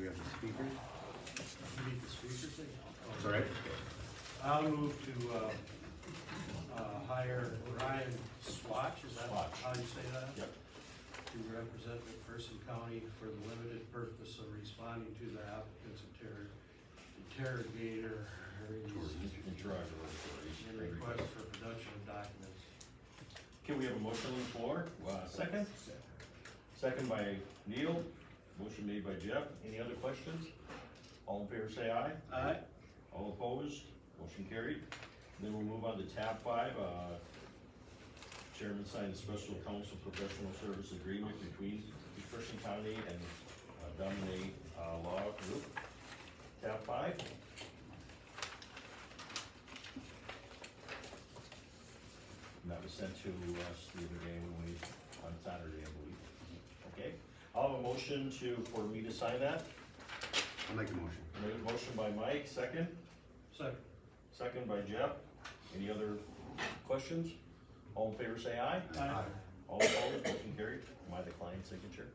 we have the speakers? You need the speaker thing? It's all right? I'll move to, hire Ryan Swatch, is that Swatch. how you say that? Yep. To represent McPherson County for the limited purpose of responding to the applicant's interrogator and request for production of documents. Okay, we have a motion on the floor, second? Second by Neil, motion made by Jeff, any other questions? All in favor say aye. Aye. All opposed, motion carried. Then we'll move on to tab 5, chairman signed a special counsel professional service agreement between McPherson County and Domine Law Group. Tab 5. And that was sent to us the other day when we, on Saturday, I believe. Okay, I'll have a motion for me to sign that. I'll make a motion. Made a motion by Mike, second. Second. Second by Jeff. Any other questions? All in favor say aye. Aye. All opposed, motion carried. Am I the client signature?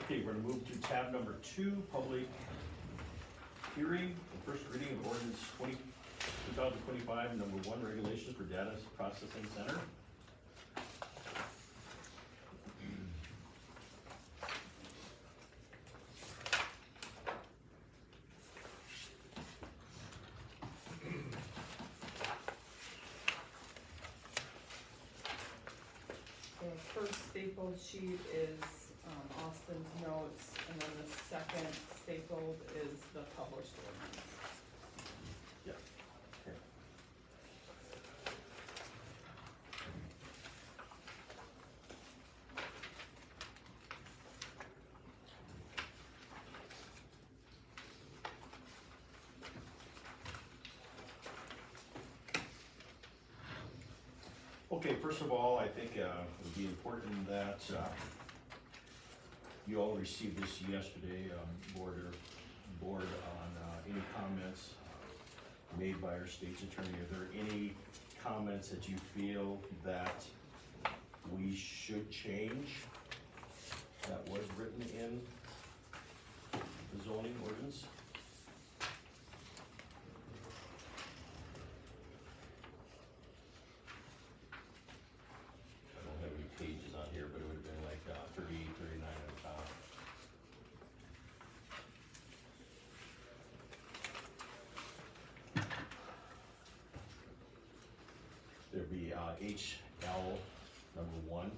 Okay, we're gonna move to tab number 2, public hearing, the first reading of ordinance 2025, number 1, regulations for data processing center. The first stapled sheet is Austin's notes, and then the second stapled is the published ordinance. Yeah. Okay. Okay, first of all, I think it would be important that you all received this yesterday, board on any comments made by our state's attorney. Are there any comments that you feel that we should change that was written in the zoning ordinance? I don't have any pages on here, but it would have been like 38, 39 at the top. There'd be HL number 1.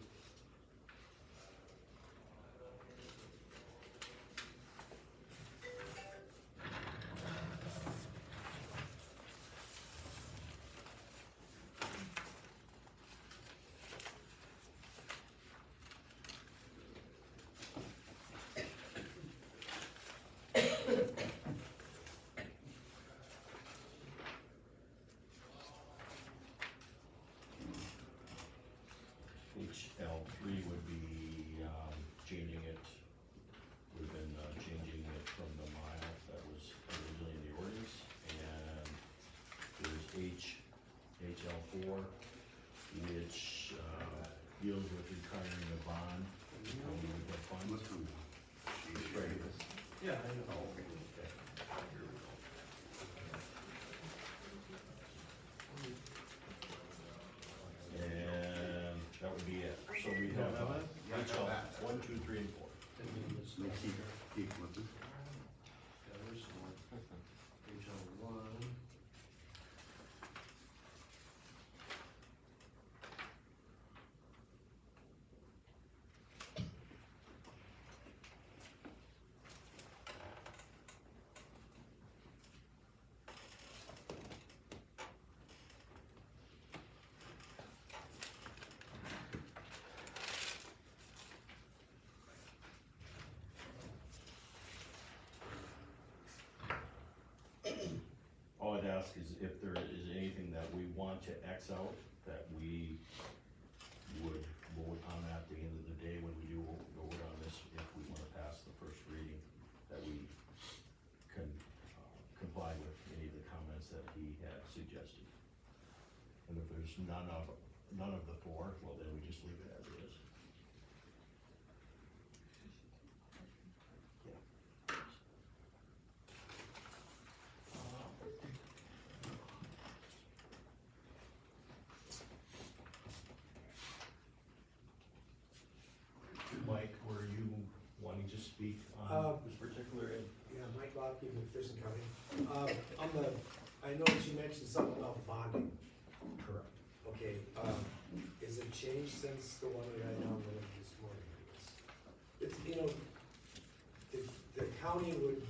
HL3 would be changing it, we've been changing it from the mile that was originally in the ordinance, and there's HL4, which deals with retiring the bond, with the funds. What's on the It's sheet? right here. Yeah, I know. Oh, okay. And that would be it. So we You don't have have that? Yeah, I got HL that. 1, 2, 3, and 4. And then it's So not keep, here. keep flipping. Yeah, there's one. Page number 1. All I'd ask is if there is anything that we want to X out, that we would vote on at the end of the day when we do there's none of the four, well, then we just leave it as it is. Yeah. Mike, were you wanting to speak on this particular ed? Yeah, Mike Locke, McPherson County. I noticed you mentioned something about bonding. Correct. Okay, is it changed since the one that I downloaded this morning? It's, the county would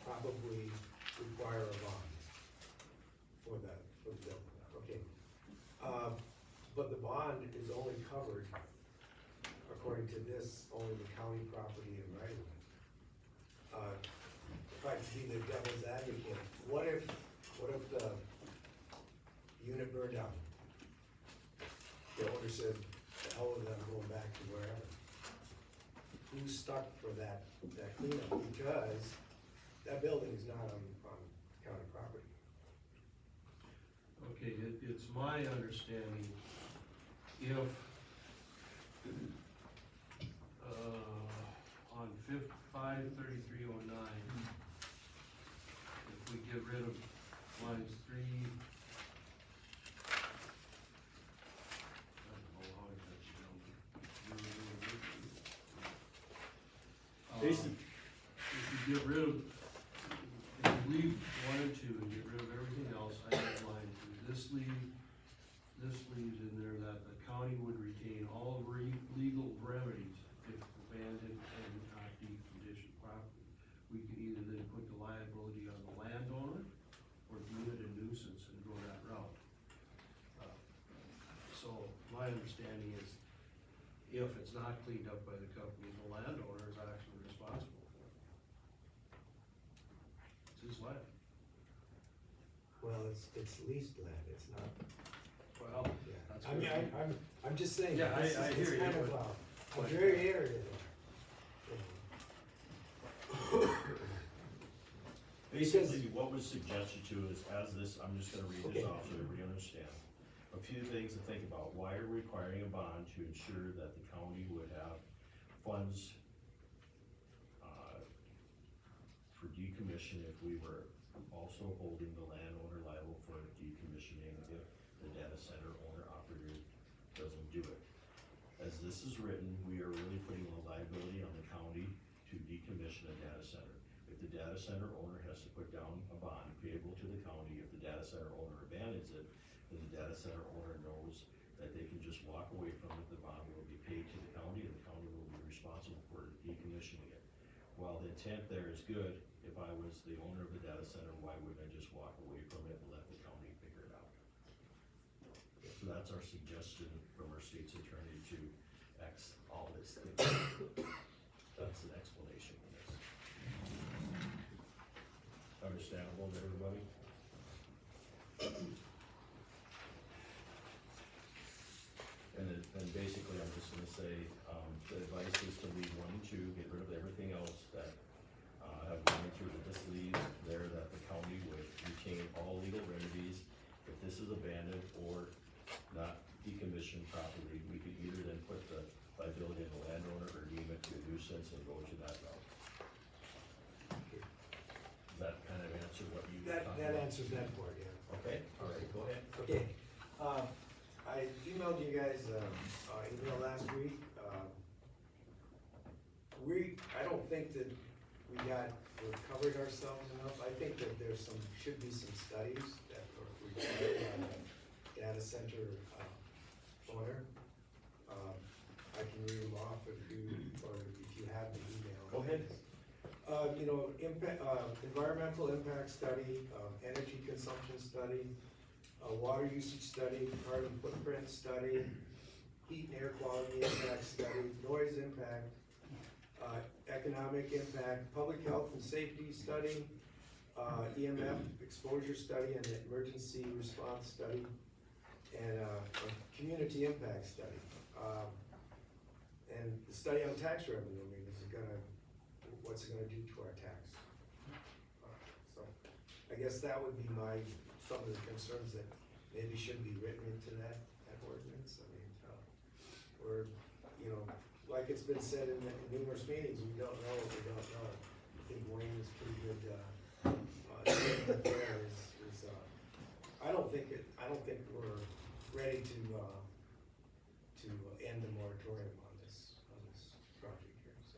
probably require a bond for the building, okay? But the bond is only covered, according to this, only the county property and right of way. If I could be the devil's advocate, what if the unit burned down? The owner said, the hell with it, I'm going back to wherever. Who's stuck for that cleanup? Because that building is not on county property. Okay, it's my understanding, if, on 53309, if we get rid of lines 3, I don't know how that's spelled. Basic. If you get rid of, if you leave 1 and 2 and get rid of everything else, I have line 2. This leaves in there that the county would retain all legal remedies if abandoned and not deconditioned property. We can either then put the liability on the landowner or deem it a nuisance and go that route. So my understanding is if it's not cleaned up by the company, the landowner is actually responsible for it. It's his land. Well, it's leased land, it's not, Well, yeah. that's I mean, good. I'm just saying, Yeah, this I is, hear it's you, kind of but- a gray area there. Basically, what was suggested to is, as this, I'm just gonna read this Okay. off so everybody understands. A few things to think about. Why are we requiring a bond to ensure that the county would have funds for decommission if we were also holding the landowner liable for decommissioning if the data center owner operator doesn't do it. As this is written, we are really putting a liability on the county to decommission a data center. If the data center owner has to put down a bond payable to the county, if the data center owner abandons it, then the data center owner knows that they can just walk away from it, the bond will be paid to the county, and the county will be responsible for decommissioning it. While the intent there is good, if I was the owner of the data center, why wouldn't I just walk away from it and let the county figure it out? So that's our suggestion from our state's attorney to X all this thing. That's an explanation of this. Understandable to everybody? And basically, I'm just gonna say, the advice is to leave 1 and 2, get rid of everything else that, have gone through, but this leaves there that the county would retain all legal remedies. If this is abandoned or not decommissioned properly, we could either then put the liability on the landowner or deem it to a nuisance and go to that route. Does that kind of answer what you were That talking about? answers that part, yeah. Okay, all right, go ahead. Okay, I emailed you guys, email last week, I don't think that we've covered ourselves enough. I think that should be some studies that are required by the data center, owner. I can read them off if you have the email. Go ahead. Environmental impact study, energy consumption study, water usage study, carbon footprint study, heat and air quality impact study, noise impact, economic impact, public health and safety study, EMF exposure study and emergency response study, and a community impact study. And the study on tax revenue, I mean, what's it gonna do to our tax? So, I guess that would be some of the concerns that maybe should be written into that ordinance, I mean, or, you know, like it's been said in numerous meetings, we don't know what we don't know. I think Wayne is pretty good, statement there is, I don't think we're ready to end the moratorium on this project here, so.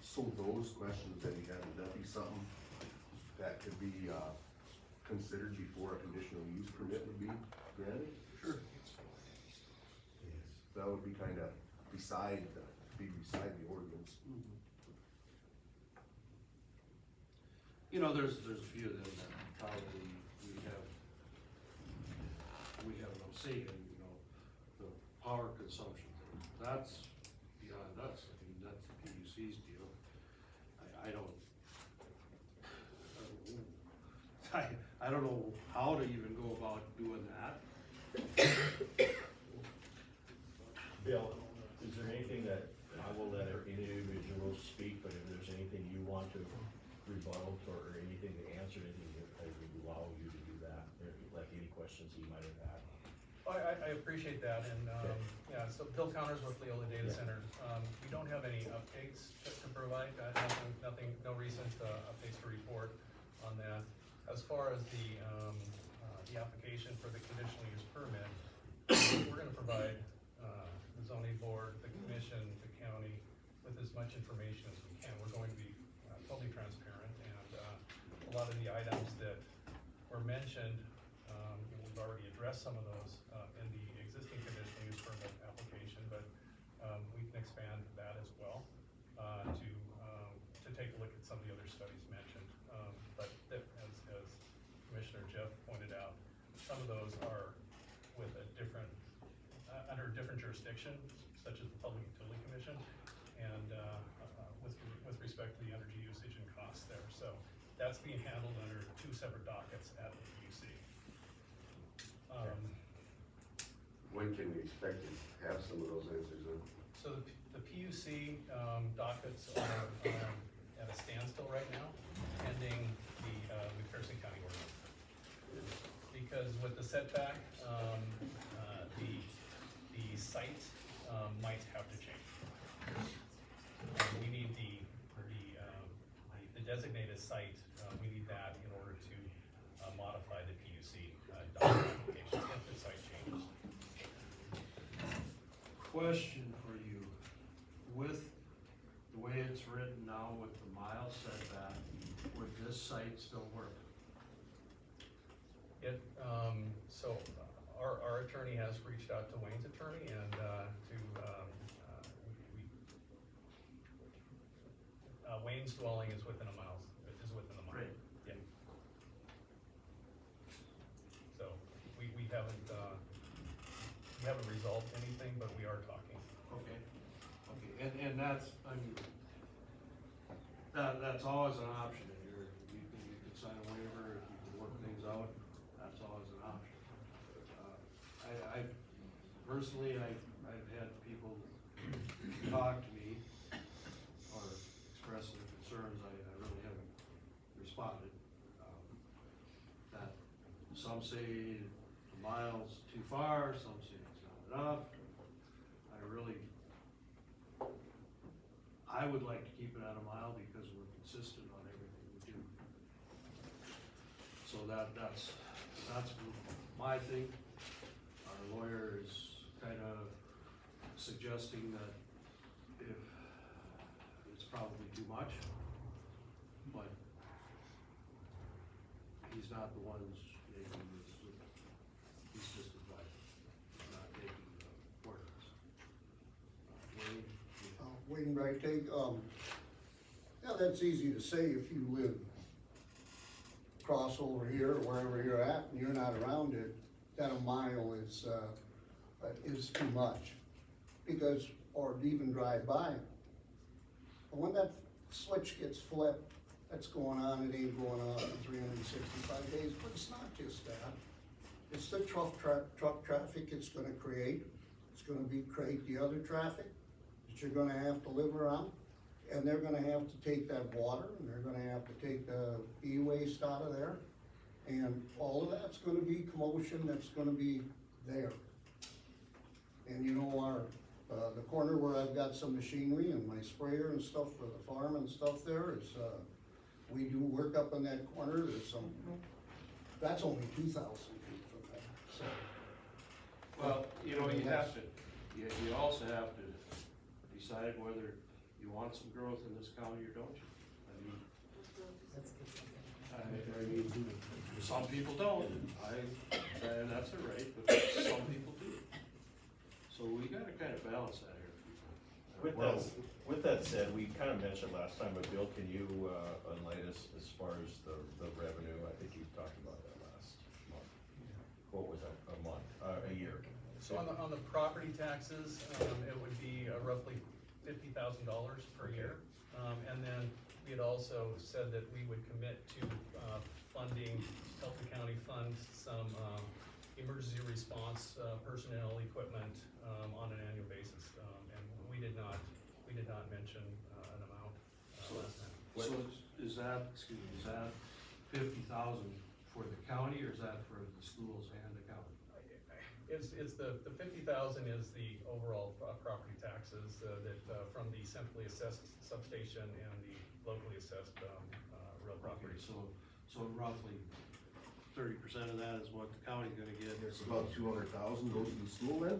So those questions that you have, would that be something that could be, considered before a conditional use permit would be granted? Sure. Yes. That would be kinda beside the ordinance. You know, there's a few of them that probably we have no say in, you know, the power consumption thing. That's beyond us, I mean, that's the PUC's deal. I don't know how to even go about doing that. Bill, is there anything that, I will let any individual speak, but if there's anything you want to rebuttal or anything to answer, anything, I would allow you to do that, or like any questions you might have had. I appreciate that, and, yeah, so Bill Connors with Leola Data Yeah. Center. We don't have any updates to provide, nothing, no recent, updates to report on that. As far as the application for the conditional use permit, we're gonna provide, the zoning board, the commission, the county, with as much information as we can. We're going to be totally transparent, and, a lot of the items that were mentioned, we've already addressed some of those, in the existing conditional use permit application, but, we can expand that as well, to take a look at some of the other studies mentioned. But as Commissioner Jeff pointed out, some of those are with a different, under a different jurisdiction, such as the Public Utility Commission, and, with respect to the energy usage and costs there. So that's being handled under two separate dockets at the PUC. When can we expect to have some of those answers then? So the PUC dockets are at a standstill right now, pending the McPherson County ordinance. Because with the setback, the site might have to change. We need the designated site, we need that in order to modify the PUC docket application if the site changes. Question for you, with the way it's written now with the mile setback, would this site still work? It, so our attorney has reached out to Wayne's attorney and, Wayne's dwelling is within a mile, within the mile. Right. Yeah. So, we haven't resolved anything, but we are talking. Okay, and that's, I mean, that's always an option, if you can sign a waiver, if you can work things out, that's always an option. I personally, I've had people talk to me or express their concerns, I really haven't responded. That some say the mile's too far, some say it's not enough. I would like to keep it at a mile because we're consistent on everything we do. So that's my thing. Our lawyer is kind of suggesting that if it's probably too much, but he's not the one who's making this, he's just advising, he's not making the ordinance. Wayne? Wayne Brightake, yeah, that's easy to say if you live across over here or wherever you're at and you're not around it, that a mile is too much. Because, or to even drive by. But when that switch gets flipped, that's going on, it ain't going on for 365 days, but it's not just that. It's the truck traffic it's gonna create. It's gonna create the other traffic that you're gonna have to live around. And they're gonna have to take that water, and they're gonna have to take the e-waste out of there. And all of that's gonna be commotion, that's gonna be there. And you know, the corner where I've got some machinery and my sprayer and stuff for the farm and stuff there is, we do work up in that corner, there's some, that's only 2,000 feet from there, so. Well, you know, you have to, you also have to decide whether you want some growth in this county or don't you? I mean, some people don't, and that's all right, but some people do. So we gotta kind of balance that here. With that said, we kind of mentioned last time, but Bill, can you, enlighten us as far as the revenue? I think you talked about that last month. What was that, a year? So on the property taxes, it would be roughly $50,000 per year. And then we had also said that we would commit to funding, help the county fund some emergency response personnel, equipment on an annual basis. And we did not mention an amount last time. So is that, excuse me, is that 50,000 for the county or is that for the schools and the county? It's the 50,000 is the overall property taxes that from the centrally assessed substation and the locally assessed real property. So roughly 30% of that is what the county's gonna get. It's about 200,000 goes to the school then?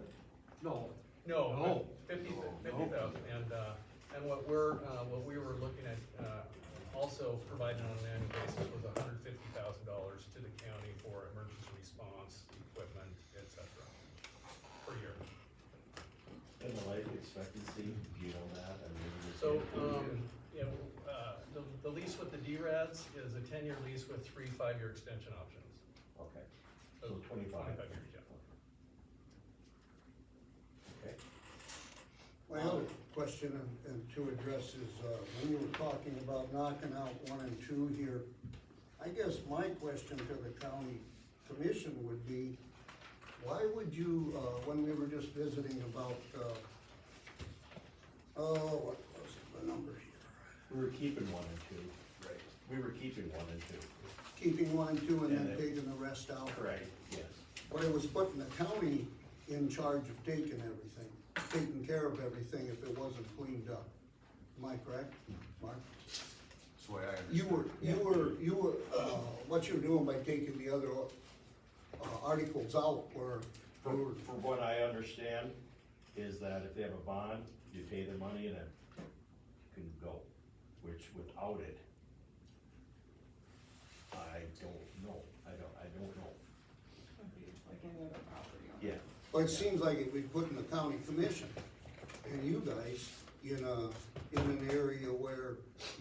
No, No, No. 50,000, No. and what we were looking at, also providing on an annual basis was $150,000 to the county for emergency response, equipment, et cetera, per year. And the life expectancy, do you know that? I mean, is it- So, the lease with the DRADS is a 10-year lease with 3 5-year extension options. Okay, so 25. 25 years, yeah. Okay. My other question and to address is, when you were talking about knocking out 1 and 2 here, I guess my question to the county commission would be, why would you, when we were just visiting about, what was the number here? We were keeping 1 and 2. Right. We were keeping 1 and 2. Keeping 1 and 2 and And then then- taking the rest out? Correct, yes. But it was putting the county in charge of taking everything, taking care of everything if it wasn't cleaned up. Am I correct, Mark? That's the way I You understand were, what you're doing by taking the other, articles out were, From what I understand, is that if they have a bond, you pay the money and then you can go, which without it, I don't know, I don't know. Like any other property owner. Yeah, but it seems like it would put in the county commission and you guys in an area where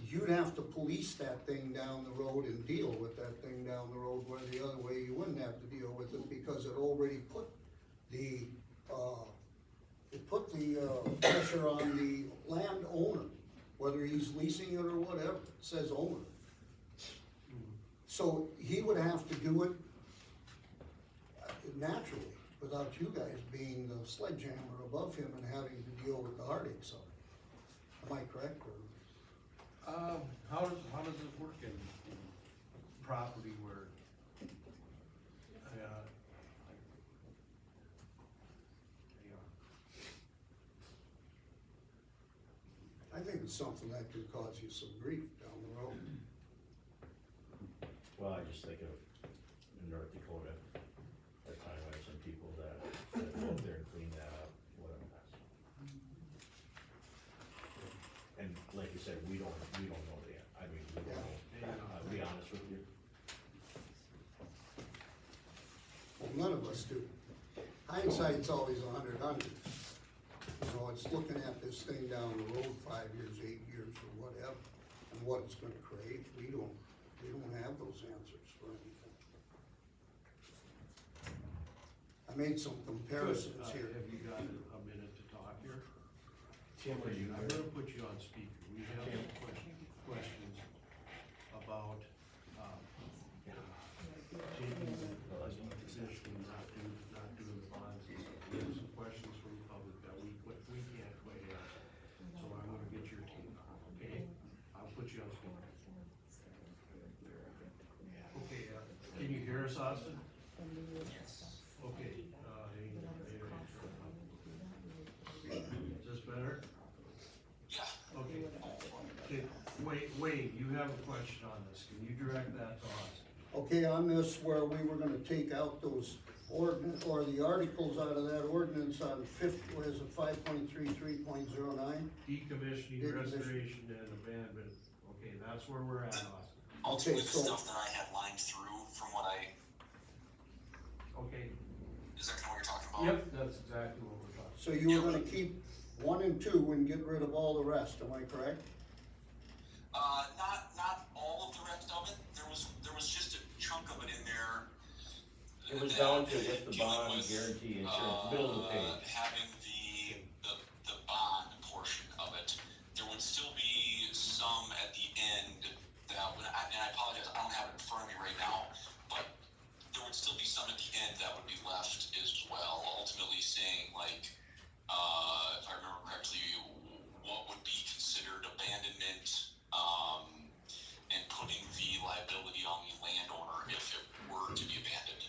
you'd have to police that thing down the road and deal with that thing down the road, where the other way you wouldn't have to deal with it because it already put the, pressure on the landowner, whether he's leasing it or whatever, it says owner. So he would have to do it naturally, without you guys being the sledgehammer above him and having to deal with the heartaches of it. Am I correct? Or- how does it work in property where, I think it's something that could cause you some grief down the road. well, I just think of in North Dakota, at time I have some people that go up there and clean that up, whatever. And like you said, we don't know that, I mean, we don't know, I'll be honest with you. Well, none of us do. Hindsight's always 100. You know, it's looking at this thing down the road 5 years, 8 years, or whatever, and what it's gonna create. We don't have those answers for anything. I made some comparisons here. have you got a minute to talk here? Tim, are you I'm here? gonna put you on speaker, we have Tim. some questions about, taking the position, not doing the bonds and stuff. We have some questions from the public that we can't quite answer, so I'm gonna get your team, okay? I'll put you on speaker. Okay, can you this, Austin? And we would- Okay, But on this cross section, we would do that, we would- is this better? we Okay, would have to- okay, Wade, you have a question on this, can you direct that to us? Okay, on this where we were gonna take out those ordinance, or the articles out of that ordinance on what is it, 5.33.09? Decommissioning, Decommission. restoration, and abandonment, okay, that's where we're at, Austin. Ultimately, the so- stuff that I had lined through from what Okay, is that kinda what you're talking about? yep, that's exactly what we're talking. So you were gonna keep 1 and 2 and get rid of all the rest, am I correct? Not all of the rest of it, there was just a chunk of it in there. It was that down to if the dealing bond, with, guarantee, insurance, middle of the page. Having the bond portion of it, there would still be some at the end that would, and I apologize, I don't have it in front of me right now, but there would still be some at the end that would be left as well, ultimately saying like, if I remember correctly, what would be considered abandonment, and putting the liability on the landowner if it were to be abandoned.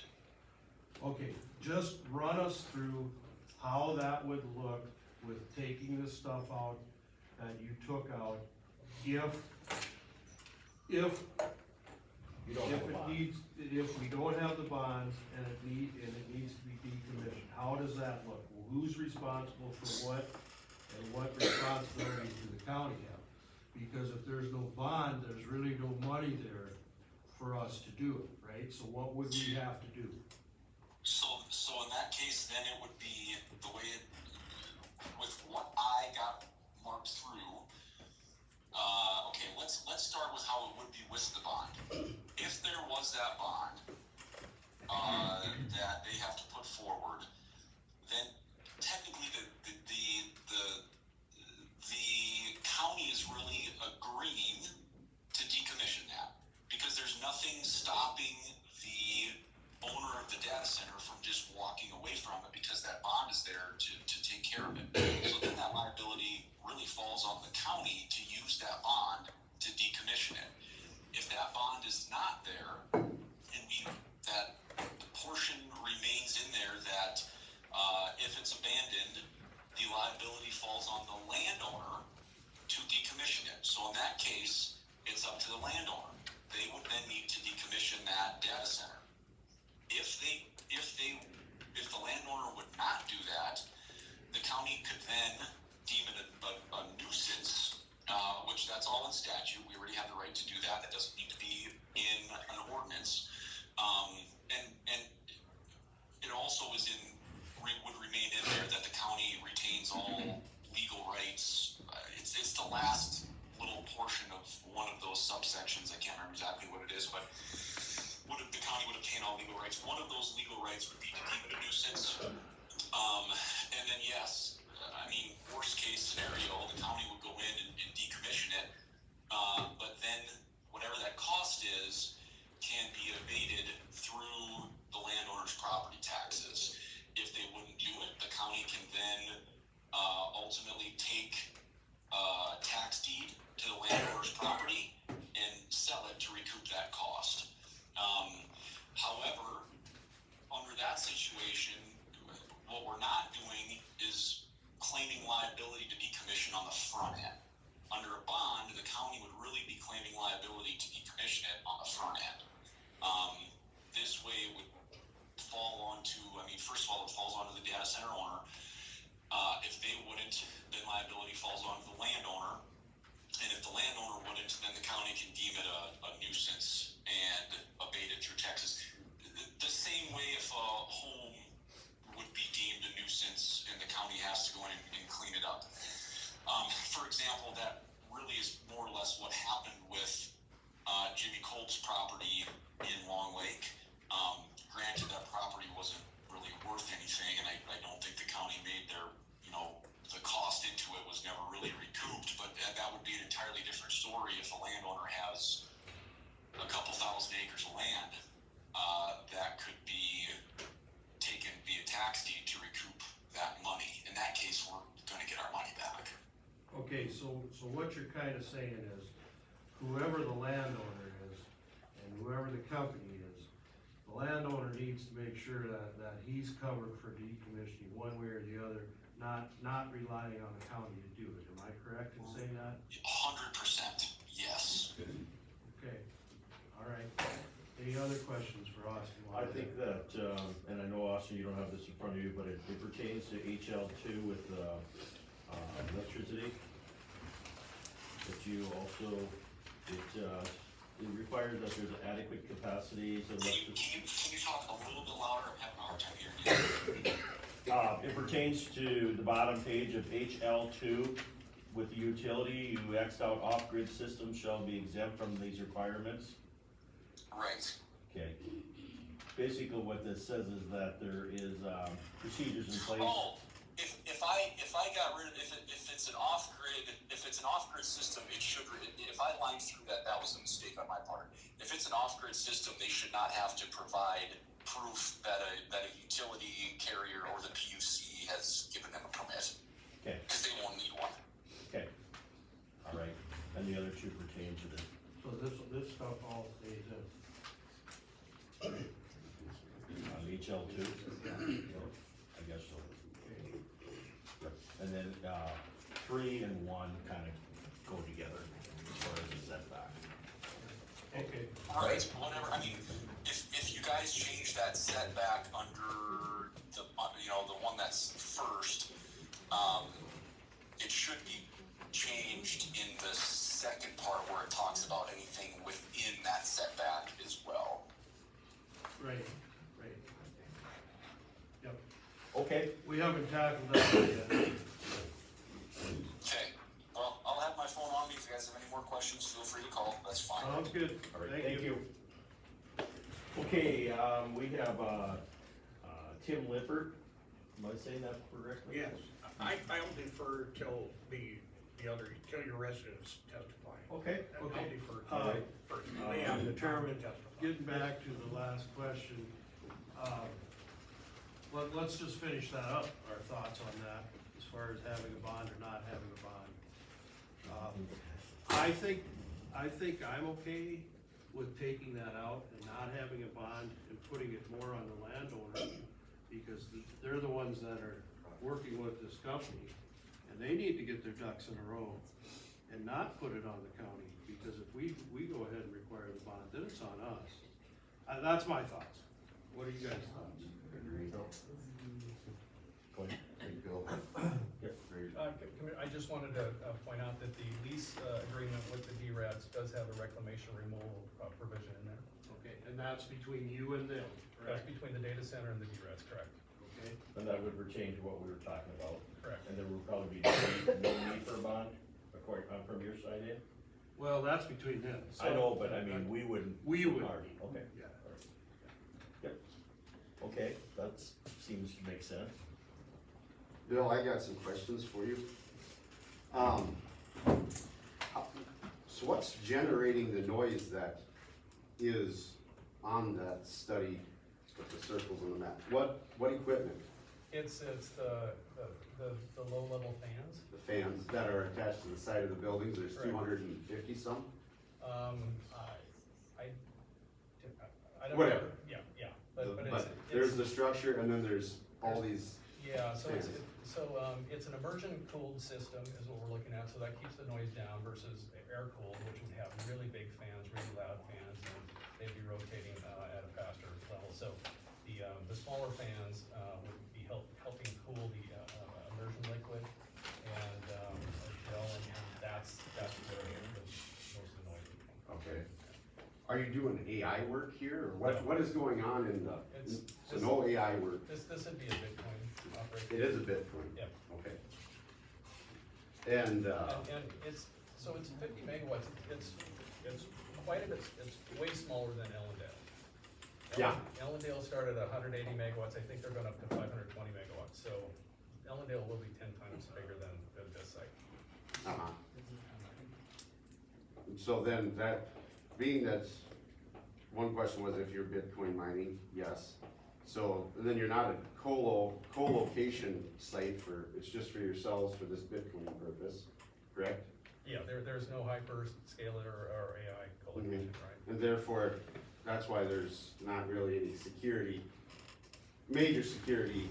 Okay, just run us through how that would look with taking the stuff out that you took out, if You don't have a it bond. needs, if we don't have the bonds and it needs to be decommissioned, how does that look? Well, who's responsible for what, and what responsibilities do the county have? Because if there's no bond, there's really no money there for us to do it, right? So what would we have to do? So in that case, then it would be the way it, with what I got marked through. Okay, let's start with how it would be with the bond. If there was that bond, that they have to put forward, then technically the county is really agreeing to decommission that, because there's nothing stopping the owner of the data center from just walking away from it, because that bond is there to take care of it. So then that liability really falls on the county to use that bond to decommission it. If that bond is not there, and that portion remains in there that, if it's abandoned, the liability falls on the landowner to decommission it. So in that case, it's up to the landowner. They would then need to decommission that data center. If the landowner would not do that, the county could then deem it a nuisance, which that's all in statute. We already have the right to do that. That doesn't need to be in an ordinance. And it also is would remain in there that the county retains all legal rights. It's the last little portion of one of those subsections. I can't remember exactly what it is, but the county would obtain all legal rights. One of those legal rights would be to deem it a nuisance. And then yes, I mean, worst case scenario, the county would go in and decommission it. But then whatever that cost is can be abated through the landowner's property taxes. If they wouldn't do it, the county can then ultimately take a tax deed to the landowner's property and sell it to recoup that cost. However, under that situation, what we're not doing is claiming liability to decommission on the front end. Under a bond, the county would really be claiming liability to decommission it on the front end. This way it would fall onto, first of all, it falls onto the data center owner. If they wouldn't, then liability falls onto the landowner. And if the landowner wouldn't, then the county can deem it a nuisance and abate it through taxes. The same way if a home would be deemed a nuisance and the county has to go in and clean it up. For example, that really is more or less what happened with Jimmy Colb's property in Long Lake. Granted, that property wasn't really worth anything, and I don't think the county made their, the cost into it was never really recouped, but that would be an entirely different story if a landowner has a couple thousand acres of land that could be taken via tax deed to recoup that money. In that case, we're going to get our money back. Okay, so what you're kind of saying is, whoever the landowner is, and whoever the company is, the the landowner needs to make sure that he's covered for decommissioning one way or the other, not relying on the county to do it. Am I correct in saying that? 100%, yes. Okay, all right. Any other questions for Austin? I think that, and I know Austin, you don't have this in front of you, but it pertains to HL2 with, electricity. But you also, it requires that there's adequate capacities of electricity. Can you talk a little bit louder? I'm having a hard time hearing you. It pertains to the bottom page of HL2 with the utility, you Xed out off-grid systems shall be exempt from these requirements. Right. Okay. Basically what this says is that there is, procedures in place. Oh, if I got rid of, if it's an off-grid system, it should, if I lined through that, that was a mistake on my part. If it's an off-grid system, they should not have to provide proof that a utility carrier or the PUC has given them a permit. Okay. Because they won't need one. Okay. All right. And the other two pertain to this. So this stuff all stays in. On HL2? I guess so. And then, 3 and 1 kind of go together as far as the setback. Okay. Right, whatever, I mean, if you guys change that setback under the, the one that's first, it should be changed in the second part where it talks about anything within that setback as well. Right. Yep. Okay. We haven't tackled that yet. Okay, well, I'll have my phone on me, if you guys have any more questions, feel free to call, that's fine. Sounds good. All right, thank you. Okay, we have, Tim Lippert. Am I saying that correctly? Yes, I'll defer till till your residents testify. Okay, I'll okay. defer Uh, to first. They have the term to testify. Getting back to the last question, let's just finish that up, our thoughts on that, as far as having a bond or not having a bond. I think I'm okay with taking that out and not having a bond and putting it more on the landowner, because they're the ones that are working with this company, and they need to get their ducks in a row and not put it on the county, because if we go ahead and require the bond, then it's on us. That's my thoughts. What are you guys' thoughts? Agree. Go ahead. Hey, Bill. Yep. Great. I just wanted to point out that the lease agreement with the DRADs does have a reclamation removal provision in there. Okay, and that's between you and them, That's correct? between the data center and the DRADs, correct? Okay, And that would pertain to what we were talking about. Correct. And there would probably be no need for a bond, according, from your side in? well, that's between them. I know, but I mean, we wouldn't. We would. Party, okay. Yeah. All right. Yep. Okay, that seems to make sense. Bill, I got some questions for you. So what's generating the noise that is on that study with the circles on the map? What equipment? It's the low-level fans. The fans that are attached to the side of the buildings, there's Correct. 250 some? I don't. Whatever. Yeah, but But there's the structure and then there's all these, Yeah, so fans. it's an immersion cooled system is what we're looking at, so that keeps the noise down versus air cooled, which would have really big fans, really loud fans, and they'd be rotating at a faster level. So the smaller fans would be helping cool the immersion liquid and gel, and that's where most of the noise would come. okay. Are you doing AI work here, or what is going on in the, so This- no AI work? This would be a Bitcoin operation. It is a Bitcoin? Yep. Okay. And, And it's 50 megawatts, it's quite a bit, it's way smaller than Ellendale. Yeah. Ellendale started at 180 megawatts, I think they're going up to 520 megawatts, so Ellendale will be 10 times bigger than this site. uh-huh. So then that, being that, one question was if you're Bitcoin mining, yes. So then you're not a co-location site for, it's just for yourselves for this Bitcoin purpose, correct? Yeah, there's no hyperscaler or AI colocation, right? And therefore, that's why there's not really any security, major security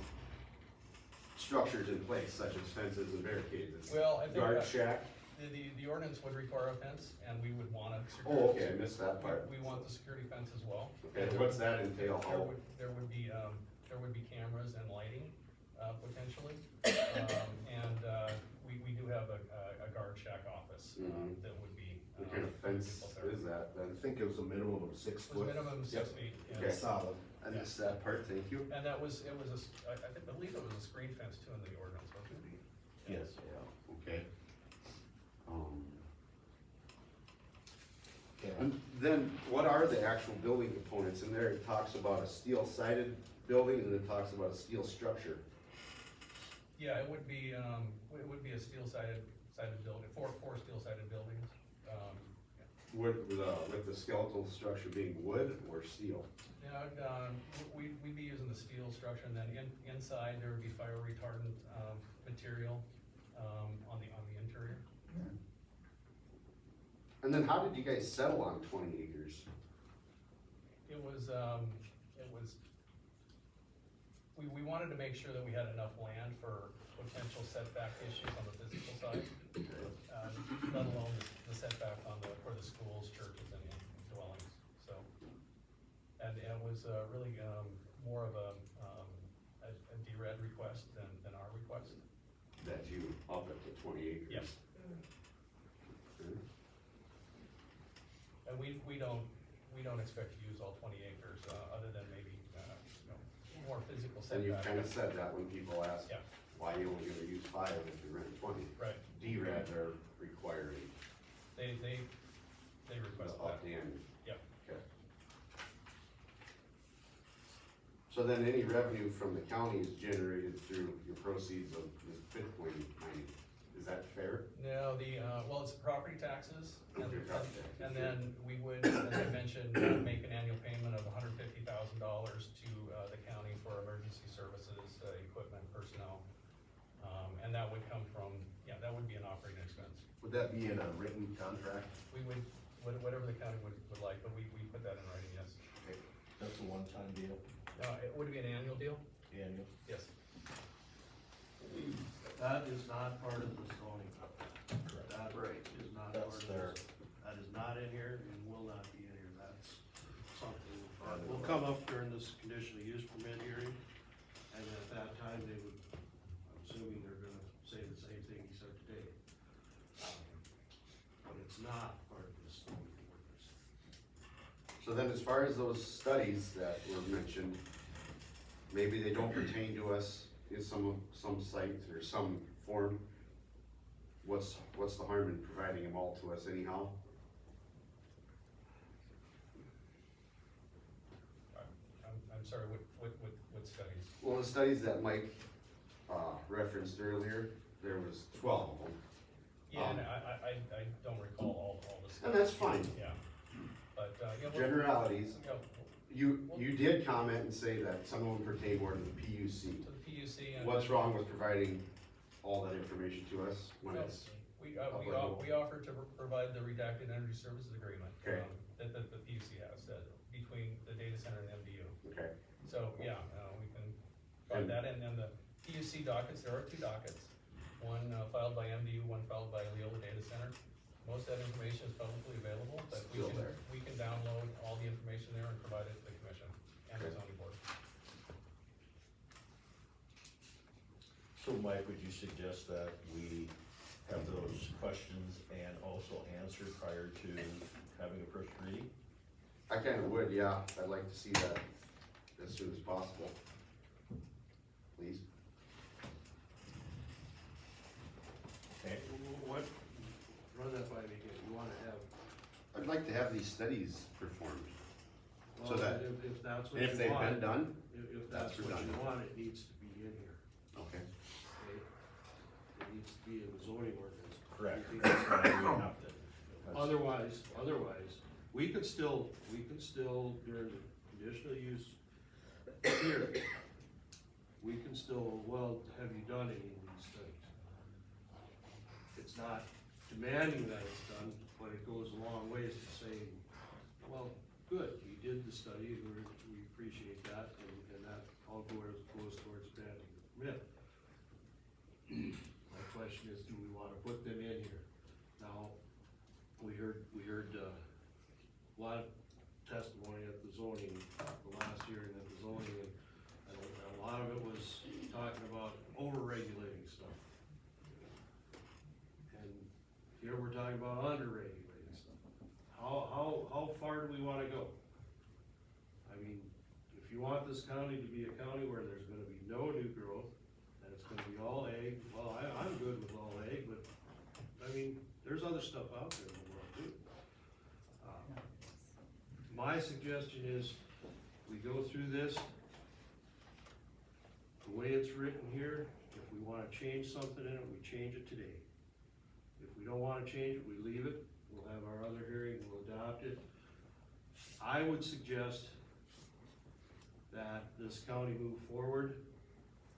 structures in place, such as fences and barricades. It's Well, I think Guard that shack? the ordinance would require a fence, and we would want a Oh, security. okay, I missed that part. We want the security fence as well. Okay, what's that entail? There would be cameras and lighting, potentially. We do have a guard shack office, Mhm. that would be. What kind of fence people there. is that I then? think it was a minimum of 6 It was foot. minimum 6 feet. yeah. Okay. Solid. I missed that part, thank you. And that was, I believe it was a screen fence too in the ordinance, wasn't it? Yes. Yeah, okay. Okay. And then, what are the actual building components? In there, it talks about a steel-sided building, and it talks about a steel structure. Yeah, it would be a steel-sided building, four steel-sided buildings. With the skeletal structure being wood or steel? Yeah, we'd be using the steel structure, and then inside, there would be fire retardant, material, on the interior. And then how did you guys settle on 20 acres? We wanted to make sure that we had enough land for potential setback issues on the physical side, let alone the setback for the schools, churches, and dwellings, so. And it was, really, more of a DRED request than our request. That you up it to 20 acres? Yes. Okay. And we don't expect to use all 20 acres, other than maybe, more physical And you've setback. kinda said that when people ask, Yeah. why you only gonna use 5 if you rent 20? Right, DRAD are requiring they the request that, up and. Yep. Okay. So then any revenue from the county is generated through your proceeds of this Bitcoin mining, is that fair? No, well, it's property taxes, and, Okay, property taxes, and sure. then we would, as I mentioned, make an annual payment of $150,000 to, the county for emergency services, equipment, personnel. And that would come from, that would be an operating expense. Would that be in a written contract? We would, whatever the county would like, but we put that in writing, yes. That's a one-time deal, Would it be an annual deal? annual. Yes. That is not part of the zoning. Correct. That is not That's part of their- this. That is not in here and will not be in here. That's something will come up during this conditional use permit hearing. And at that time, they would, I'm assuming they're gonna say the same thing he said today. But it's not part of this zoning ordinance. So then as far as those studies that were mentioned, maybe they don't pertain to us in some site or some form. What's the harm in providing them all to us anyhow? I'm sorry, what studies? Well, the studies that Mike, referenced earlier, there was 12 of them. Yeah, and I don't recall all the studies. And that's fine. Yeah, but, we'll- Generalities, yeah, you did comment and say that some of them pertain more to the PUC. to the PUC and. What's wrong with providing all that information to us when No, it's, we offer to provide the redacted energy services agreement. Okay. That the PUC has, between the data center and MDU. okay, So, yeah, we can provide that, and then the PUC dockets, there are 2 dockets. One filed by MDU, one filed by Leola Data Center. Most of that information is publicly available, but Still there. we can download all the information there and provide it to the commission and the Okay. zoning board. So Mike, would you suggest that we have those questions and also answer prior to having a first reading? I kinda would, yeah, I'd like to see that as soon as possible. Please. Okay, What, run that by me again. You wanna have, I'd like to have these studies performed, So well, that- if that's what and you want. if they've been done, If that's that's what you redundant. want, it needs to be in here, okay. okay? It needs to be in the zoning ordinance. correct. Because That's why we have to- that's- Otherwise, we could still, during the conditional use here, we can still, well, have you done any of these studies? It's not demanding that it's done, but it goes a long ways to saying, well, good, you did the study, and we appreciate that, and that all goes towards granting the permit. My question is, do we wanna put them in here? Now, we heard a lot of testimony at the zoning, the last hearing at the zoning, and a lot of it was talking about over-regulating stuff. And here we're talking about under-regulating stuff. How far do we wanna go? I mean, if you want this county to be a county where there's gonna be no new growth, and it's gonna be all ag, well, I'm good with all ag, but, I mean, there's other stuff out there in the world too. My suggestion is, we go through this, the way it's written here. If we wanna change something in it, we change it today. If we don't wanna change it, we leave it, we'll have our other hearing, we'll adopt it. I would suggest that this county move forward,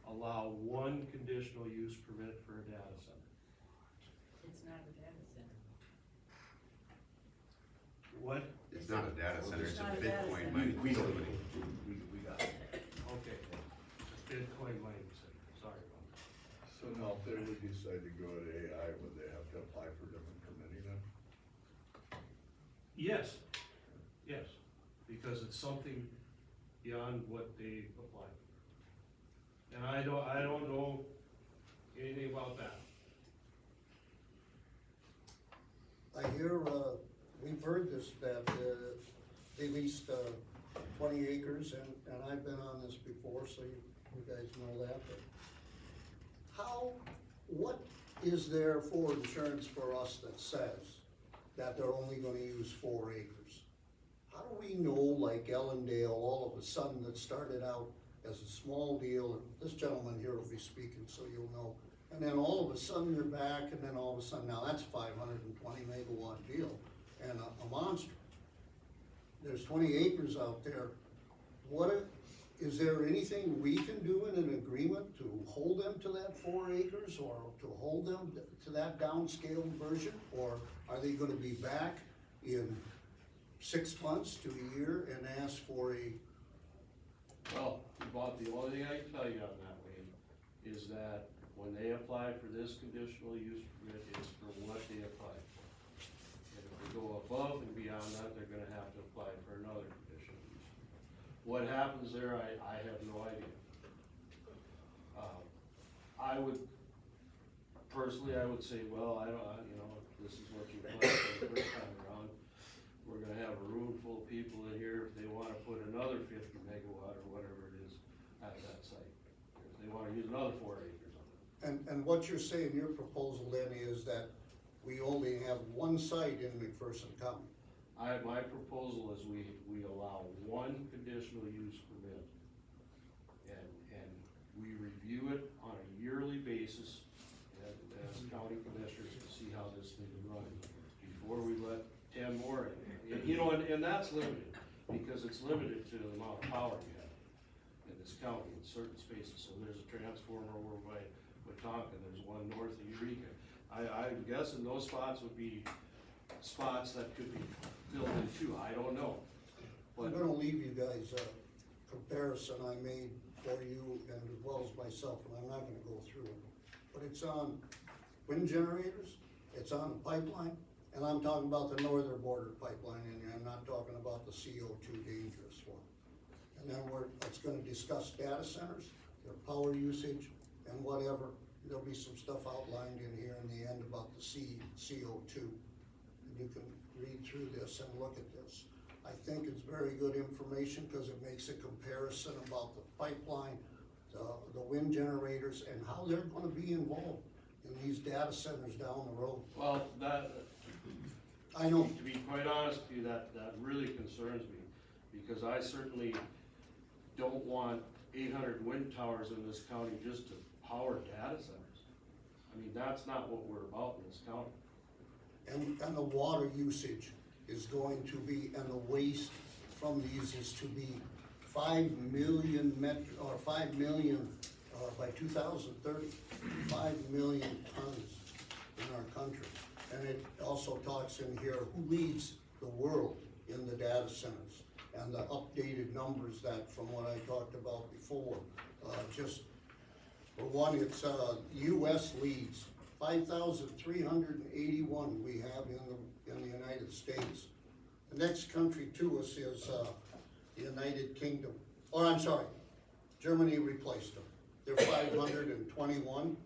allow one conditional use permit for a data center. It's not a data center. What? It's not a data center, it's a not a data Bitcoin center. mining We facility. got it. Okay, Bitcoin mining center, sorry about that. So now if they would decide to go to AI, would they have to apply for different permitting then? Yes, because it's something beyond what they apply for. And I don't know anything about that. I hear, we've heard this, that, they leased, 20 acres, and I've been on this before, so you guys know that, but what is there for insurance for us that says that they're only gonna use 4 acres? How do we know, like Ellendale, all of a sudden that started out as a small deal, and this gentleman here will be speaking, so you'll know, and then all of a sudden they're back, and then all of a sudden, now that's 520 megawatt deal, and a monster. There's 20 acres out there. Is there anything we can do in an agreement to hold them to that 4 acres, or to hold them to that downscaled version? Or are they gonna be back in 6 months to a year and ask for a, Well, Bob, the only thing I can tell you on that, Wayne, is that when they applied for this conditional use permit, it's for what they applied for. And if they go above and beyond that, they're gonna have to apply for another conditional use. What happens there, I have no idea. Personally, I would say, well, this is what you applied for the first time around. We're gonna have a room full of people in here, if they wanna put another 50 megawatt or whatever it is at that site. If they wanna use another 4 acres of it. and what you're saying, your proposal then is that we only have one site in McPherson County? My proposal is we allow one conditional use permit. And we review it on a yearly basis as county commissioners to see how this thing is running, before we let 10 more in. And that's limited, because it's limited to the amount of power we have in this county in certain spaces. So there's a transformer over by Wetonka, there's one north of Eureka. I'm guessing those spots would be spots that could be filled in too, I don't know. I'm But gonna leave you guys a comparison I made for you and as well as myself, and I'm not gonna go through it. But it's on wind generators, it's on the pipeline, and I'm talking about the northern border pipeline, and I'm not talking about the CO2 dangerous one. And then it's gonna discuss data centers, their power usage, and whatever. There'll be some stuff outlined in here in the end about the CO2. And you can read through this and look at this. I think it's very good information, because it makes a comparison about the pipeline, the wind generators, and how they're gonna be involved in these data centers down the road. Well, I know, to be quite honest with you, that really concerns me, because I certainly don't want 800 wind towers in this county just to power data centers. I mean, that's not what we're about in this county. and the water usage is going to be, and the waste from these is to be 5 million by 2030, 5 million tons in our country. And it also talks in here who leads the world in the data centers. and the updated numbers that, from what I talked about before. Just, for one, it's, US leads, 5,381 we have in the United States. The next country to us is, the United Kingdom, or I'm sorry, Germany replaced them. They're 521,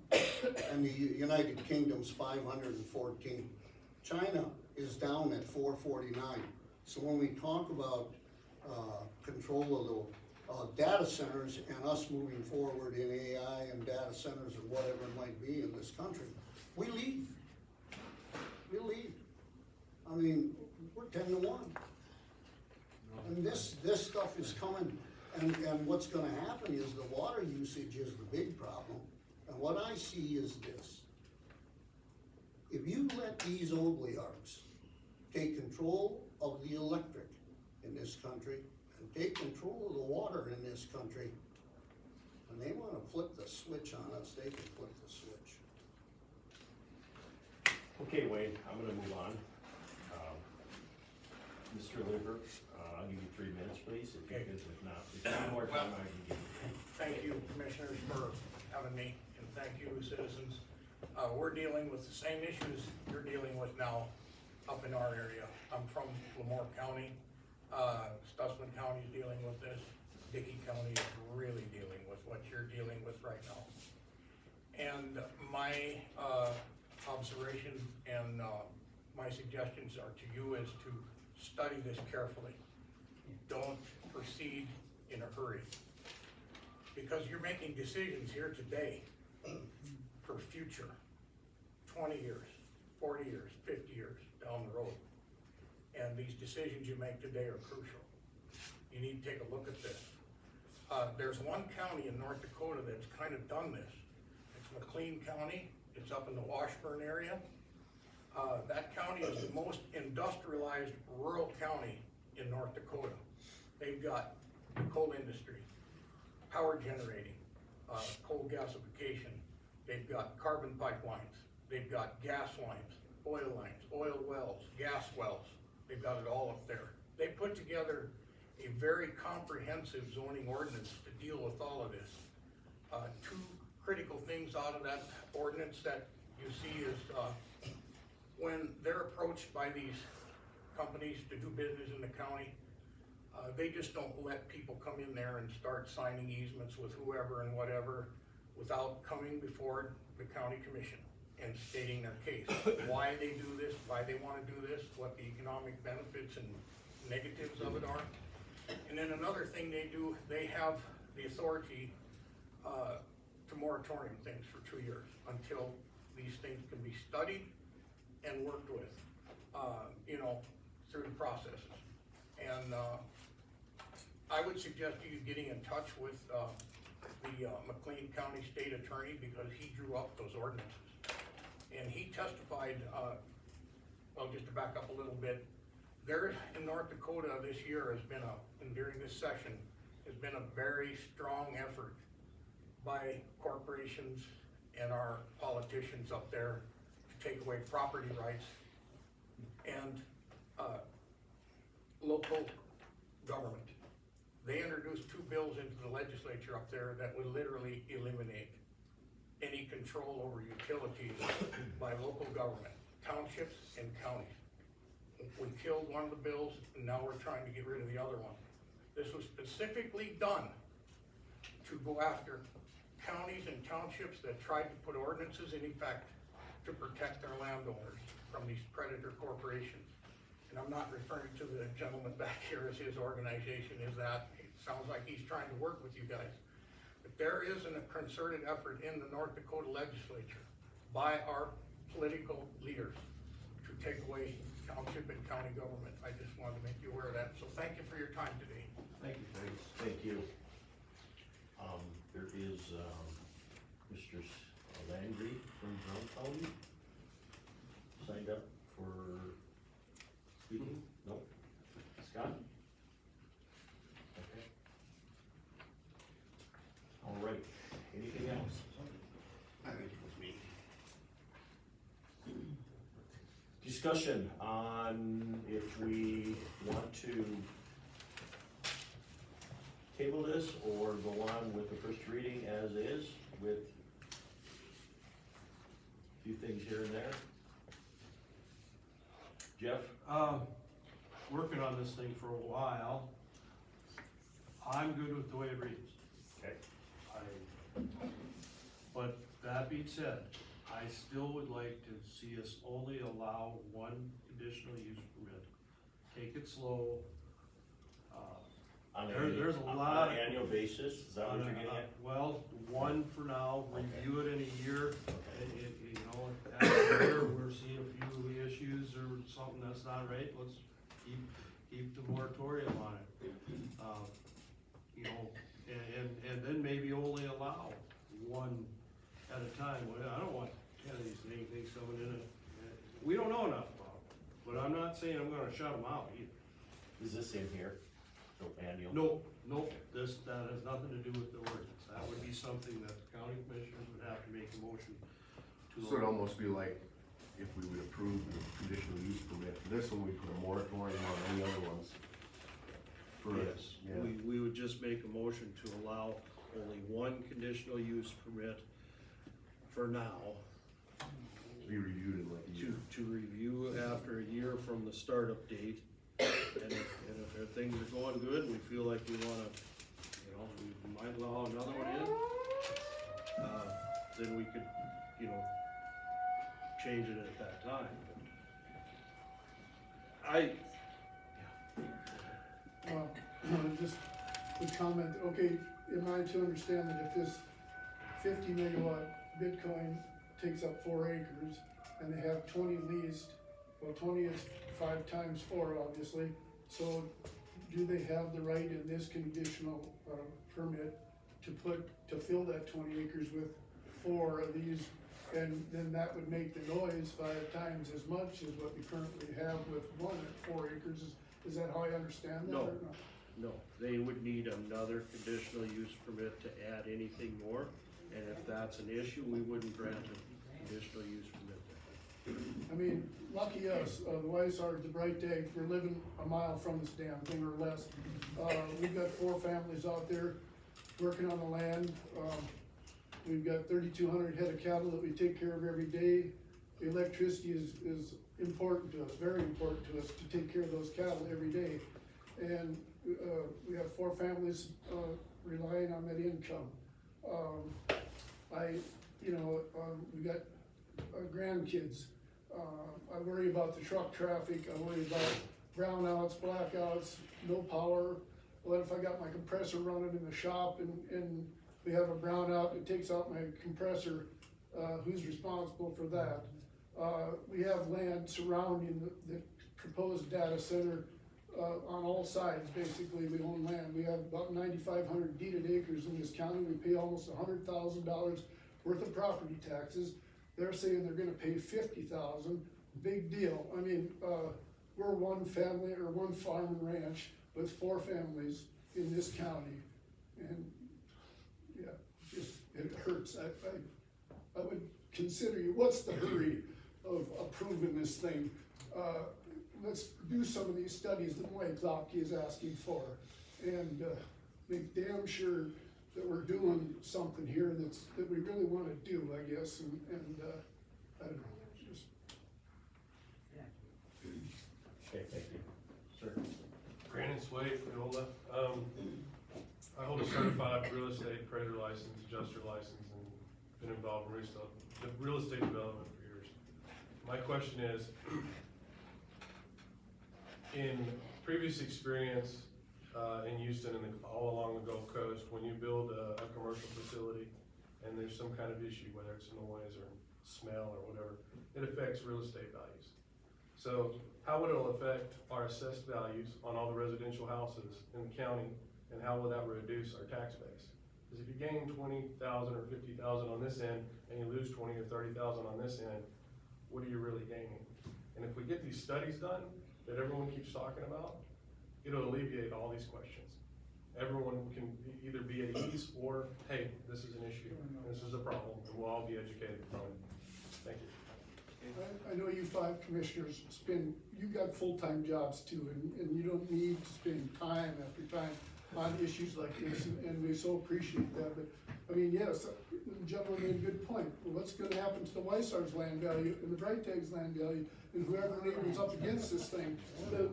and the United Kingdom's 514. China is down at 449. So when we talk about control of the data centers and us moving forward in AI and data centers or whatever it might be in this country, we lead. We lead. I mean, we're 10-1. And this stuff is coming, and what's gonna happen is the water usage is the big problem. And what I see is this. If you let these oligarchs take control of the electric in this country and take control of the water in this country, and they wanna flip the switch on us, they can flip the switch. Okay, Wayne, I'm gonna move on. Mr. Lieber, I'll give you 3 minutes, please, if you Okay. could, if not, if you need more time, I can give you. Thank you, commissioners, for having me, and thank you, citizens. We're dealing with the same issues you're dealing with now up in our area. I'm from Lamar County. Stutsman County is dealing with this. Dickey County is really dealing with what you're dealing with right now. And my observation and my suggestions are to you is to study this carefully. Don't proceed in a hurry, because you're making decisions here today for future 20 years, 40 years, 50 years down the road. And these decisions you make today are crucial. You need to take a look at this. There's one county in North Dakota that's kind of done this. It's McLean County. It's up in the Washburn area. That county is the most industrialized rural county in North Dakota. They've got the coal industry, power generating, coal gasification. They've got carbon pipelines. They've got gas lines, oil wells, gas wells. They've got it all up there. They put together a very comprehensive zoning ordinance to deal with all of this. 2 critical things out of that ordinance that you see is when they're approached by these companies to do business in the county, they just don't let people come in there and start signing easements with whoever and whatever without coming before the county commission and stating their case, why they do this, why they wanna do this, what the economic benefits and negatives of it are. And then another thing they do, they have the authority to moratorium things for 2 years until these things can be studied and worked with, through the processes. And I would suggest you getting in touch with the McLean County State Attorney, because he drew up those ordinances. And he testified, well, just to back up a little bit, there in North Dakota this year has been and during this session, has been a very strong effort by corporations and our politicians up there to take away property rights and local government. They introduced 2 bills into the legislature up there that would literally eliminate any control over utilities by local government, townships and counties. We killed one of the bills, and now we're trying to get rid of the other one. This was specifically done to go after counties and townships that tried to put ordinances in effect to protect their landowners from these predator corporations. And I'm not referring to the gentleman back here as his organization is that. It sounds like he's trying to work with you guys. But there is a concerted effort in the North Dakota legislature by our political leaders to take away township and county government. I just wanted to make you aware of that. So thank you for your time today. Thank you. Thanks, thank you. There is, Mr. Landry from Brown County signed up for speaking? No? Scott? Okay. All right, anything else? I think it was me. Discussion on if we want to table this or go on with the first reading as is with a few things here and there? Jeff? Working on this thing for a while. I'm good with the way it reads. Okay. But that being said, I still would like to see us only allow one conditional use permit. Take it slow. There's a lot. On an annual basis, is that what you're getting at? Well, one for now, review it in a year, you know, after a year, we're seeing a few issues or something that's not right, let's keep the moratorium on it. You know, and then maybe only allow one at a time. Well, I don't want 10 of these things coming in, we don't know enough about them, but I'm not saying I'm gonna shut them out either. Is this in here? So annual? Nope, that has nothing to do with the ordinance, that would be something that the county commissioners would have to make a motion to. So it'd almost be like if we would approve the conditional use permit for this one, we put a moratorium on any other ones. For Yes, yeah. we would just make a motion to allow only one conditional use permit for now, Be reviewed in like a year. to review after a year from the startup date. And if things are going good, and we feel like we wanna, you know, we might allow another one in, then we could, you know, change it at that time. Just a comment, okay, am I to understand that if this 50 megawatt Bitcoin takes up 4 acres and they have 20 leased, well, 20 is 5 times 4, obviously, so do they have the right in this conditional permit to fill that 20 acres with 4 of these? And then that would make the noise 5 times as much as what we currently have with 1 at 4 acres. Is that how I understand that? No. or not? No, they would need another conditional use permit to add anything more, and if that's an issue, we wouldn't grant a conditional use permit. I mean, lucky us, the Weishards, the Bright Egg, we're living a mile from this damn thing or less. We've got 4 families out there working on the land. We've got 3,200 head of cattle that we take care of every day. The electricity is important to us, very important to us to take care of those cattle every day. And we have 4 families relying on that income. We got grandkids. I worry about the truck traffic. I worry about brownouts, blackouts, no power. What if I got my compressor running in the shop and we have a brownout, it takes out my compressor, who's responsible for that? We have land surrounding the proposed data center on all sides. Basically, we own land. We have about 9,500 deeded acres in this county. We pay almost $100,000 worth of property taxes. They're saying they're gonna pay $50,000, big deal. I mean, we're one family or one farm and ranch with 4 families in this county. And yeah, just, it hurts. I would consider you, what's the hurry of approving this thing? Let's do some of these studies that Mike Lopke is asking for and make damn sure that we're doing something here that we really wanna do, I guess, and I don't know, just. Okay, thank you. Sir? Brandon Swade, Neola. I hold a certified real estate appraiser license, adjuster license, and been involved in real estate development for years. My question is, in previous experience in Houston and all along the Gulf Coast, when you build a commercial facility and there's some kind of issue, whether it's noise or smell or whatever, it affects real estate values. So how would it affect our assessed values on all the residential houses in the county, and how will that reduce our tax base? Because if you gain 20,000 or 50,000 on this end and you lose 20 or 30,000 on this end, what are you really gaining? And if we get these studies done that everyone keeps talking about, it'll alleviate all these questions. Everyone can either be at ease or, hey, this is an issue, this is a problem, and we'll all be educated from it. Thank you. I know you 5 commissioners you got full-time jobs too, and you don't need to spend time after time on issues like this, and we so appreciate that, but, I mean, yes, the gentleman made a good point. What's gonna happen to the Weissar's land value and the Brightag's land value, and whoever neighbors up against this thing? The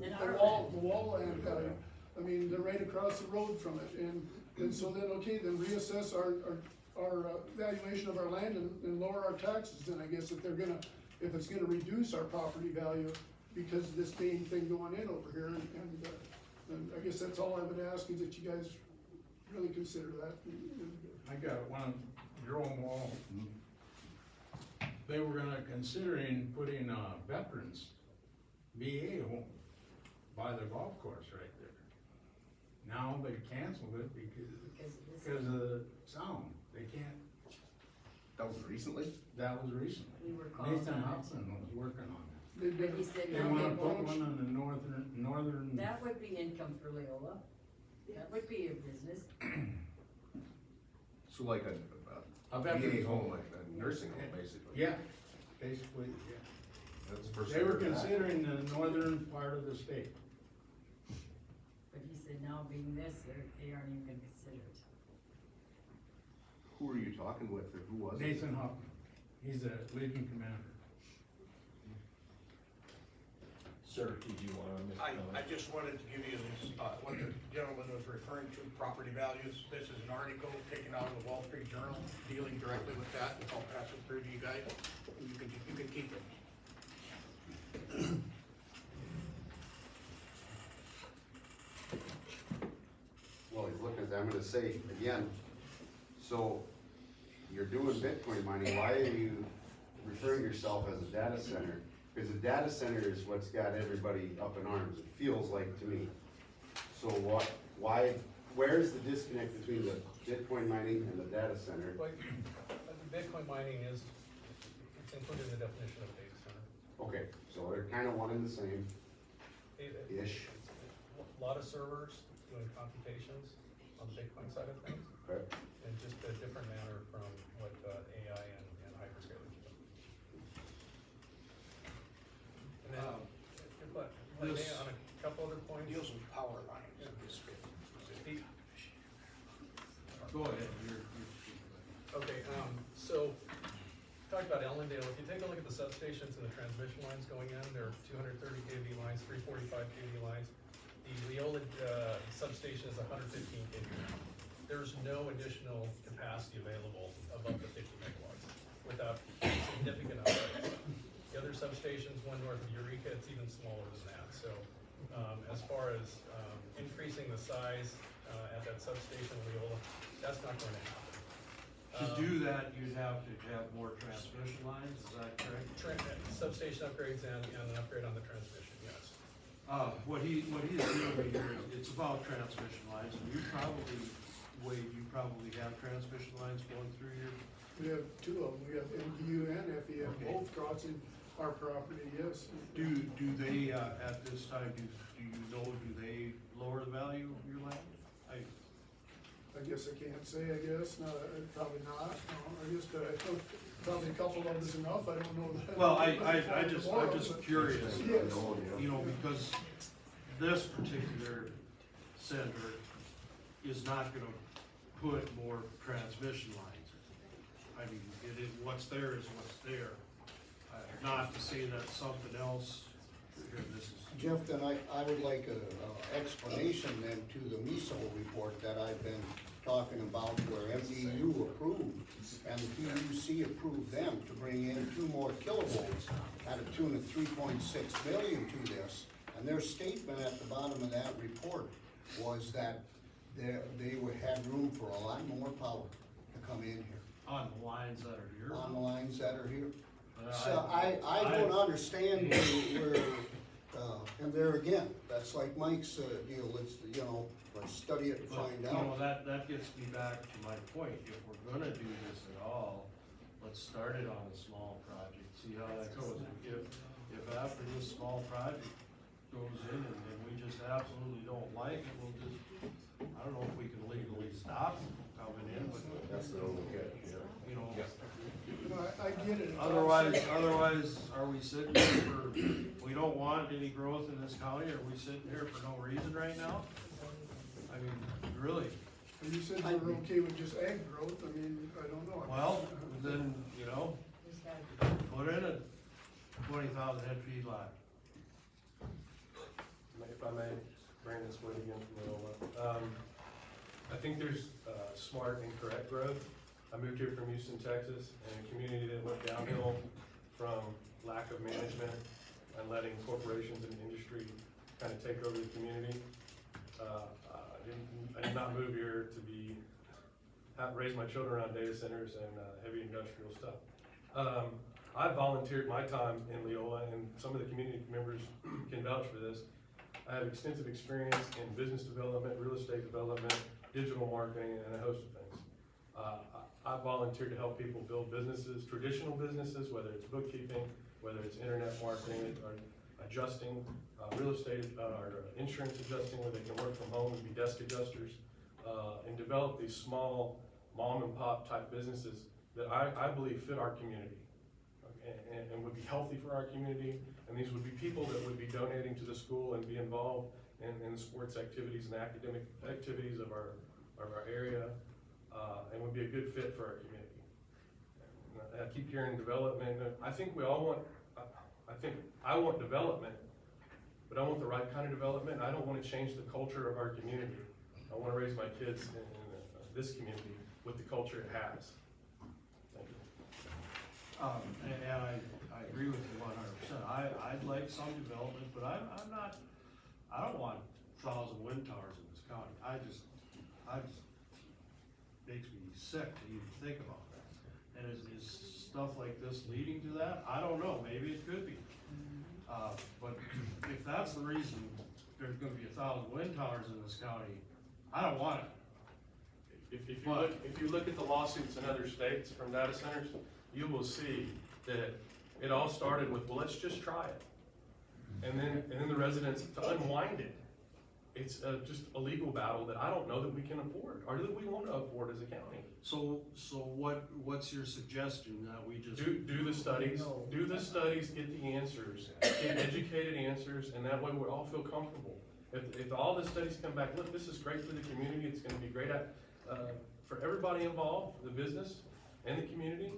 wall land value, I mean, they're right across the road from it, and so then, okay, then reassess our valuation of our land and lower our taxes, then I guess if it's gonna reduce our property value because of this main thing going in over here, and I guess that's all I would ask, is that you guys really consider that. I got one, Jerome Wall. They were considering putting a veterans VA home by the golf course right there. Now they canceled it because of the sound. They can't. That was recently? That was recently. We were calling Nathan on it. Hopson was working on it. But he said, They no, wanna they put won't. one on the northern. That would be income for Leola. That would be a business. So like A a veterans VA home, home. like a nursing home, basically? Yeah, basically, yeah. That's the first. They I've were heard of that. considering the northern part of the state. But he said now being this, they aren't even gonna consider it. Who are you talking with, or who was it? Nathan Hoffman, he's a Legion commander. Sir, did you wanna make a comment? I just wanted to give you this, what the gentleman was referring to, property values. This is an article taken out of the Wall Street Journal, dealing directly with that. I'll pass it through to you guys. You can keep it. Well, he's looking at that, I'm gonna say, again, so you're doing Bitcoin mining, why are you referring to yourself as a data center? Because a data center is what's got everybody up in arms, it feels like to me. So where's the disconnect between the Bitcoin mining and the data center? Like, the Bitcoin mining it's included in the definition of data center. Okay, so they're kind of one and the same-ish. A lot of servers doing computations on the Bitcoin side of things, Okay. and just a different manner from what AI and hyperscalers do. And then, this- on a couple other points. Deals with power lines in this bit. Go ahead, you're Okay, so, talked about Ellendale, if you take a look at the substations and the transmission lines going in, there are 230 kV lines, 345 kV lines. The Leola, substation is 115 kV. There's no additional capacity available above the 50 megawatts without significant upgrades. The other substations, one north of Eureka, it's even smaller than that, so, as far as, increasing the size, at that substation, Leola, that's not going to happen. To do that, you'd have to have more transmission lines, is that correct? Substation upgrades and an upgrade on the transmission, yes. What he is doing here, it's about transmission lines, and you probably, Wade, you probably have transmission lines going through here. We have two of them, we have MDU and FEM, Okay. both crossing our property, yes. Do they, at this time, do you know, do they lower the value of your land? I guess I can't say, no, probably not, no, I guess, probably a couple of us enough, I don't know that. Well, I'm just curious, Yes. you know, because this particular center is not gonna put more transmission lines. I mean, what's there is what's there. Not to say that something else, here, this is. Jeff, then I would like a explanation then to the MISO report that I've been talking about, where MDU approved and the PUC approved them to bring in 2 more kilovolts at a tune of 3.6 million to this. And their statement at the bottom of that report was that they would have room for a lot more power to come in here, On the lines that are here? on the lines that are here. So I don't understand where, and there again, that's like Mike's deal, let's, let's study it and But, find you out. know, that gets me back to my point, if we're gonna do this at all, let's start it on a small project, see how that goes. If after this small project goes in and we just absolutely don't like it, we'll just, I don't know if we can legally stop them from coming in, but, That's the only catch, yeah. you know. I get it. Otherwise, are we sitting here for, we don't want any growth in this county, are we sitting here for no reason right now? I mean, really. And you said you were okay with just ag growth, I mean, I don't know. Well, then, you know, Who's got- put in a 20,000 head feedlot. If I may, Brandon Swift again from Iowa. I think there's smart and correct growth. I moved here from Houston, Texas, in a community that went downhill from lack of management and letting corporations and industry kind of take over the community. I did not move here to raise my children around data centers and heavy industrial stuff. I volunteered my time in Leola, and some of the community members can vouch for this. I have extensive experience in business development, real estate development, digital marketing, and a host of things. I volunteered to help people build businesses, traditional businesses, whether it's bookkeeping, whether it's internet marketing, or adjusting, real estate, or insurance adjusting, where they can work from home and be desk adjusters, and develop these small mom and pop type businesses that I believe fit our community and would be healthy for our community. And these would be people that would be donating to the school and be involved in the sports activities and academic activities of our area, and would be a good fit for our community. And I keep hearing development. I think we all want, I want development, but I want the right kind of development. I don't want to change the culture of our community. I want to raise my kids in this community with the culture it has. Thank you. And I agree with you 100%. I'd like some development, but I don't want 1,000 wind towers in this county. I just makes me sick to even think about that. And is stuff like this leading to that? I don't know, maybe it could be. But if that's the reason there's gonna be 1,000 wind towers in this county, I don't want it. If you look at the lawsuits in other states from data centers, you will see that it all started with, well, let's just try it. And then the residents, to unwind it, it's just a legal battle that I don't know that we can afford, or that we want to afford as a county. So what's your suggestion that we just? Do the studies, get the answers, get educated answers, and that way we all feel comfortable. If all the studies come back, look, this is great for the community, it's gonna be great for everybody involved, the business and the community,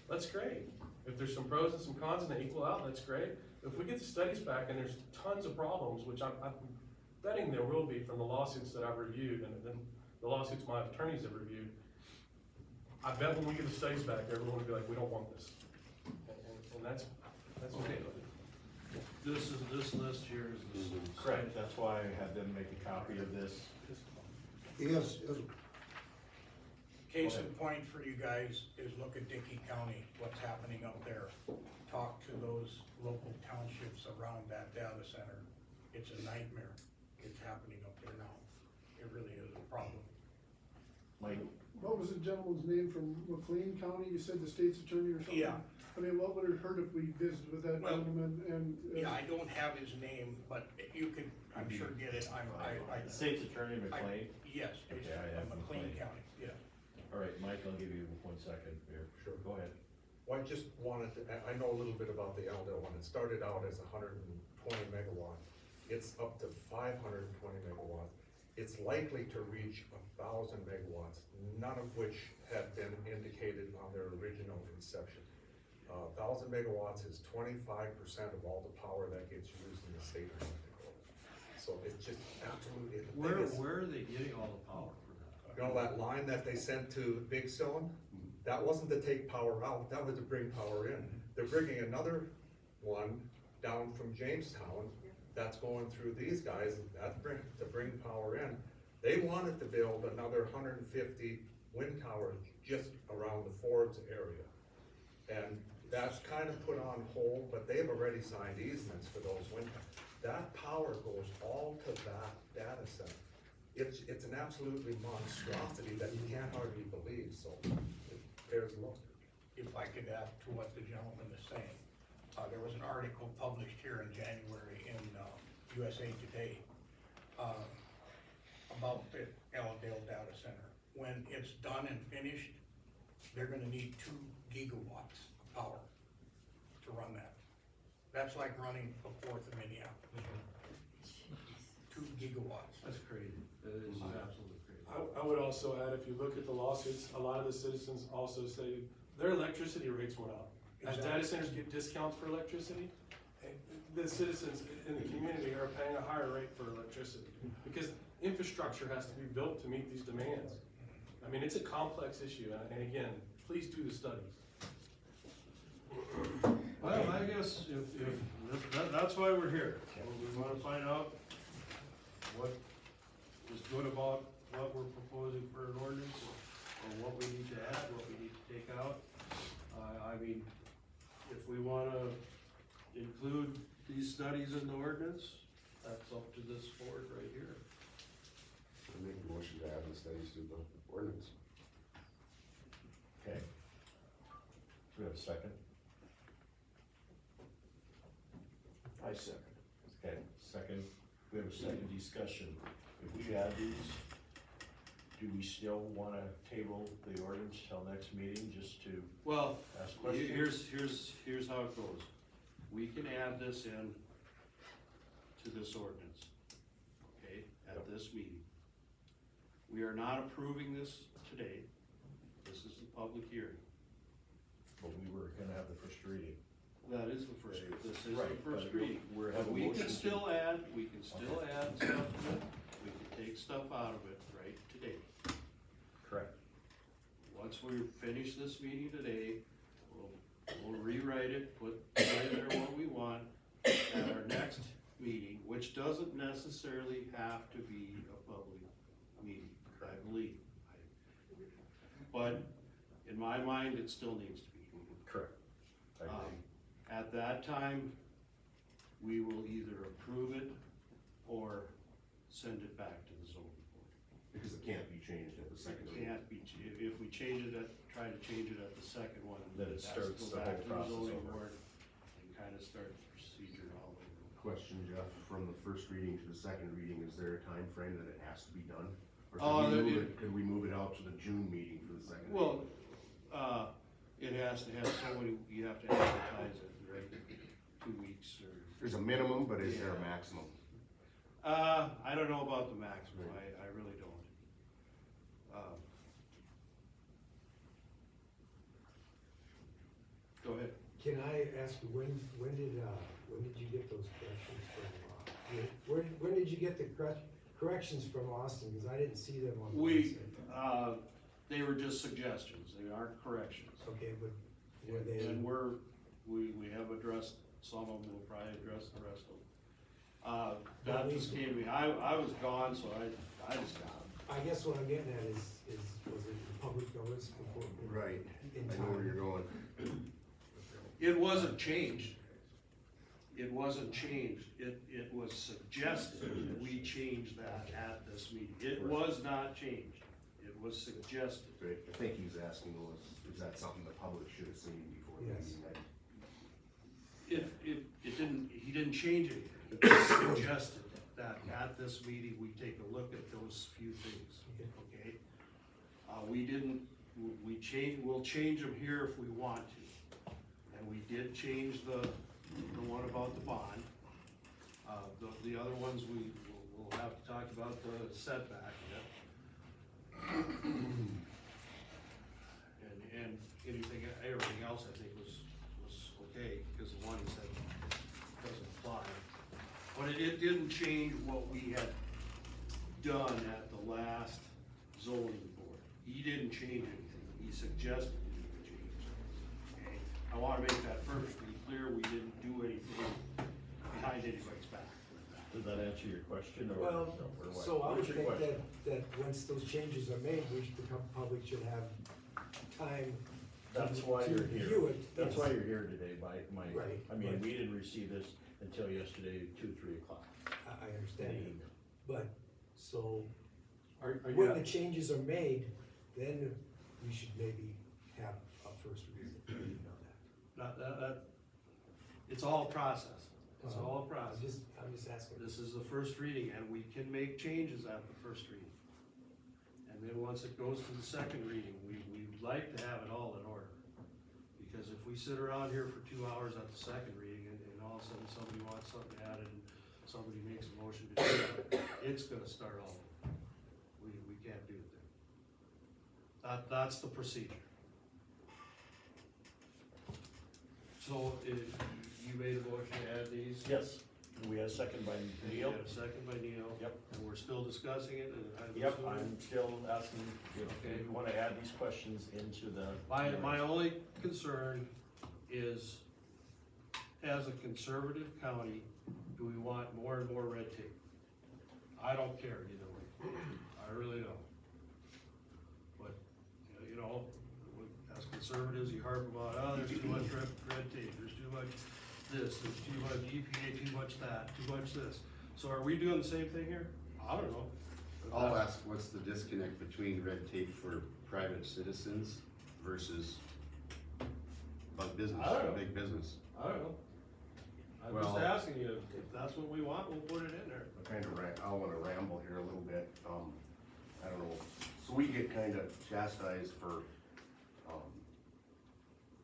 that's great. If there's some pros and some cons and they equal out, that's great. If we get the studies back and there's tons of problems, which I'm betting there will be from the lawsuits that I've reviewed and then the lawsuits my attorneys have reviewed, I bet when we get the studies back, everyone will be like, we don't want this. And that's okay. This list here is the. Correct, that's why I had them make a copy of this. Yes, Case in point for you guys is look at Dickey County, what's happening up there. Talk to those local townships around that data center. It's a nightmare. It's happening up there now. It really is a problem. Mike? What was the gentleman's name from McLean County? You said the state's attorney or something? Yeah. I mean, what would it hurt if we visited with that Well, gentleman and? Yeah, I don't have his name, but you could, I'm sure, get it. State's Attorney McLean? Yes, it's Yeah, I have McLean McLean. County, yeah. All right, Mike, I'll give you 1 second here. Sure. Go ahead. Well, I just wanted to, I know a little bit about the Aldale one. It started out as 120 megawatt. It's up to 520 megawatts. It's likely to reach 1,000 megawatts, none of which had been indicated on their original inception. 1,000 megawatts is 25% of all the power that gets used in the state of North Dakota. So it's just absolutely the biggest. Where are they getting all the power for that? You know that line that they sent to Big Cylinder? That wasn't to take power out, that was to bring power in. They're bringing another one down from Jamestown that's going through these guys, to bring power in. They wanted to build another 150 wind towers just around the Forbes area. And that's kind of put on hold, but they've already signed easements for those wind towers. That power goes all to that data center. It's an absolutely monstrosity that you can't hardly believe, so it bears a look. If I could add to what the gentleman is saying, there was an article published here in January in USA Today about the Allendale Data Center. When it's done and finished, they're gonna need 2 gigawatts of power to run that. That's like running a fourth of Minneapolis. 2 gigawatts. That's crazy. That is absolutely I would also add, if you look at the lawsuits, a lot of the citizens also say their electricity rates went up. As data centers get discounts for electricity, the citizens in the community are paying a higher rate for electricity, because infrastructure has to be built to meet these demands. I mean, it's a complex issue, and again, please do the studies. Well, I guess that's why we're here. We wanna find out what is good about what we're proposing for an ordinance, or what we need to add, what we need to take out. I mean, if we wanna include these studies in the ordinance, that's up to this board right here. I make a motion to add the studies to the ordinance. Okay. Do we have a second? I second. Okay, second, we have a second discussion. If we add these, do we still wanna table the ordinance till next meeting, just to Well, ask questions? here's how it goes. We can add this in to this ordinance, okay, at this meeting. We are not approving this today. This is the public hearing. But we were gonna have the first reading. That is the first, this is the Right, first but reading. we're But having we motion can to- still add stuff to it. We can take stuff out of it right today. Correct. Once we finish this meeting today, we'll rewrite it, put in there what we want at our next meeting, which doesn't necessarily have to be a public meeting, I believe. But in my mind, it still needs to be. Correct. I agree. At that time, we will either approve it or send it back to the zoning board. Because it can't be changed at the second It reading. can't be, if we change it try to change it at the second one, Then it has to starts go the back whole to the process zoning over. board and kind of start the procedure all over. Question, Jeff, from the first reading to the second reading, is there a time frame that it has to be done? Or could we move it out to the June meeting for the second? Well, it has to have so many, you have to advertise it, right, 2 weeks or. There's a minimum, but is there a maximum? I don't know about the maximum, I really don't. Go ahead. Can I ask you, when did you get those corrections from, when did you get the corrections from Austin? Because I didn't see them on the website. They were just suggestions, they aren't corrections. Okay, but were they? And we have addressed some of them, we'll probably address the rest of them. That just came to me, I was gone, so I just got them. I guess what I'm getting at is was it the public notice before? Right, In I know where time? you're going. It wasn't changed. It wasn't changed. It was suggested that we change that at this meeting. It was not changed. It was suggested. Right, I think he was asking is that something the public should have seen before the Yes. meeting? It didn't, he didn't change anything. He just suggested that at this meeting, we take a look at those few things, okay? We'll change them here if we want to. And we did change the one about the bond. The other ones, we'll have to talk about the setback, yeah. And everything else I think was okay, because the one he said doesn't apply. But it didn't change what we had done at the last zoning board. He didn't change anything, he suggested we didn't change things, okay? I wanna make that perfectly clear, we didn't do anything behind anybody's back. Did that answer your question, or? Well, or what? so I What would was your think question? that once those changes are made, the public should have time That's to why you're review here. it. That's Yes. why you're here today, Mike. Right, I mean, right. we didn't receive this until yesterday, 2-3 o'clock. I understand, in the evening. but, so, Are when the changes are made, then we should maybe have a first reading on that. It's all a process, it's all a process. I'm just asking. This is the first reading, and we can make changes at the first reading. And then once it goes to the second reading, we'd like to have it all in order. Because if we sit around here for 2 hours at the second reading, and all of a sudden somebody wants something added, and somebody makes a motion to do it, it's gonna start all over. We can't do it then. That's the procedure. So, you made a motion to add these? Yes, we had a second by And you Neil. had a second by Neil? Yep. And we're still discussing it, and I'm Yep, assuming- I'm still asking if Okay. you wanna add these questions into the. My only concern is, as a conservative county, do we want more and more red tape? I don't care either way, I really don't. But, you know, as conservatives, you harp about, oh, there's too much red tape, there's too much this, there's too much EPA, too much that, too much this. So are we doing the same thing here? I don't know. If I'll that's- ask, what's the disconnect between red tape for private citizens versus business, I don't know. big business? I don't know. I'm Well- just asking you, if that's what we want, we'll put it in there. I wanna ramble here a little bit, I don't know, so we get kinda chastised for,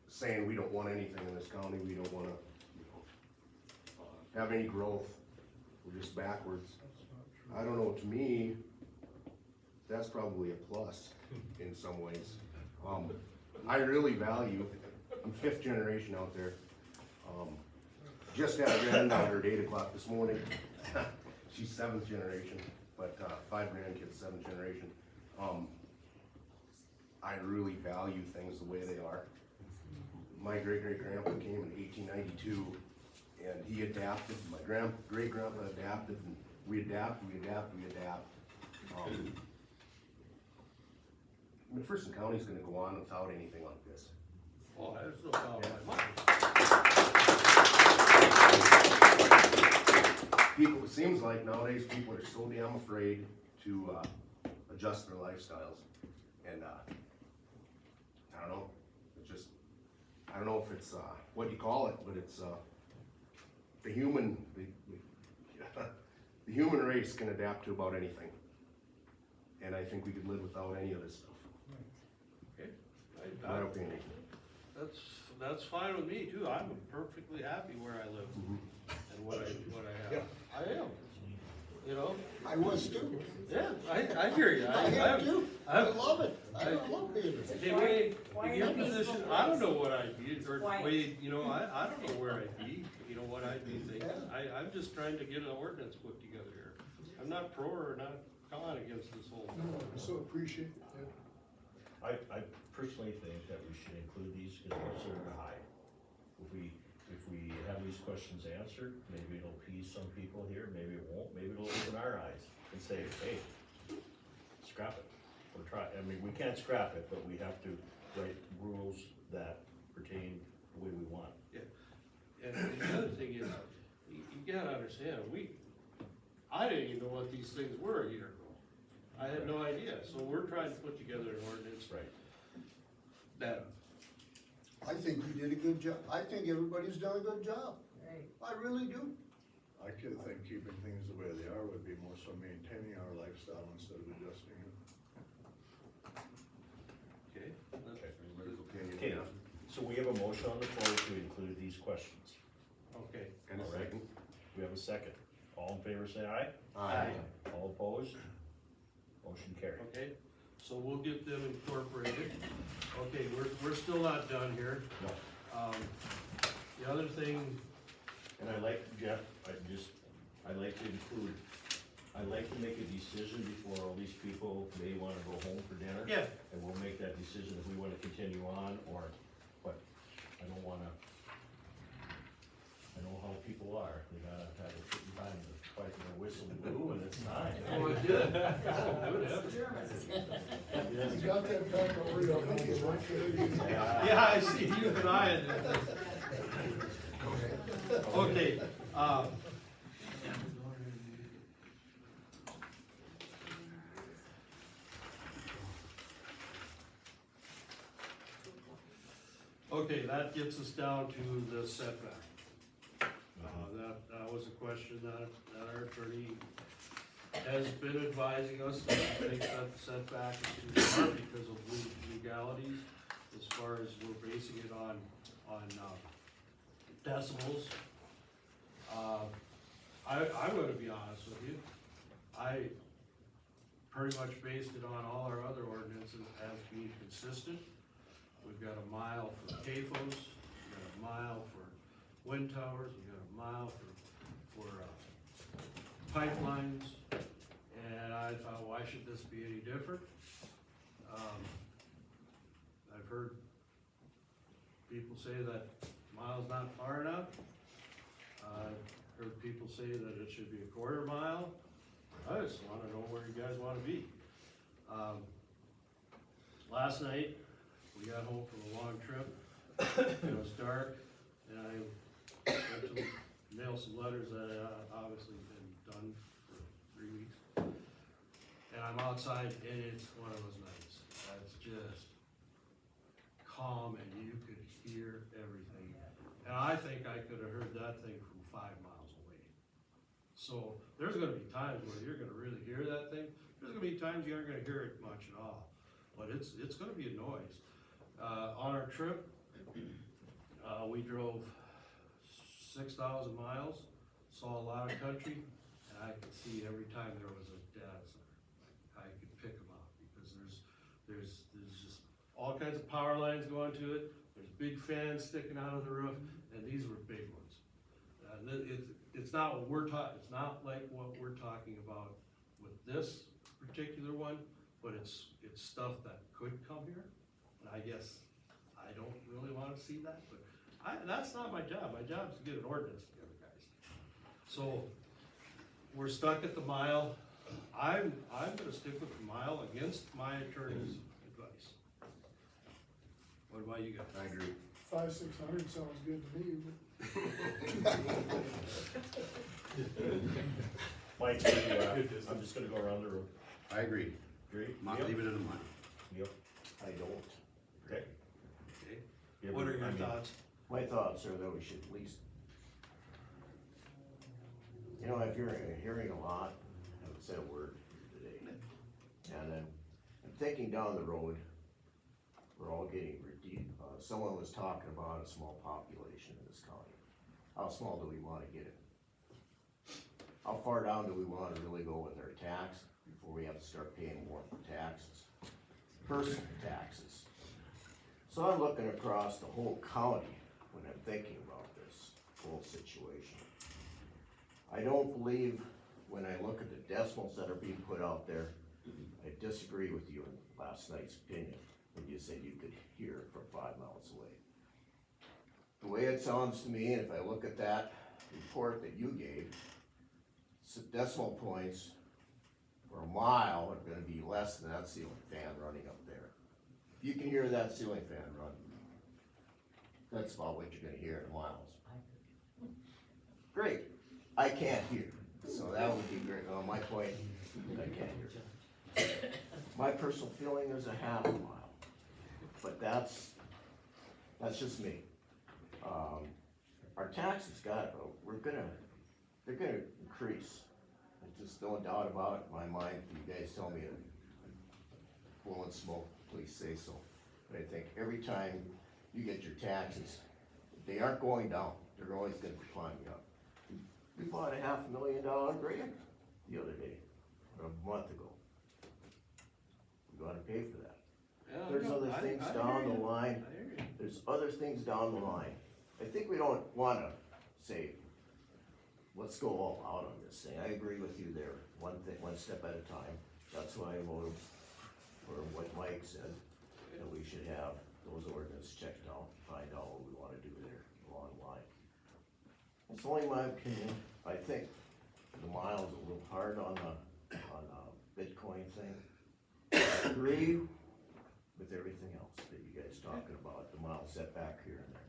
saying we don't want anything in this county, we don't wanna, have any growth, we're just backwards. I don't know, to me, that's probably a plus in some ways. I really value, I'm 5th generation out there, just had a granddaughter at 8 o'clock this morning. She's 7th generation, but 5 grandkids, 7th generation. I really value things the way they are. My great-great-grandpa came in 1892, and he adapted, my great-grandpa adapted, and we adapt. McPherson County's gonna go on without anything like this. Well, there's no doubt in my mind. People, it seems like nowadays people are so damn afraid to adjust their lifestyles, and I don't know. It's just, I don't know if it's what you call it, but it's the human race can adapt to about anything, and I think we could live without any of this stuff. Okay. In my opinion. That's fine with me too, I'm perfectly happy where I live and what I have. I am, you know? I was too. Yeah, I hear you. I am too. I love it. I love being Hey, here. Wade, Why in your are these position, both I don't ways? know what I'd be, or Why? Wade, you know, I don't know where I'd be, you know, what I'd be thinking. I'm just trying to get an ordinance put together here. I'm not pro or not con against this whole. No, I so appreciate it. I personally think that we should include these because they're sort of high. If we have these questions answered, maybe it'll appease some people here, maybe it won't, maybe it'll open our eyes and say, hey, scrap it, or try, I mean, we can't scrap it, but we have to write rules that pertain the way we want. And the other thing is, you gotta understand, I didn't even know what these things were a year ago. I had no idea, so we're trying to put together an ordinance. Right. That, I think you did a good job. I think everybody's done a good job. Right. I really do. I could think keeping things the way they are would be more so maintaining our lifestyle instead of adjusting it. okay, Everybody's opinion, Okay, yeah. so we have a motion on the floor to include these questions. okay. And a All right. second? We have a second. All in favor, say aye. Aye. All opposed? Motion carried. Okay, so we'll get them incorporated. Okay, we're still not done here. No. The other thing, And I like, Jeff, I like to include, I like to make a decision before all these people may wanna go home for dinner. yeah, And we'll make that decision if we wanna continue on or, but I don't wanna, I know how people are, they gotta have a certain time to fight their whistle and blue and it's time. oh, it did. Oh, You got that back already, I think it's right there. Yeah, I see you and I in it. Okay, okay, that gets us down to the setback. That was a question that our attorney has been advising us, that he thinks that the setback is too far because of legalities, as far as we're basing it on decibels. I'm gonna be honest with you, pretty much based it on all our other ordinances as being consistent. We've got a mile for CAFOs, we've got a mile for wind towers, we've got a mile for pipelines. And I thought, why should this be any different? I've heard people say that mile's not far enough. I've heard people say that it should be a quarter mile. I just wanna know where you guys wanna be. Last night, we got home from a long trip. It was dark, and I went to mail some letters that had obviously been done for 3 weeks. And I'm outside, and it's one of those nights that's just calm, and you could hear everything. And I think I could have heard that thing from 5 miles away. So there's gonna be times where you're gonna really hear that thing. There's gonna be times you aren't gonna hear it much at all. But it's gonna be a noise. On our trip, we drove 6,000 miles, saw a lot of country, and I could see every time there was a data center, I could pick them out, because there's just all kinds of power lines going to it, there's big fans sticking out of the roof, and these were big ones. It's not what it's not like what we're talking about with this particular one, but it's stuff that could come here, and I guess I don't really wanna see that, but that's not my job. My job is to get an ordinance together, guys. So, we're stuck at the mile. I'm gonna stick with the mile against my attorney's advice. What about you guys? I agree. 500-600 sounds good to me, Mike, I'm just gonna go around the room. I agree. Agree? Not Yep. leaving it in money. Yep. I don't. Okay. Okay. Yeah, What are I your mean, thoughts? My thoughts are that we should at least, you know, if you're hearing a lot, I haven't said a word today. And then I'm thinking down the road, we're all getting someone was talking about a small population in this county. How small do we wanna get it? How far down do we wanna really go with our tax before we have to start paying more for taxes? Personal taxes. So I'm looking across the whole county when I'm thinking about this whole situation. I don't believe, when I look at the decimals that are being put out there, I disagree with you in last night's opinion, when you said you could hear it from 5 miles away. The way it sounds to me, and if I look at that report that you gave, decimal points for a mile are gonna be less than that ceiling fan running up there. If you can hear that ceiling fan run, that's about what you're gonna hear in miles. Great, I can't hear, so that would be great. My point, I can't hear. My personal feeling is a half a mile, but that's just me. Our taxes they're gonna increase. There's just no doubt about it in my mind. You guys tell me I'm blowing smoke, please say so. But I think every time you get your taxes, they aren't going down, they're always gonna be climbing up. We bought a $500,000 grader the other day, or a month ago. We gotta pay for that. Yeah, There's no, other I things hear down the you. line, I hear you. there's other things down the line. I think we don't wanna say, let's go all out on this thing. I agree with you there, one step at a time. That's why I voted for what Mike said, that we should have those ordinances checked out, find out what we wanna do there along the line. It's only my opinion. I think the mile's a little hard on the Bitcoin thing. I agree with everything else that you guys talking about, the mile setback here and there.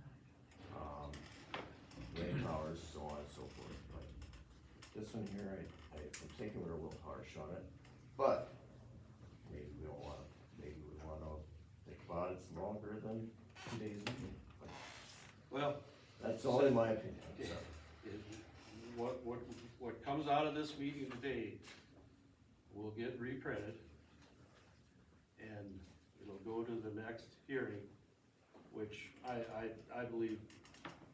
Wind towers, so on and so forth, but this one here, I'm thinking we're a little harsh on it, but maybe we wanna think about it longer than today's meeting. But Well, that's only my opinion. what comes out of this meeting today will get reprinted, and it'll go to the next hearing, which I believe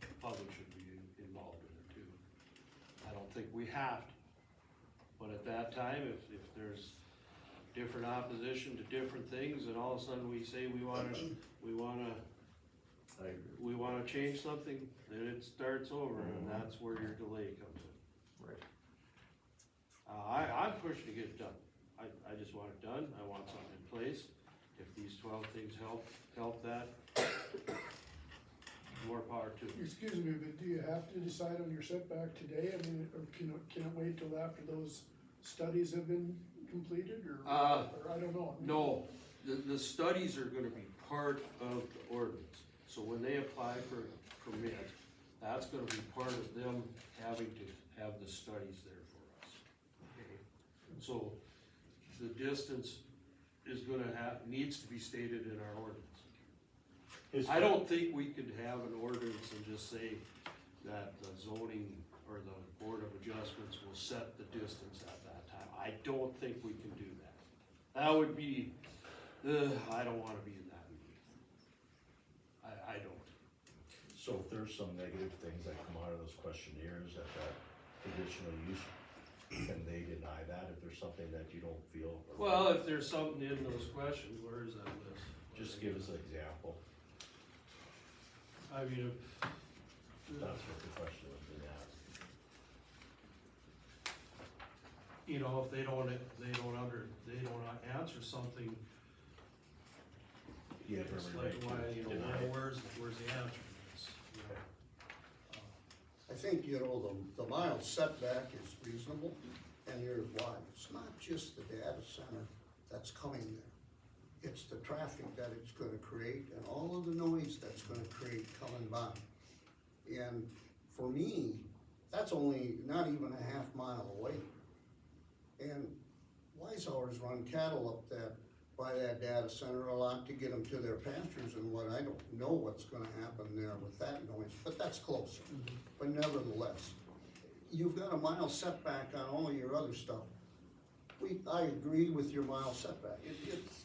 the public should be involved in it too. I don't think we have to, but at that time, if there's different opposition to different things, and all of a sudden we say we wanna I agree. we wanna change something, then it starts over, and that's where your delay comes in. Right. I'm pushing to get it done. I just want it done, I want something in place. If these 12 things help that, more power to it. Excuse me, but do you have to decide on your setback today? I mean, or can it wait till after those studies have been completed, or I don't know. No, the studies are gonna be part of the ordinance. So when they apply for permits, that's gonna be part of them having to have the studies there for us. Okay? So the distance is needs to be stated in our ordinance. I don't think we could have an ordinance and just say that the zoning or the Board of Adjustments will set the distance at that time. I don't think we can do that. That would be, I don't wanna be in that meeting. I don't. So if there's some negative things that come out of those questionnaires at that conditional use, can they deny that if there's something that you don't feel? Well, if there's something in those questions, where is that list? Just give us an example. I mean, That's what the question was being asked. you know, if they don't answer something, You have it's every like, right to why, you know, deny it. where's the answer to this? You know? I think, you know, the mile setback is reasonable, and here's why. It's not just the data center that's coming there. It's the traffic that it's gonna create and all of the noise that's gonna create coming by. And for me, that's only not even a half mile away. And Weishauers run cattle up by that data center a lot to get them to their pastures, and I don't know what's gonna happen there with that noise, but that's closer. But nevertheless, you've got a mile setback on all your other stuff. I agree with your mile setback,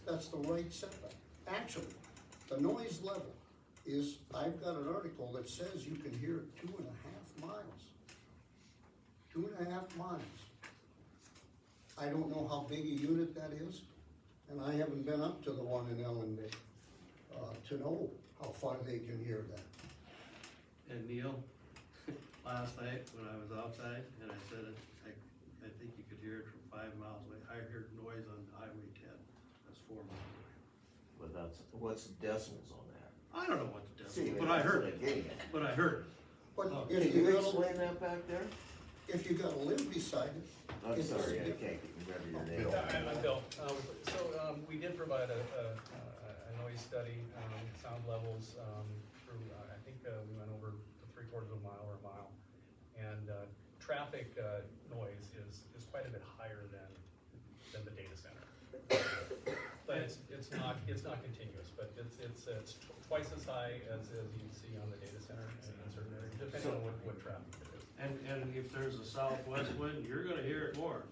that's the right setback. Actually, the noise level is, I've got an article that says you can hear it 2.5 miles. 2.5 miles. I don't know how big a unit that is, and I haven't been up to the one in Ellendale, to know how far they can hear that. And Neil, last night when I was outside and I said it, I think you could hear it from 5 miles away. I heard noise on Highway 10. That's 4 miles away. But what's the decibels on that? I don't know what the decibel, but I heard it. But I heard it. But Oh. if Can you you gotta, explain that back there? if you gotta live beside it. I'm it's sorry, I different. can't remember your name. I'm Bill. We did provide a noise study, sound levels, through, I think, we went over 3/4 of a mile or a mile. And, traffic, noise is quite a bit higher than the data center. But it's not continuous, but it's twice as high as you'd see on the data center in certain areas, depending on what traffic it is. And if there's a southwest wind, you're gonna hear it more.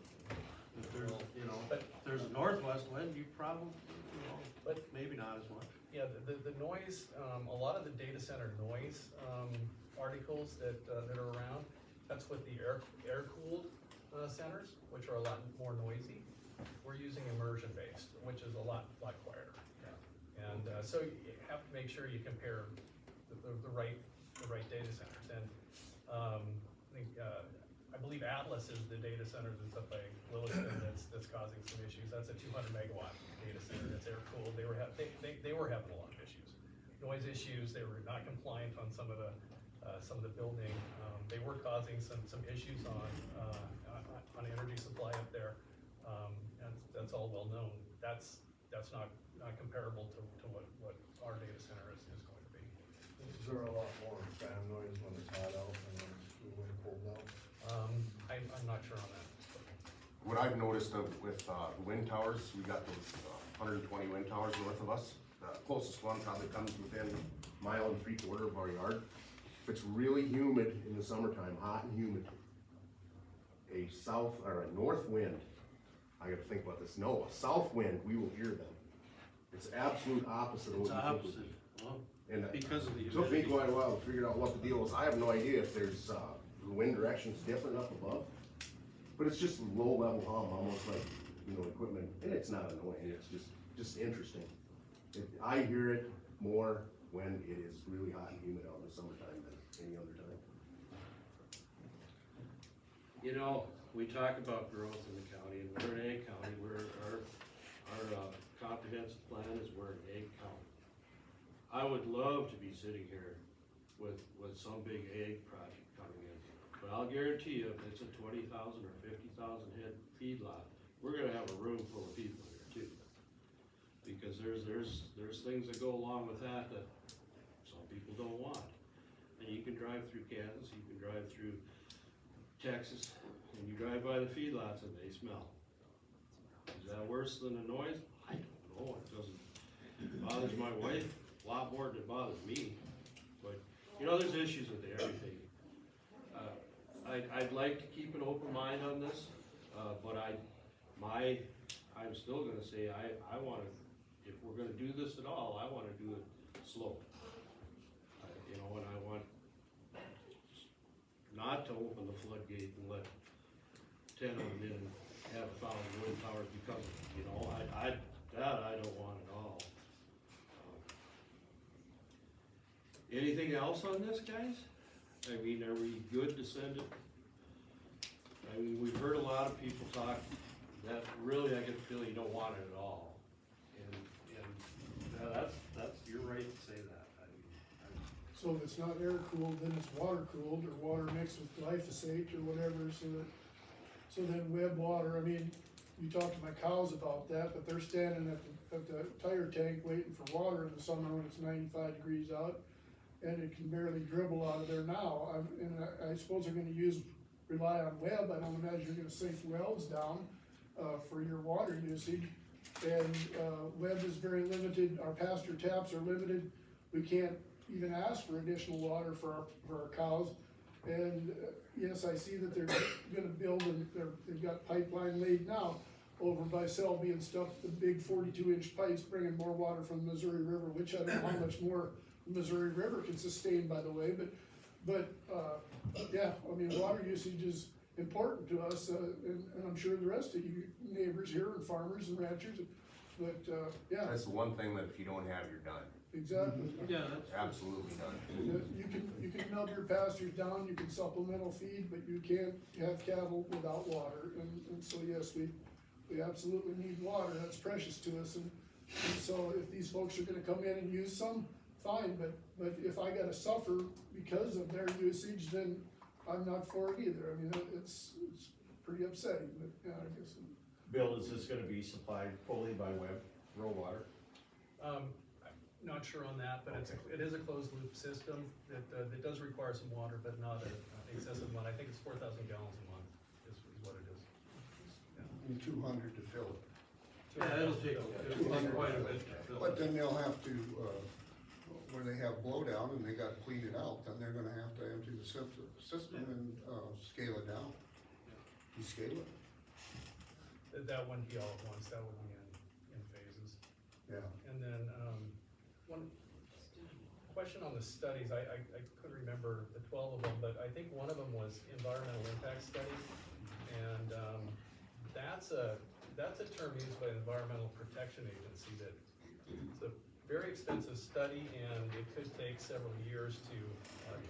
If there's, you know, But- if there's a northwest wind, you probably, you know, But- maybe not as much. Yeah, the noise, a lot of the data center noise, articles that are around, that's with the air-cooled, centers, which are a lot more noisy. We're using immersion-based, which is a lot quieter. And, so you have to make sure you compare the right data centers. And, I believe Atlas is the data center that's up by Williston that's causing some issues. That's a 200 megawatt data center that's air-cooled. They were having a lot of issues. Noise issues, they were not compliant on some of the building. They were causing some issues on energy supply up there. And that's all well known. That's not comparable to what our data center is going to be. Is there a lot more fan noise when it's hot out and when it's really cold out? I'm not sure on that. What I've noticed with wind towers, we got those 120 wind towers north of us. The closest one probably comes within 1.75 miles of our yard. If it's really humid in the summertime, hot and humid, a south or a north wind, I gotta think about this, no, a south wind, we will hear them. It's absolute opposite of It's what you think. opposite. Well, And because of the it took me humidity. quite a while to figure out what the deal was. I have no idea if there's, the wind direction's different up above. But it's just a low level hum, almost like you know, equipment, and it's not annoying, it's just interesting. I hear it more when it is really hot and humid out in the summertime than any other time. You know, we talk about growth in the county, and we're an ag county, our comprehensive plan is we're an ag county. I would love to be sitting here with some big ag project coming in, but I'll guarantee you, if it's a 20,000 or 50,000 head feedlot, we're gonna have a room full of people here too. Because there's things that go along with that some people don't want. And you can drive through Kansas, you can drive through Texas, and you drive by the feedlots and they smell. Is that worse than the noise? I don't know, it bothers my wife a lot more than it bothers me. But, you know, there's issues with everything. I'd like to keep an open mind on this, but I'm still gonna say, I wanna, if we're gonna do this at all, I wanna do it slow. You know, and I want not to open the floodgate and let 10 of them in and have 1,000 wind towers because of it, you know, I don't want at all. Anything else on this, guys? I mean, are we good to send it? I mean, we've heard a lot of people talk that really I get the feeling you don't want it at all. And that's, you're right to say that. So if it's not air cooled, then it's water cooled or water mixed with glyphosate or whatever, so then web water, I mean, you talk to my cows about that, but they're standing at the tire tank waiting for water in the summer when it's 95 degrees out, and it can barely dribble out of there now. I suppose they're gonna rely on web. I don't imagine you're gonna sink wells down, for your water usage. And, web is very limited, our pasture taps are limited, we can't even ask for additional water for our cows. And, yes, I see that they're gonna build, and they've got pipeline laid now over by Selby and stuff, the big 42-inch pipes bringing more water from the Missouri River, which I don't know how much more the Missouri River can sustain, by the way, but yeah, I mean, water usage is important to us, and I'm sure the rest of you neighbors here and farmers and ranchers, but, yeah. That's the one thing that if you don't have, you're done. Exactly. Yeah, that's. Absolutely done. You can milk your pastures down, you can supplemental feed, but you can't have cattle without water, and so yes, we absolutely need water, that's precious to us, and so if these folks are gonna come in and use some, fine, but if I gotta suffer because of their usage, then I'm not for it either. I mean, it's pretty upsetting, but yeah, I guess. Bill, is this gonna be supplied fully by Webb Rural Water? I'm not sure on that, but it is a closed loop system that does require some water, but not an excessive amount. I think it's 4,000 gallons a month is what it is. And 200 to fill it. Yeah, it'll take quite a bit to fill. But then they'll have to, where they have blowdown and they gotta clean it out, then they're gonna have to empty the system and, scale it down. You scale it? That wouldn't be all at once, that would be in phases. Yeah. And then, one question on the studies, I couldn't remember the 12 of them, but I think one of them was environmental impact studies. And, that's a term used by the Environmental Protection Agency that it's a very expensive study, and it could take several years to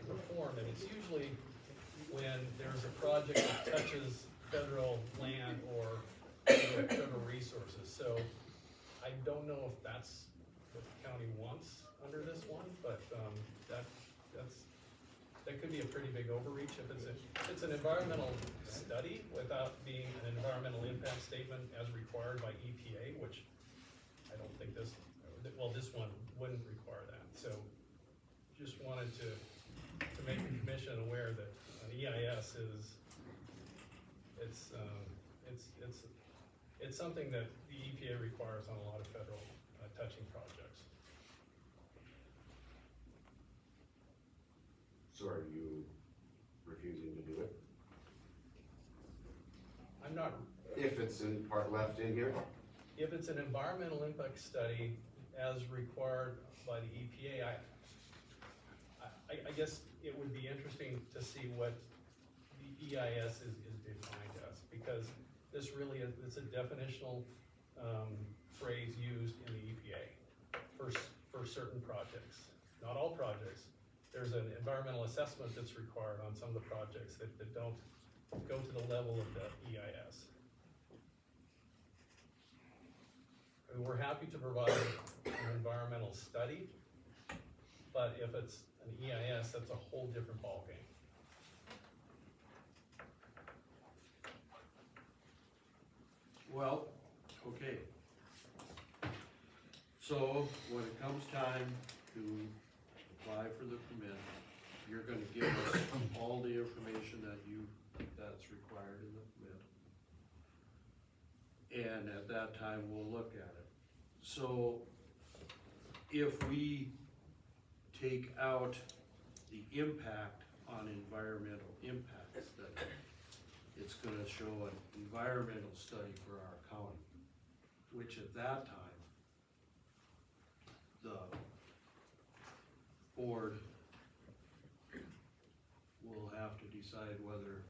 perform, and it's usually when there's a project that touches federal land or federal resources. So I don't know if that's what the county wants under this one, but that could be a pretty big overreach if it's an environmental study without being an environmental impact statement as required by EPA, which I don't think this one wouldn't require that. So just wanted to make the commission aware that an EIS it's something that the EPA requires on a lot of federal touching projects. So are you refusing to do it? I'm not. If it's in part left in here? If it's an environmental impact study as required by the EPA, I guess it would be interesting to see what the EIS is defined as, because this really is, it's a definitional, phrase used in the EPA for certain projects. Not all projects. There's an environmental assessment that's required on some of the projects that don't go to the level of the EIS. And we're happy to provide an environmental study, but if it's an EIS, that's a whole different ballgame. Well, okay. So when it comes time to apply for the permit, you're gonna give us all the information that's required in the permit. And at that time, we'll look at it. So if we take out the impact on environmental impact study, it's gonna show an environmental study for our county, which at that time, the board will have to decide whether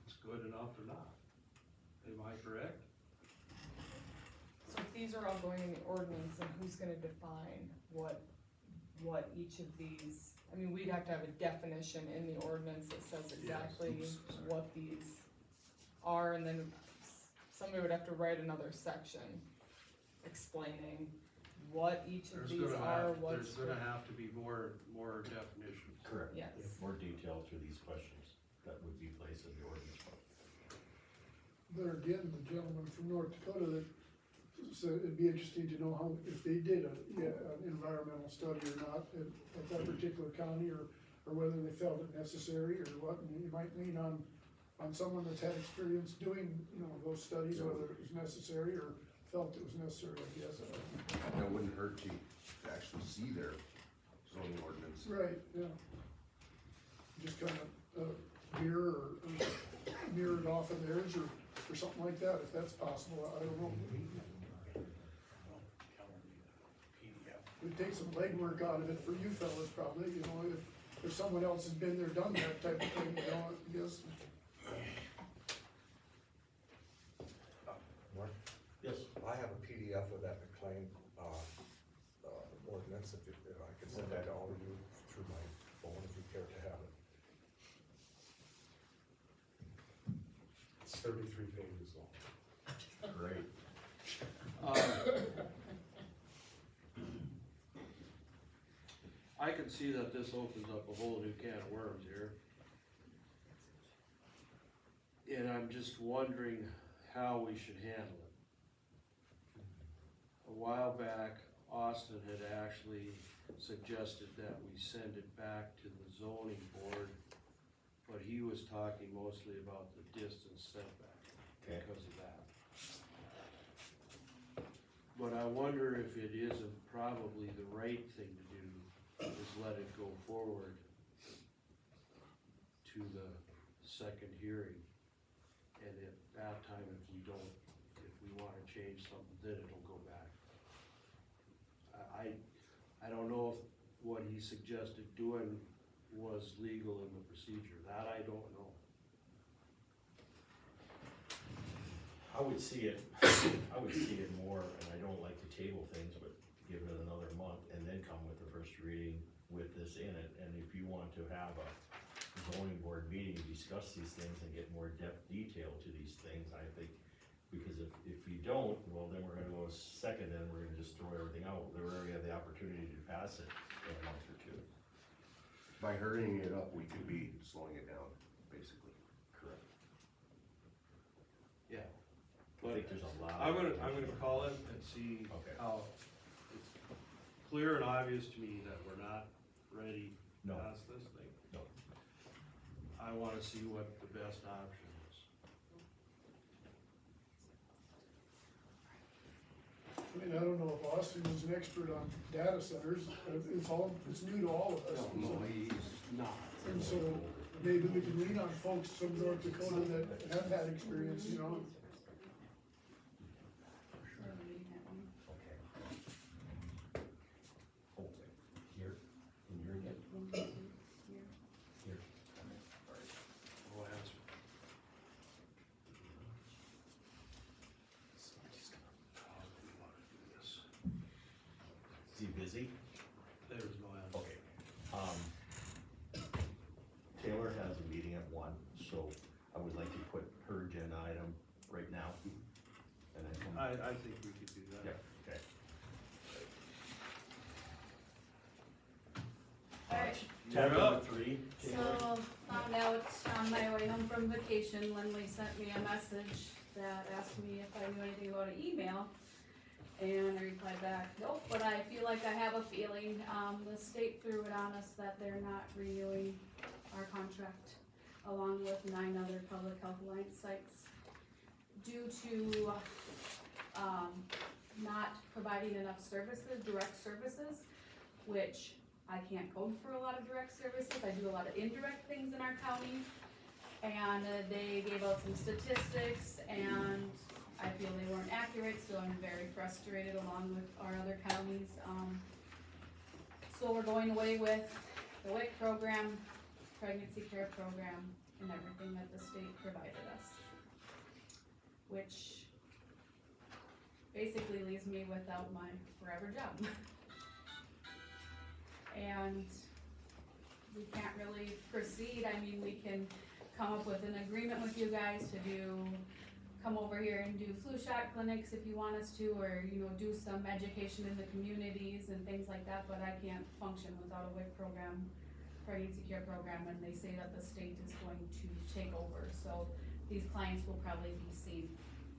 it's good enough or not. Am I correct? So if these are all going in the ordinance, then who's gonna define what each of these, I mean, we'd have to have a definition in the ordinance that says exactly what these are, and then somebody would have to write another section explaining what each of these are, what's. There's gonna have to be more definitions. Correct. Yes. More detail through these questions that would be placed in the ordinance book. There again, the gentleman from North Dakota that said it'd be interesting to know how, if they did an environmental study or not at that particular county, or whether they felt it necessary or what, and you might lean on someone that's had experience doing, those studies, whether it was necessary or felt it was necessary, I guess. That wouldn't hurt to actually see their zoning ordinance. Right, yeah. Just kind of mirror it off of theirs or something like that, if that's possible, I don't know. It'd take some legwork out of it for you fellas probably, if someone else has been there, done that type of thing, I guess. Mark? Yes. I have a PDF of that McLean, ordinance, if I could send that to all of you through my phone, if you care to have it. It's 33 pages long. Great. I can see that this opens up a whole new can of worms here. And I'm just wondering how we should handle it. A while back, Austin had actually suggested that we send it back to the zoning board, but he was talking mostly about the distance setback because of that. But I wonder if it isn't probably the right thing to do, is let it go forward to the second hearing. And at that time, if we wanna change something, then it'll go back. I don't know if what he suggested doing was legal in the procedure, that I don't know. I would see it more, and I don't like to table things, but give it another month and then come with the first reading with this in it. And if you want to have a zoning board meeting, discuss these things and get more depth detail to these things, I think, because if you don't, well, then we're gonna go a second and we're gonna just throw everything out. We already have the opportunity to pass it in a month or two. By hurrying it up, we could be slowing it down, basically. Correct. Yeah. I think there's a lot. I'm gonna call it and see Okay. how, it's clear and obvious to me that we're not ready to No. pass this thing. No. I wanna see what the best option is. I mean, I don't know if Austin is an expert on data centers, it's new to all of us. No, he's not. And so maybe we can lean on folks from North Dakota that have had experience, Here, and you're again. Here. No answer. busy? There's no answer. Okay. Taylor has a meeting at 1, so I would like to put her agenda item right now. And then come. I think we could do that. Yeah, okay. Alright. Tab You're number up. 3, Taylor. So, found out on my way home from vacation, Lindley sent me a message that asked me if I knew anything about an email. And I replied back, nope, but I feel like I have a feeling, the state threw it on us that they're not renewing our contract along with 9 other public health alliance sites due to, not providing enough services, direct services, which I can't code for a lot of direct services. I do a lot of indirect things in our county. And they gave out some statistics and I feel they weren't accurate, so I'm very frustrated along with our other counties. So we're going away with the WIC program, pregnancy care program, and everything that the state provided us. Which basically leaves me without my forever job. And we can't really proceed. I mean, we can come up with an agreement with you guys to come over here and do flu shot clinics if you want us to, or, do some education in the communities and things like that, but I can't function without a WIC program, pregnancy care program, and they say that the state is going to take over, so these clients will probably be seeing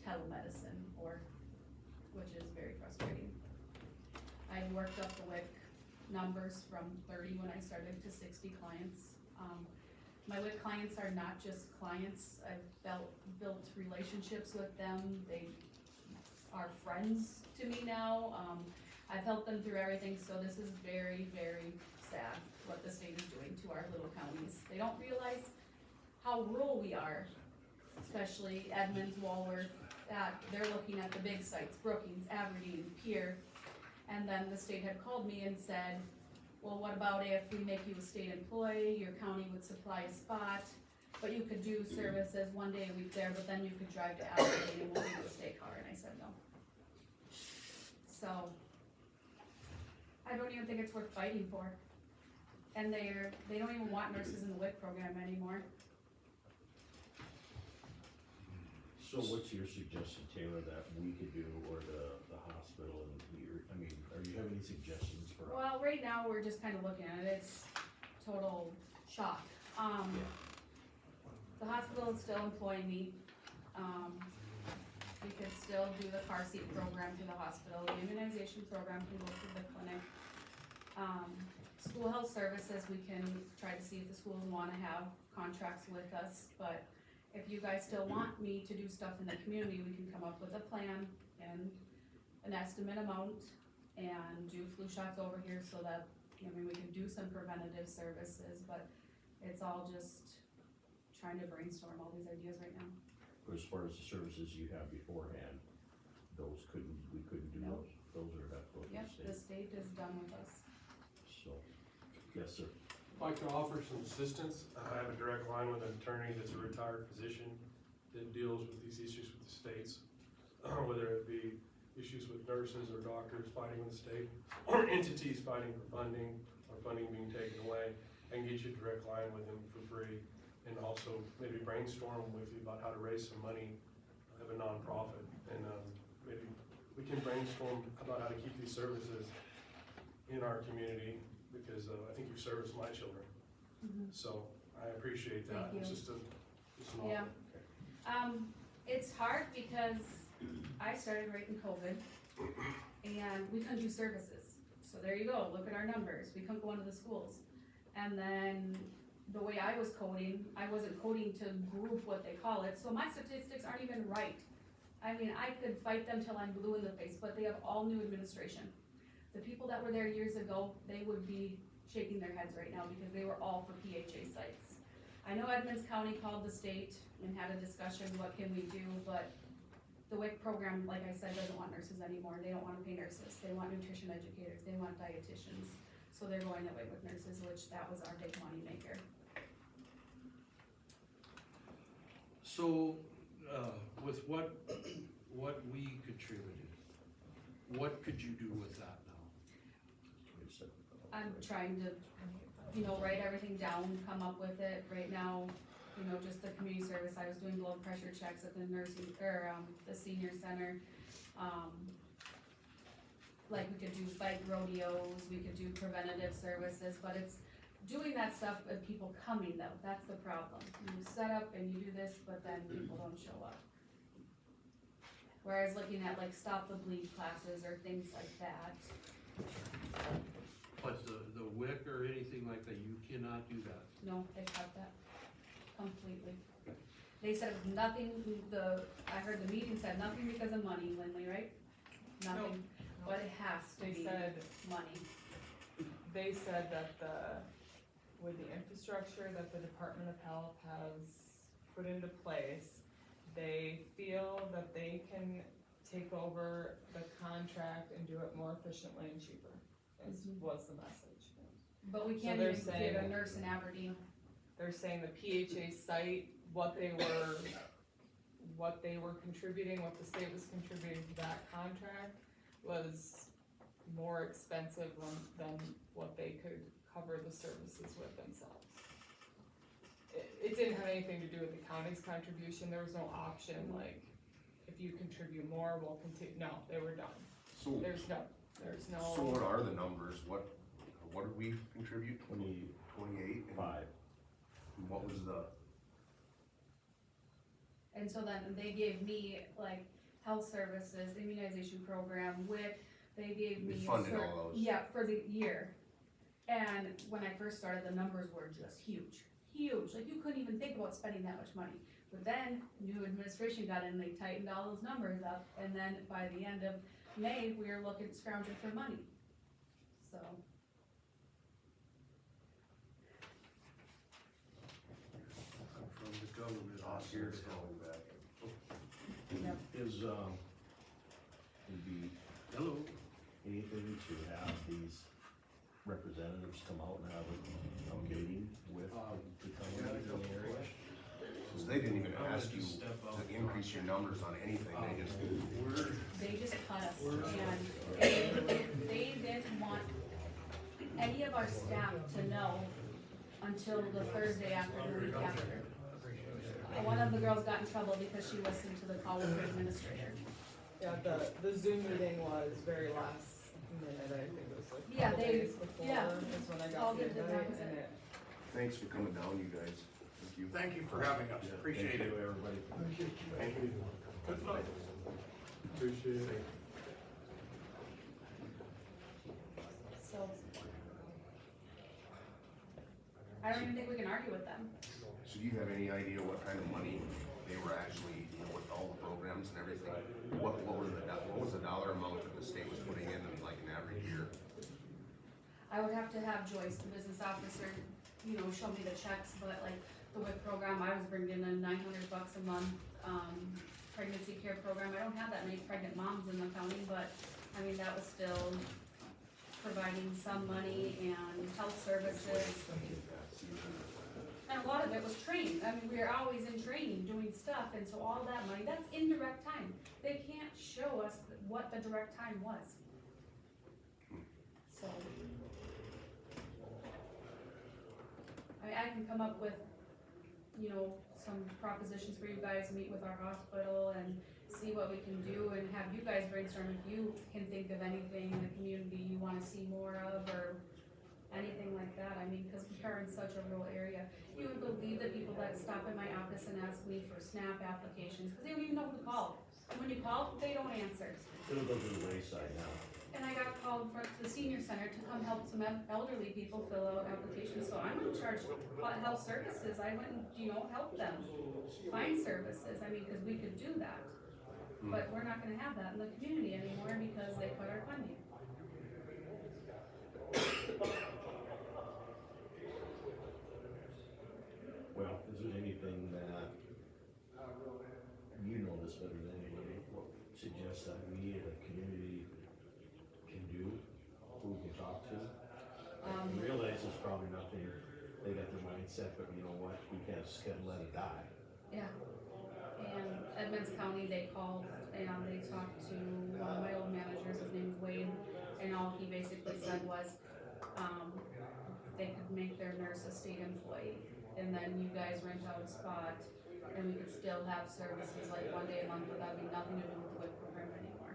telemedicine, which is very frustrating. I worked up the WIC numbers from 30 when I started to 60 clients. My WIC clients are not just clients. I've built relationships with them. They are friends to me now. I've helped them through everything, so this is very, very sad what the state is doing to our little counties. They don't realize how rural we are, especially Edmonds, Walworth. They're looking at the big sites, Brookings, Aberdeen, Pierre, and then the state had called me and said, well, what about if we make you a state employee, your county would supply a spot, but you could do services 1 day a week there, but then you could drive to Aberdeen and we'll give you a state car, and I said no. So, I don't even think it's worth fighting for. And they don't even want nurses in the WIC program anymore. So what's your suggestion, Taylor, that we could do, or the hospital, and are you have any suggestions for us? Well, right now, we're just kind of looking at it, it's total shock. The hospital is still employing me. We could still do the car seat program through the hospital, the immunization program can go through the clinic. School health services, we can try to see if the schools wanna have contracts with us, but if you guys still want me to do stuff in the community, we can come up with a plan and an estimate amount and do flu shots over here so that, we can do some preventative services, but it's all just trying to brainstorm all these ideas right now. As far as the services you have beforehand, we couldn't do Nope. those are have to go to the Yep, the state. state is done with us. So, yes, sir. I'd like to offer some assistance. I have a direct line with an attorney that's a retired physician that deals with these issues with the states, whether it be issues with nurses or doctors fighting with the state, or entities fighting for funding, or funding being taken away. I can get you a direct line with him for free, and also maybe brainstorm with you about how to raise some money, have a nonprofit, and maybe we can brainstorm about how to keep these services in our community, because I think you've serviced my children. So I appreciate that. Thank It's you. just an Yeah. offer. It's hard because I started right in COVID and we couldn't do services. So there you go, look at our numbers, we couldn't go into the schools. And then the way I was coding, I wasn't coding to group what they call it, so my statistics aren't even right. I mean, I could fight them till I'm blue in the face, but they have all new administration. The people that were there years ago, they would be shaking their heads right now because they were all for PHA sites. I know Edmonds County called the state and had a discussion, what can we do, but the WIC program, like I said, doesn't want nurses anymore. They don't wanna pay nurses. They want nutrition educators. They want dietitians. So they're going away with nurses, which that was our big money maker. So, with what we contributed, what could you do with that now? I'm trying to, write everything down, come up with it. Right now, just the community service, I was doing blood pressure checks at the nursing, or, the senior center. Like we could do bike rodeos, we could do preventative services, but it's doing that stuff and people coming though, that's the problem. You set up and you do this, but then people don't show up. Whereas looking at like Stop the Bleed classes or things like that, But the WIC or anything like that, you cannot do that. no, they cut that completely. They said nothing, I heard the meeting said nothing because of money, Lindley, right? Nothing, but it has to They be said, money. they said that with the infrastructure that the Department of Health has put into place, they feel that they can take over the contract and do it more efficiently and cheaper, was the message. But we So can't they're even get saying- a nurse in Aberdeen. They're saying the PHA site, what they were contributing, what the state was contributing to that contract was more expensive than what they could cover the services with themselves. It didn't have anything to do with the county's contribution, there was no option, like, if you contribute more, we'll continue, no, they were done. So, There's no. so what are the numbers? What did we contribute? 28? And 5. what was the, And so then they gave me like health services, immunization program, WIC, they gave me. We funded all those. Yeah, for the year. And when I first started, the numbers were just huge, like you couldn't even think about spending that much money. But then, new administration got in, they tightened all those numbers up, and then by the end of May, we were looking, scrounging for money. So. From the government. years going back? Yep. Would be Hello. anything to have these representatives come out and have a meeting with the companies in the area? Cause they didn't even ask you to increase your numbers on anything, they just. They just cut us, and they didn't want any of our staff to know until the Thursday after the week after. One of the girls got in trouble because she listened to the call with her administrator. Yeah, the Zoom meeting was very last minute, I think it was like a Yeah, couple they- days before, yeah. is when I All got the good to invite, know. and it, Thanks for coming down, you guys. Thank you. Thank you for having us, appreciate Thank it. you, everybody. Thank you. Good luck. Appreciate it. So. I don't even think we can argue with them. So do you have any idea what kind of money they were actually, with all the programs and everything? What was the dollar amount that the state was putting in like an average year? I would have to have Joyce, the business officer, show me the checks, but like the WIC program, I was bringing in $900 a month. Pregnancy care program, I don't have that many pregnant moms in the county, but I mean, that was still providing some money and health services. And a lot of it was training. I mean, we are always in training, doing stuff, and so all that money, that's indirect time. They can't show us what the direct time was. So. I can come up with, some propositions for you guys, meet with our hospital and see what we can do and have you guys brainstorm if you can think of anything in the community you wanna see more of or anything like that. I mean, cause we are in such a rural area. You would believe the people that stop in my office and ask me for SNAP applications, cause they don't even know who to call. And when you call, they don't answer. It'll go to the wayside now. And I got called for the senior center to come help some elderly people fill out applications, so I'm in charge of health services, I went and, help them find services, I mean, cause we could do that. But we're not gonna have that in the community anymore because they cut our funding. Well, is there anything that, you know this better than anybody, what suggests that we as a community can do, who we can talk to? I realize there's probably nothing, they got their mindset, but you know what, we can't just get let it die. Yeah, and Edmonds County, they called and they talked to one of my old managers, his name is Wade, and all he basically said was, they could make their nurse a state employee, and then you guys rent out a spot, and we could still have services like one day a month without having nothing to do with the WIC program anymore.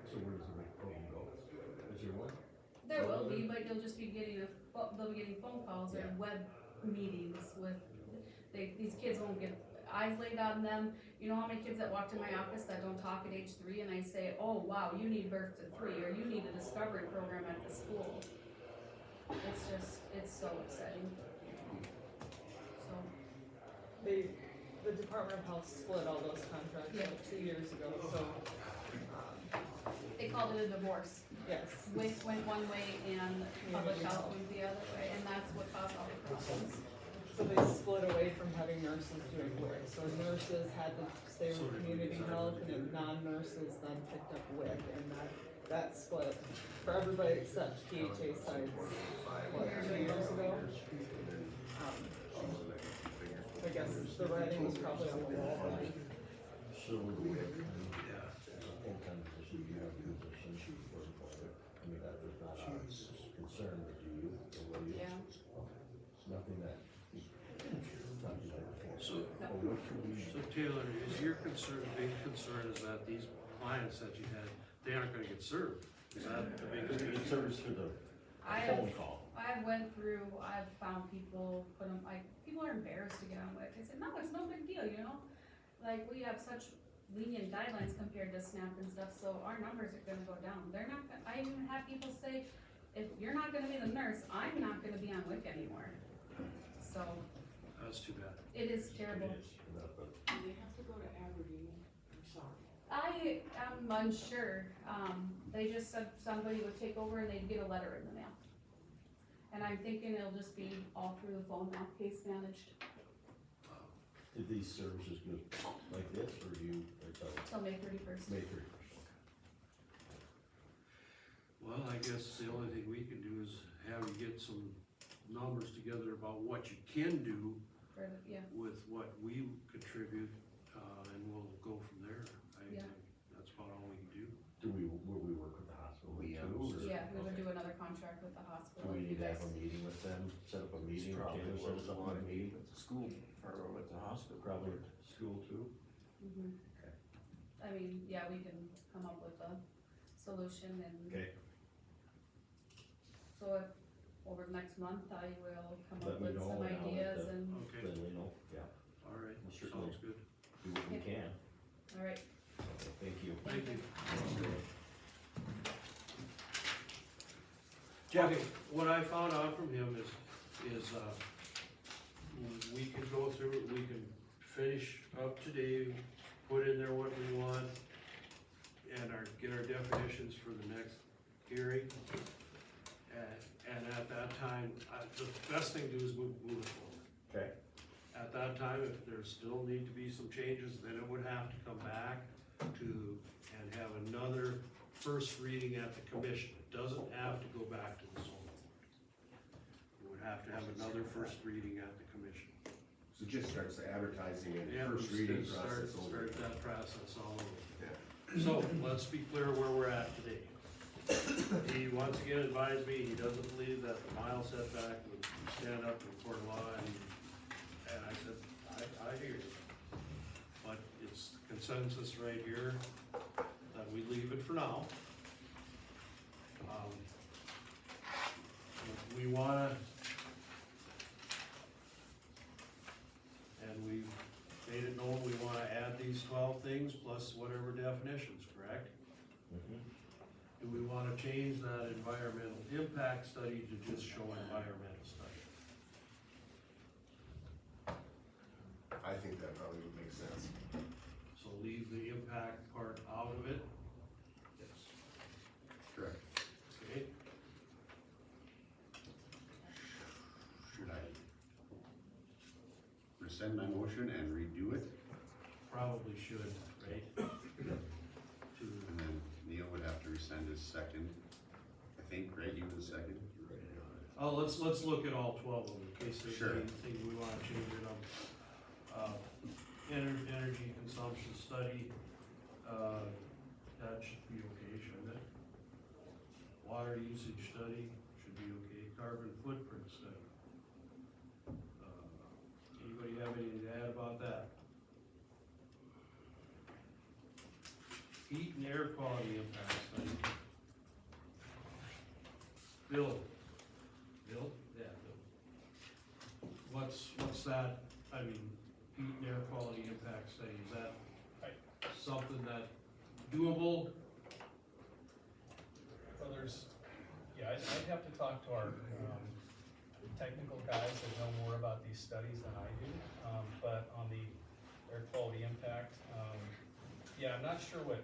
So where does the rec program go? Is there one? There will be, but you'll just be getting they'll be getting phone calls or web meetings with, these kids won't get eyes laid on them. You know how many kids that walk to my office that don't talk at age 3 and I say, oh wow, you need birth to 3, or you need a discovery program at the school. It's so exciting. So, The Department of Health split all those contracts Yeah. like 2 years ago, so, they called it a divorce. yes. WIC went one way and public health went the other way, and that's what caused all the problems. So they split away from having nurses doing WIC, so nurses had to stay with community health, and then non-nurses then picked up WIC, and that split for everybody except PHA sites, what, 2 years ago? I guess the writing was probably on the wall, but So would we have, full-time position, you have a position for employment? I mean, that was not a concern with you, or what do you? Yeah. It's nothing that, nothing that. So- Well, what could we, So Taylor, is your big concern is that these clients that you had, they aren't gonna get served? Is that the biggest it's issue? service for the phone call? I've found people put them, like, people are embarrassed to get on WIC. I said, no, it's no big deal, you know? Like, we have such lenient guidelines compared to SNAP and stuff, so our numbers are gonna go down. They're not, I even have people say, if you're not gonna be the nurse, I'm not gonna be on WIC anymore. So, That's too bad. it is terrible. They have to go to Aberdeen, I'm sorry. I am unsure, they just said somebody would take over and they'd get a letter in the mail. And I'm thinking it'll just be all through the phone now, case managed, Did these services go like this, or you, or till May 31st. May 31st? Well, I guess the only thing we can do is have you get some numbers together about what you can do Yeah, with what we contribute, and we'll go from there. I Yeah. think that's about all we can do. Will we work with the hospital too? Yeah. or- yeah, we would do another contract with the Do hospital. we if you need to have guys- a meeting with them, set up a meeting, or Probably Taylor where set we up want a to meeting? With the school, or with the hospital. Probably at school too? Mhm. Okay. I mean, yeah, we can come up with a solution and. Okay, So if, over the next month, I will come Let up me with know some and I'll let ideas the- and, Okay, then we know, yeah, all right, Well, certainly. sounds good. do what we can, alright, okay, thank you. Thank you. Jeff. Okay, what I found out from him is, we can go through, it, we can finish up today, put in there what we want, and get our definitions for the next hearing. And at that time, the best thing to do is move it forward. Okay, At that time, if there still need to be some changes, then it would have to come back and have another first reading at the commission. It doesn't have to go back to the zone. It would have to have another first reading at the commission. So it just starts the advertising and Yeah, first we reading start process over. that process all over. Yeah. So, let's be clear where we're at today. He once again advised me, he doesn't believe that the mile setback would stand up to court law, and I said, I hear you. But it's consensus right here that we leave it for now. If we wanna, and we made it known we wanna add these 12 things plus whatever definitions, correct? mhm. Do we wanna change that environmental impact study to just show environmental study? I think that probably would make sense. So leave the impact part out of it, Yes. Correct. okay? Should I rescind my motion and redo it? Probably should, right? And then Neil would have to rescind his second. I think, right, you were the second? Oh, let's look at all 12 of them, in case there's Sure. anything we wanna change it on. Energy consumption study, that should be okay, shouldn't it? Water usage study should be okay, carbon footprint study. Anybody have anything to add about that? Heat and air quality impact study. Bill? Bill? Yeah, Bill. What's that, I mean, heat and air quality impact study, is that something that doable? Well, I'd have to talk to our, technical guys that know more about these studies than I do. But on the air quality impact, I'm not sure what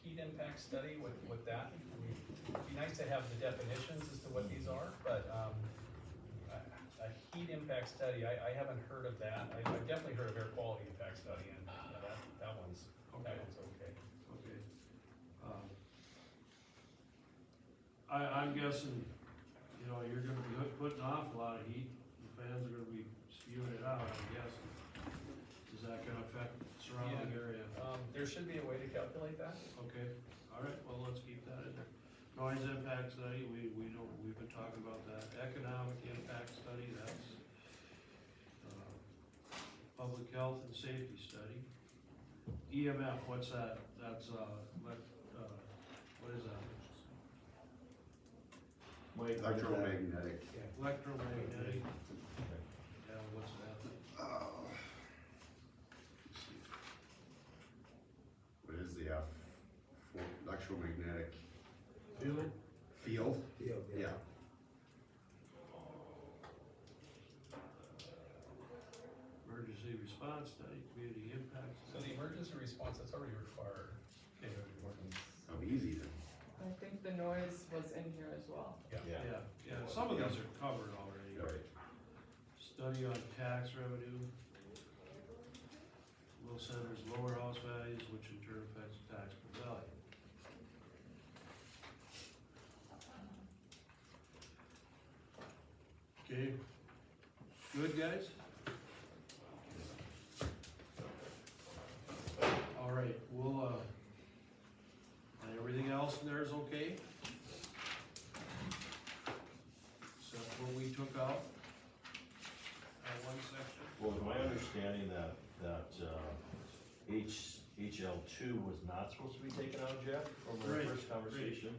heat impact study, what that, I mean, it'd be nice to have the definitions as to what these are, but, a heat impact study, I haven't heard of that. I've definitely heard of air quality impact study, and that one's okay. Okay. I'm guessing, you know, you're gonna be putting off a lot of heat, the fans are gonna be spewing it out, I'm guessing. Is that gonna affect the surrounding area? There should be a way to calculate that. Okay, all right, well, let's keep that in there. Noise impact study, we know, we've been talking about that. Economic impact study, that's, public health and safety study. EMF, what's that? That's, what is that? Electromagnetic. Electromagnetic. Yeah, what's that? What is the F for electromagnetic Field? field? Field, Yeah. Emergency response study, community impact. So the emergency response, that's already required. Oh, easy then. I think the noise was in here as well. Yeah, some of these are covered already. Right. Study on tax revenue. Will centers lower house values, which in turn affects taxable value. Okay, good, guys? All right, we'll, and everything else in there is okay? Except what we took out? That one section? Well, it's my understanding that HL2 was not supposed to be taken out, Jeff, from our Right, first conversation.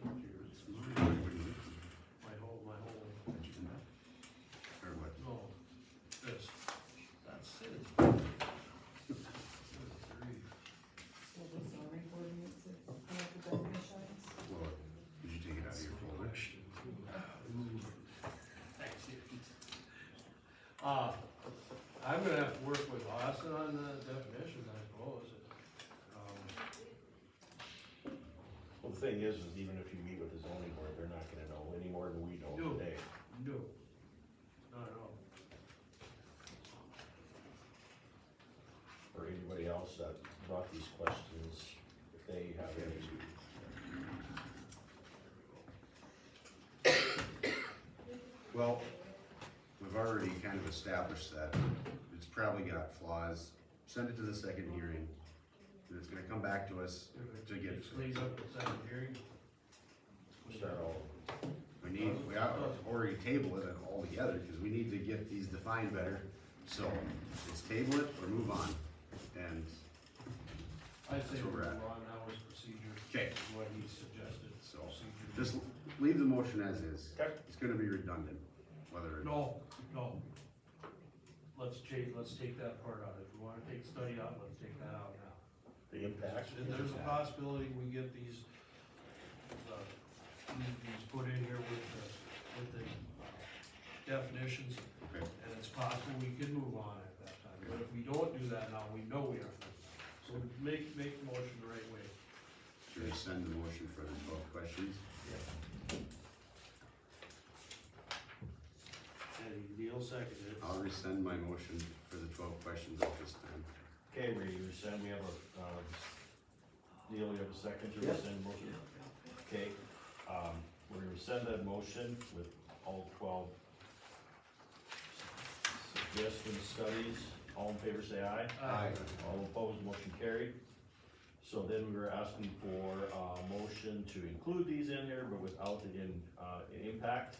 My whole, Or what? no, this, that's it. So the zoning board needs to come up with definitions. Well, did you take it out of your folder? I'm gonna have to work with Austin on the definitions, I suppose. Well, the thing is even if you meet with the zoning board, they're not gonna know any more than we know No. today. No, not at all. Or anybody else that brought these questions, if they have any. Well, we've already kind of established that it's probably got flaws. Send it to the second hearing. And it's gonna come back to us to get It's leads up to second hearing. Start all. we have to already table it all together, because we need to get these defined better. So, let's table it or move on, and I'd say That's where we're we're at. on now is procedure. Okay. is What he suggested, so, procedure. just leave the motion as is. Okay. It's gonna be redundant, whether. No. Let's take that part out. If we wanna take study out, let's take that out now. The impact. And there's a possibility we get these put in here with the definitions. Okay. And it's possible we can move on at that time, but if we don't do that now, we know we are. So make the motion the right way. Should we send the motion for the 12 questions? And Neil seconded it. I'll rescind my motion for the 12 questions at this time. Okay, we rescind, we have a, Neil, you have a second to rescind motion? Okay, we rescind that motion with all 12 suggested studies. All in favor say aye. Aye. All opposed, motion carried. So then we were asking for a motion to include these in there, but without the impact.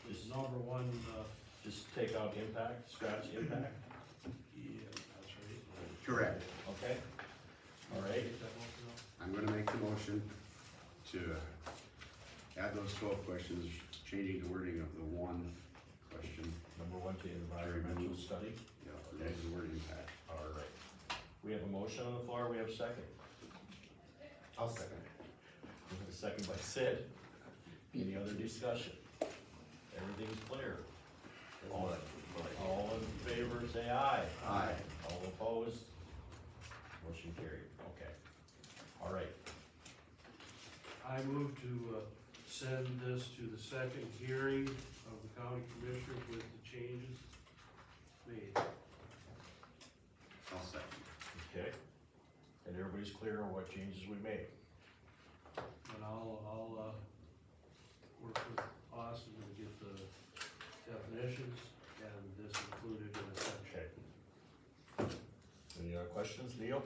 This number one, Just take out impact, scratch impact, yeah, that's right. Correct. okay? All right, Get that motion out. I'm gonna make the motion to add those 12 questions, changing the wording of the one question. number one to environmental study. Yeah, remove the word impact. All right. We have a motion on the floor, we have a second. I'll second. We have a second by Sid. Any other discussion? Everything's clear. All in favor, say aye. Aye. All opposed? Motion carried, okay. All right, I move to, send this to the second hearing of the county commissioners with the changes made. I'll second. okay. And everybody's clear on what changes we made. And I'll work with Austin to get the definitions and this included in the section. Okay. Any other questions, Neil?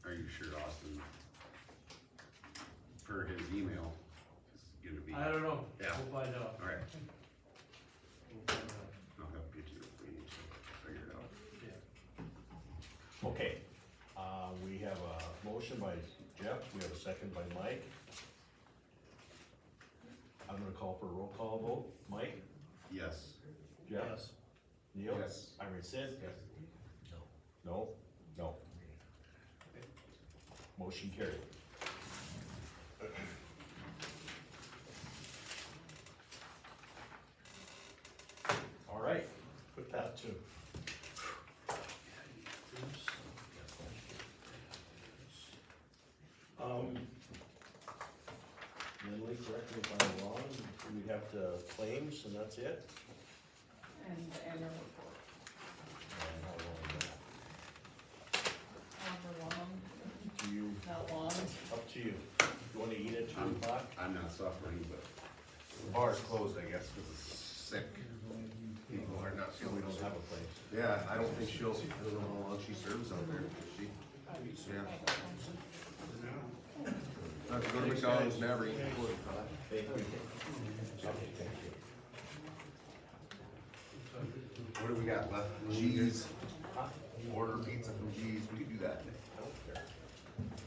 Are you sure Austin, per his email, is gonna be? I don't know, Yeah. we'll find out. All right, We'll find out, I'll help you too if we need to figure it out. yeah. Okay, we have a motion by Jeff, we have a second by Mike. I'm gonna call for a roll call vote. Mike? Yes. Jeff? Yes. Neil? Yes. I mean Sid? Yes. No? No. Motion carried. All right, put that to. Lindley, correct me if I'm wrong, we have the claims and that's it? And the annual report, And how long is however long, that? To you, not long. up to you. You wanna eat at 2 o'clock? I'm not suffering, but The bar's closed, I guess, because it's sick. People are not So we don't have a place. Yeah, I don't think she'll, I don't know how long she serves out there, does she? Yeah. Not to go to McDonald's, never eat. Thank you. Okay, thank you. What do we got left? G's. Order pizza from G's, we could do that.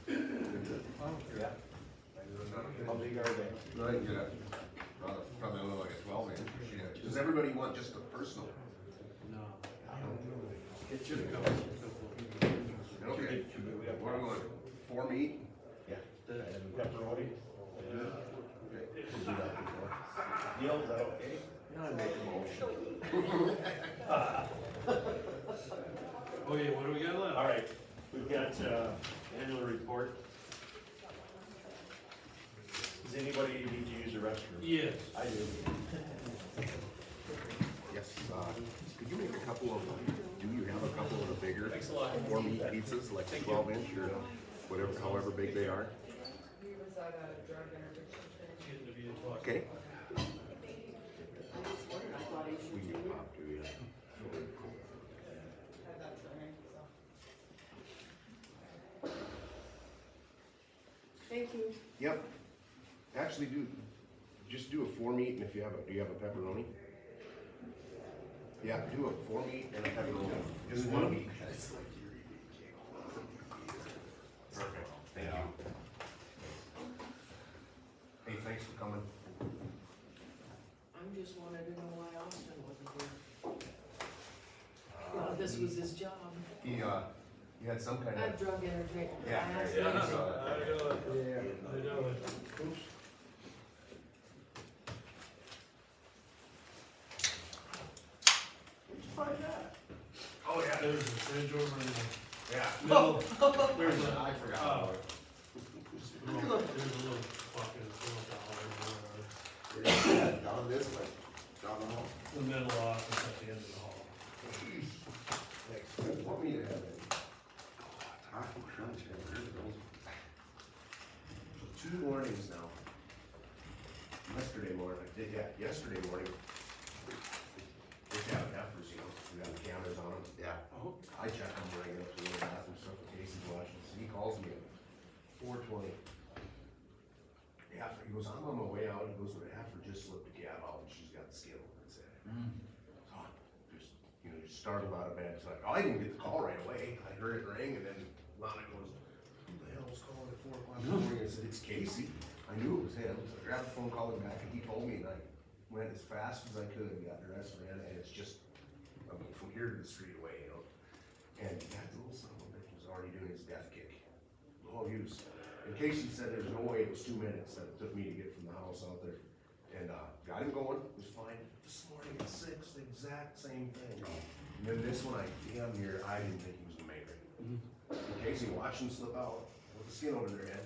I don't care. Yeah. How big are they? No, I can get a, probably only like a 12 inch. Yeah. Does everybody want just a personal? No. Get you the Okay. What am I going, 4 meat? Yeah. And pepperoni? Okay. We'll do that before. Neil, is that okay? Yeah, I make a motion. Okay, what do we got left? All right, we've got, annual report. Does anybody need to use the restroom? Yes. I do. Yes, could you make a couple of, do you have a couple of the bigger? Thanks a lot. 4 meat pizzas, like 12 inch or whatever, however big they are? He was at a drug interdiction training. Getting to be a 12. Okay. We can get pop too, yeah. Had that training, so. Thank you. Yep. Actually just do a 4 meat and if you have do you have a pepperoni? Yeah, do a 4 meat and a pepperoni, just one of each. Perfect, thank you. Hey, thanks for coming. I just wanted to know why Austin wasn't here. This was his job. He had some kind A of, drug interdiction. yeah. I know it. Oops. Where'd you find that? Oh, yeah. There's a fridge over in the Yeah. middle. There's a, I forgot about it. there's a little fucking $4. Down this way, down the hall. The middle office at the end of the hall. Thanks. Want me to have it? Taco Crunch, I haven't heard of those. 2 mornings now. Yesterday morning, yesterday morning. They have heifers, you know, we got the cameras on them. Yeah. I check them when I get up to the bathroom, stuff, Casey's watching, see, startled out of bed tonight. I didn't get the call right away. I heard it ring and then Lana goes, who the hell's calling at 4 o'clock in the morning? I said, it's Casey. I knew it was him. So I grabbed the phone, called him back, and he told me, and I went as fast as I could and got dressed, man, and it's just, I mean, from here to the street away, you know? And that little son of a bitch was already doing his death kick. Oh, he was, and Casey said there's no way it was 2 minutes that it took me to get from the house out there. And, got him going, it was fine. This morning at 6, the exact same thing. And then this one, I damn near, I didn't think he was gonna make it. And Casey watched him slip out with the skin over their head.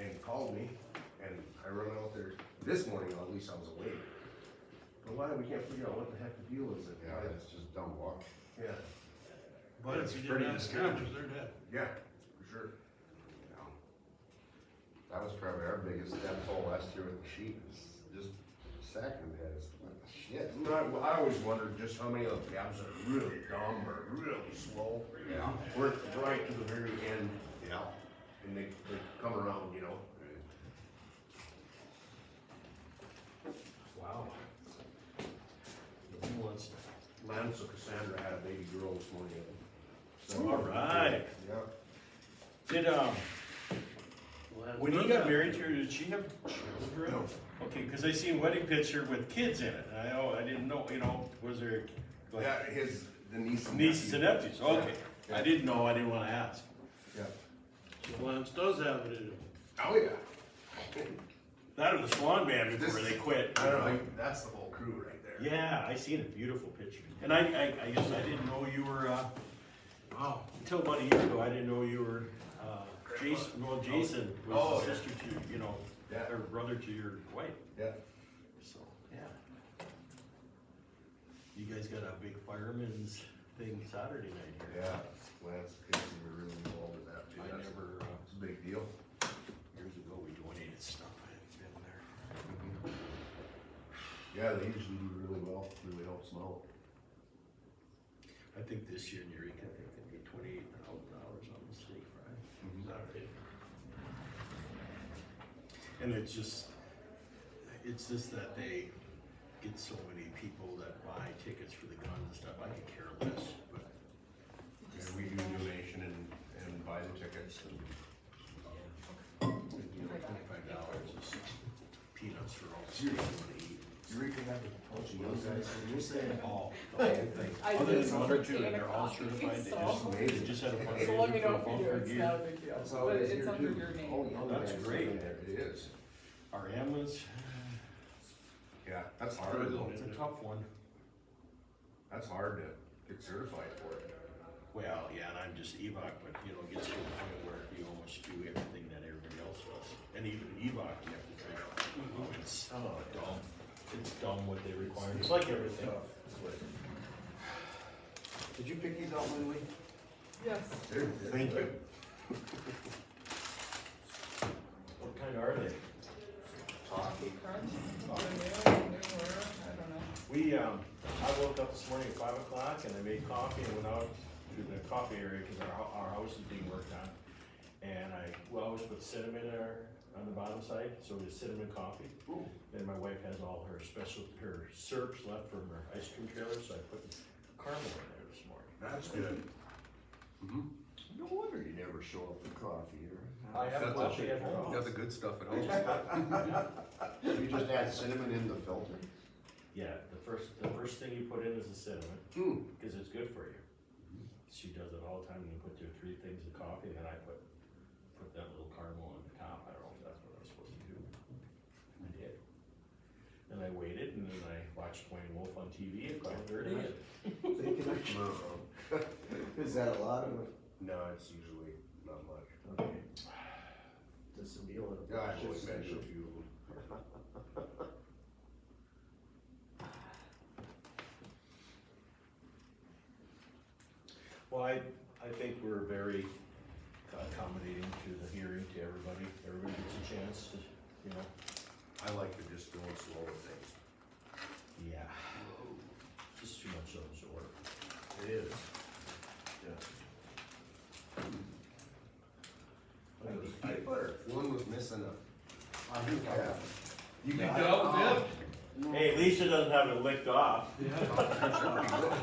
And called me, and I run out there this morning, at least I was awake. But why, we can't figure out what the heck the deal is. Yeah, it's just dumb luck. Yeah. But It's if you pretty didn't have disturbing. cameras, they're dead. Yeah, for sure. Yeah. That was probably our biggest death toll last year with the sheep, is just sacking heads. Shit. I always wondered just how many of the cabs are really dumb or really slow. Yeah. Work right to the very end, Yeah. and they come around, you know? Wow. Who wants to? Lance and Cassandra had a baby girl this morning. So, All right. Yeah. Did, when you got married to her, did she have children? No. Okay, cause I seen wedding picture with kids in it, and I didn't know, you know, was there like Yeah, the niece and nieces and nephew. nephews, okay. Yeah. I didn't know, I didn't wanna ask. Yeah. So Lance does have it in him. Oh, yeah. That or the Swan Band before they quit. I don't know, that's the whole crew right there. Yeah, I seen a beautiful picture. And I guess I didn't know you were, Wow. until about a year ago, I didn't know you were, Jason, well, Jason was Oh, the yeah. sister to, you know, Yeah. or brother to your wife, Yeah. so, yeah. You guys got a big fireman's thing Saturday night here. Yeah, Lance and Casey were really involved in that too. I That's- never, It's a big deal. years ago, we donated stuff, I haven't been there. Yeah, they usually do really well, really helps them out. I think this year in Eureka, I think they made $28,000 on the steak fry. Saturday. And it's just that they get so many people that buy tickets for the guns and stuff, I could care less, but. And we do donation and buy the tickets and. You know, $25 is peanuts for all the stuff you wanna eat. Eureka got a bunch of young guys, and you're saying, All, the whole thing. I Other did than some one or for two, and they're all coffee, certified, they so- just had a fundraiser So let me know for if you do, bumper it's gear. not a big deal, That's how but it is it's here under too. your name. Oh, young That's guys great. in there. It is. Our ambulance, Yeah, that's hard though. it's a tough one. That's hard to get certified for it. Well, yeah, and I'm just EVOC, but you know, it gets to a point where you almost do everything that everybody else does. And even EVOC, you have to think, oh, it's dumb. It's dumb what they require. It's like everything. Did you pick these out, Lily? Yes. Thank you. What kind are they? Coffee crunch, new, I don't know. We, I woke up this morning at 5 o'clock and I made coffee and went out to the coffee area because our house is being worked on. And I always put cinnamon on the bottom side, so it's cinnamon coffee. Then my wife has all her syrups left from her ice cream trailer, so I put caramel in there this morning. That's good. No wonder you never show up for coffee, or? I have coffee at home. Got the good stuff at home. You just add cinnamon in the filter? Yeah, the first thing you put in is the cinnamon, because it's good for you. She does it all the time, you put your 3 things of coffee, and I put that little caramel on the top. I don't know if that's what I was supposed to do. I did. And I waited, and then I watched Wayne Wolf on TV at 5:30. Is that a lot of? No, it's usually not much. Okay. Just a meal and a Yeah, I should breakfast. mention a few of them. Well, I think we're very accommodating to the hearing, to everybody. Everybody gets a chance to, you know. I like to just go slow with things. Yeah. Just too much of this order. It is. Yeah. One was missing a. I think I have. You got got it? it? Hey, Lisa doesn't have it licked off.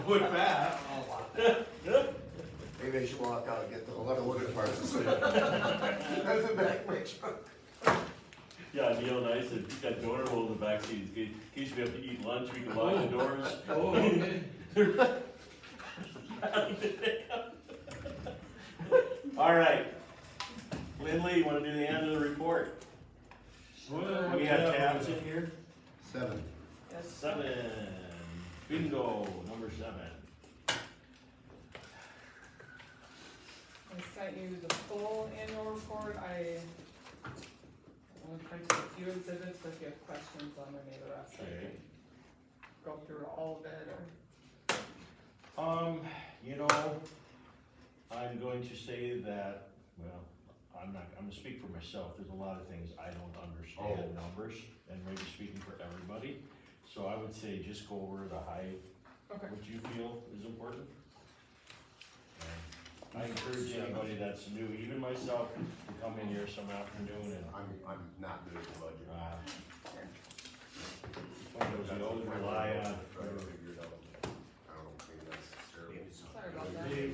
With that. Maybe I should walk out and get the wood parts. That's the back of my truck. Yeah, Neil and I said, he's got door hole in the back seat, in case we have to eat lunch, we can lock the doors. Oh, okay. All right. Lindley, you wanna do the end of the report? Well, We have tabs in here? 7. Yes. 7, bingo, number 7. I sent you the full annual report. I only printed a few exhibits, but if you have questions on any of the rest, I Okay. can go through all of it or. You know, I'm going to say that, well, I'm gonna speak for myself, there's a lot of things I don't understand numbers, and maybe speaking for everybody. So I would say just go over the high, Okay. what you feel is important. And I encourage anybody that's new, even myself, to come in here some afternoon and, I'm not good at the budget. one of those you always rely on. Try to figure it out. I don't know, maybe that's terrible. Sorry about that. Hey,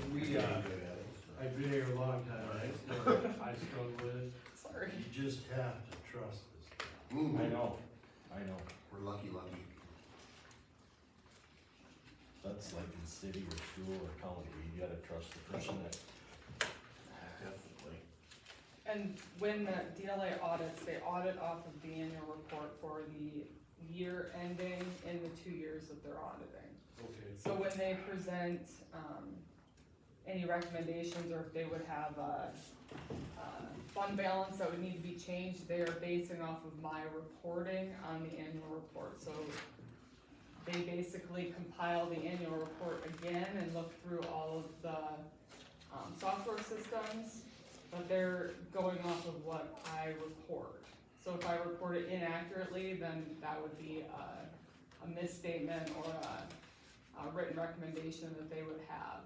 I've been here a long time, I struggle with it. Sorry. You just have to trust this. I know. We're lucky. That's like in city or school or county, you gotta trust the person that. Definitely. And when the DLA audits, they audit off of the annual report for the year ending in the 2 years that they're auditing. Okay. So when they present, any recommendations, or if they would have a fund balance that would need to be changed, they are basing off of my reporting on the annual report. So they basically compile the annual report again and look through all of the, software systems, but they're going off of what I report. So if I report it inaccurately, then that would be a misstatement or a written recommendation that they would have.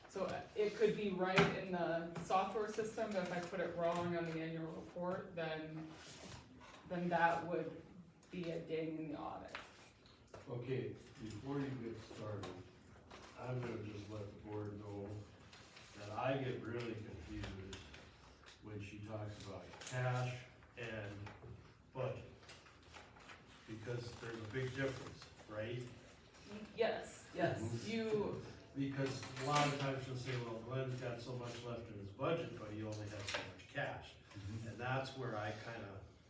So it could be right in the software system, but if I put it wrong on the annual report, then that would be a ding in the audit. Okay, before you get started, I'm gonna just let the board know that I get really confused when she talks about cash and budget. Because there's a big difference, right? Yes, you, Because a lot of times she'll say, well, Glenn's got so much left in his budget, but he only has so much cash. And that's where I kinda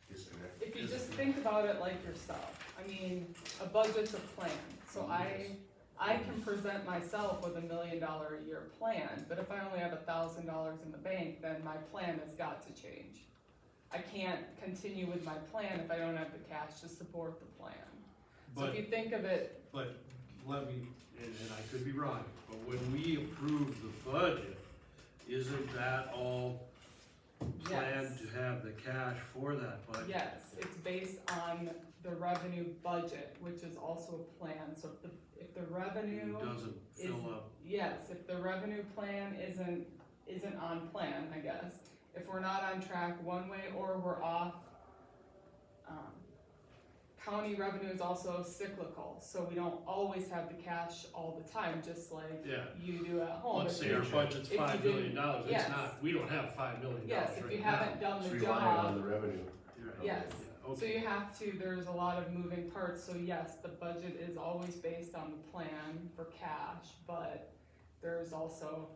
Disconnect. if you just think about it like yourself, I mean, a budget's a plan. So I can present myself with $1 million a year plan, but if I only have $1,000 in the bank, then my plan has got to change. I can't continue with my plan if I don't have the cash to support the plan. So if you think of it, But let me, and I could be wrong, but when we approve the budget, isn't that all planned Yes. to have the cash for that budget? yes, it's based on the revenue budget, which is also a plan. So if the revenue It doesn't is, fill up, yes, if the revenue plan isn't on plan, I guess. If we're not on track one way or we're off, county revenue is also cyclical, so we don't always have the cash all the time, just like Yeah. you do at home. let's If say you- our budget's if you $5 million, didn't- it's yes. not, we don't have $5 million Yes, right if you now. haven't done It's the relying on job, the revenue. Right. yes. Yeah, So okay. you have to, there's a lot of moving parts, so yes, the budget is always based on the plan for cash, but there's also,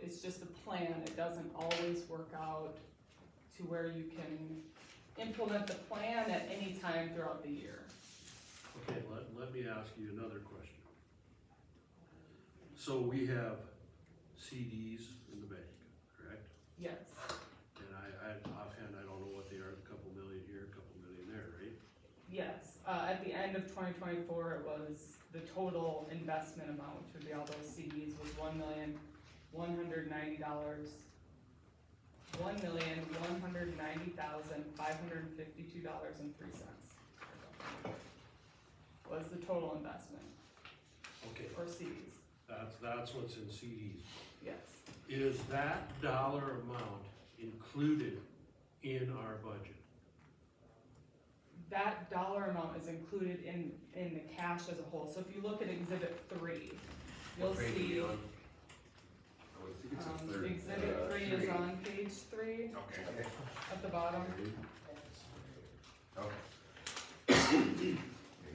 it's just a plan, it doesn't always work out to where you can implement the plan at any time throughout the year. Okay, let me ask you another question. So we have CDs in the bank, correct? Yes, And I offhand, I don't know what they are, a couple million here, a couple million there, right? yes, at the end of 2024, it was, the total investment amount, which would be all those CDs, was $1,190,552.03. Was the total investment Okay, for CDs, that's what's in CDs. yes. Is that dollar amount included in our budget? that dollar amount is included in the cash as a whole. So if you look at exhibit 3, you'll What page are see, you on? I think it's a third. exhibit 3 is on page 3 Okay. at the bottom. Okay. There you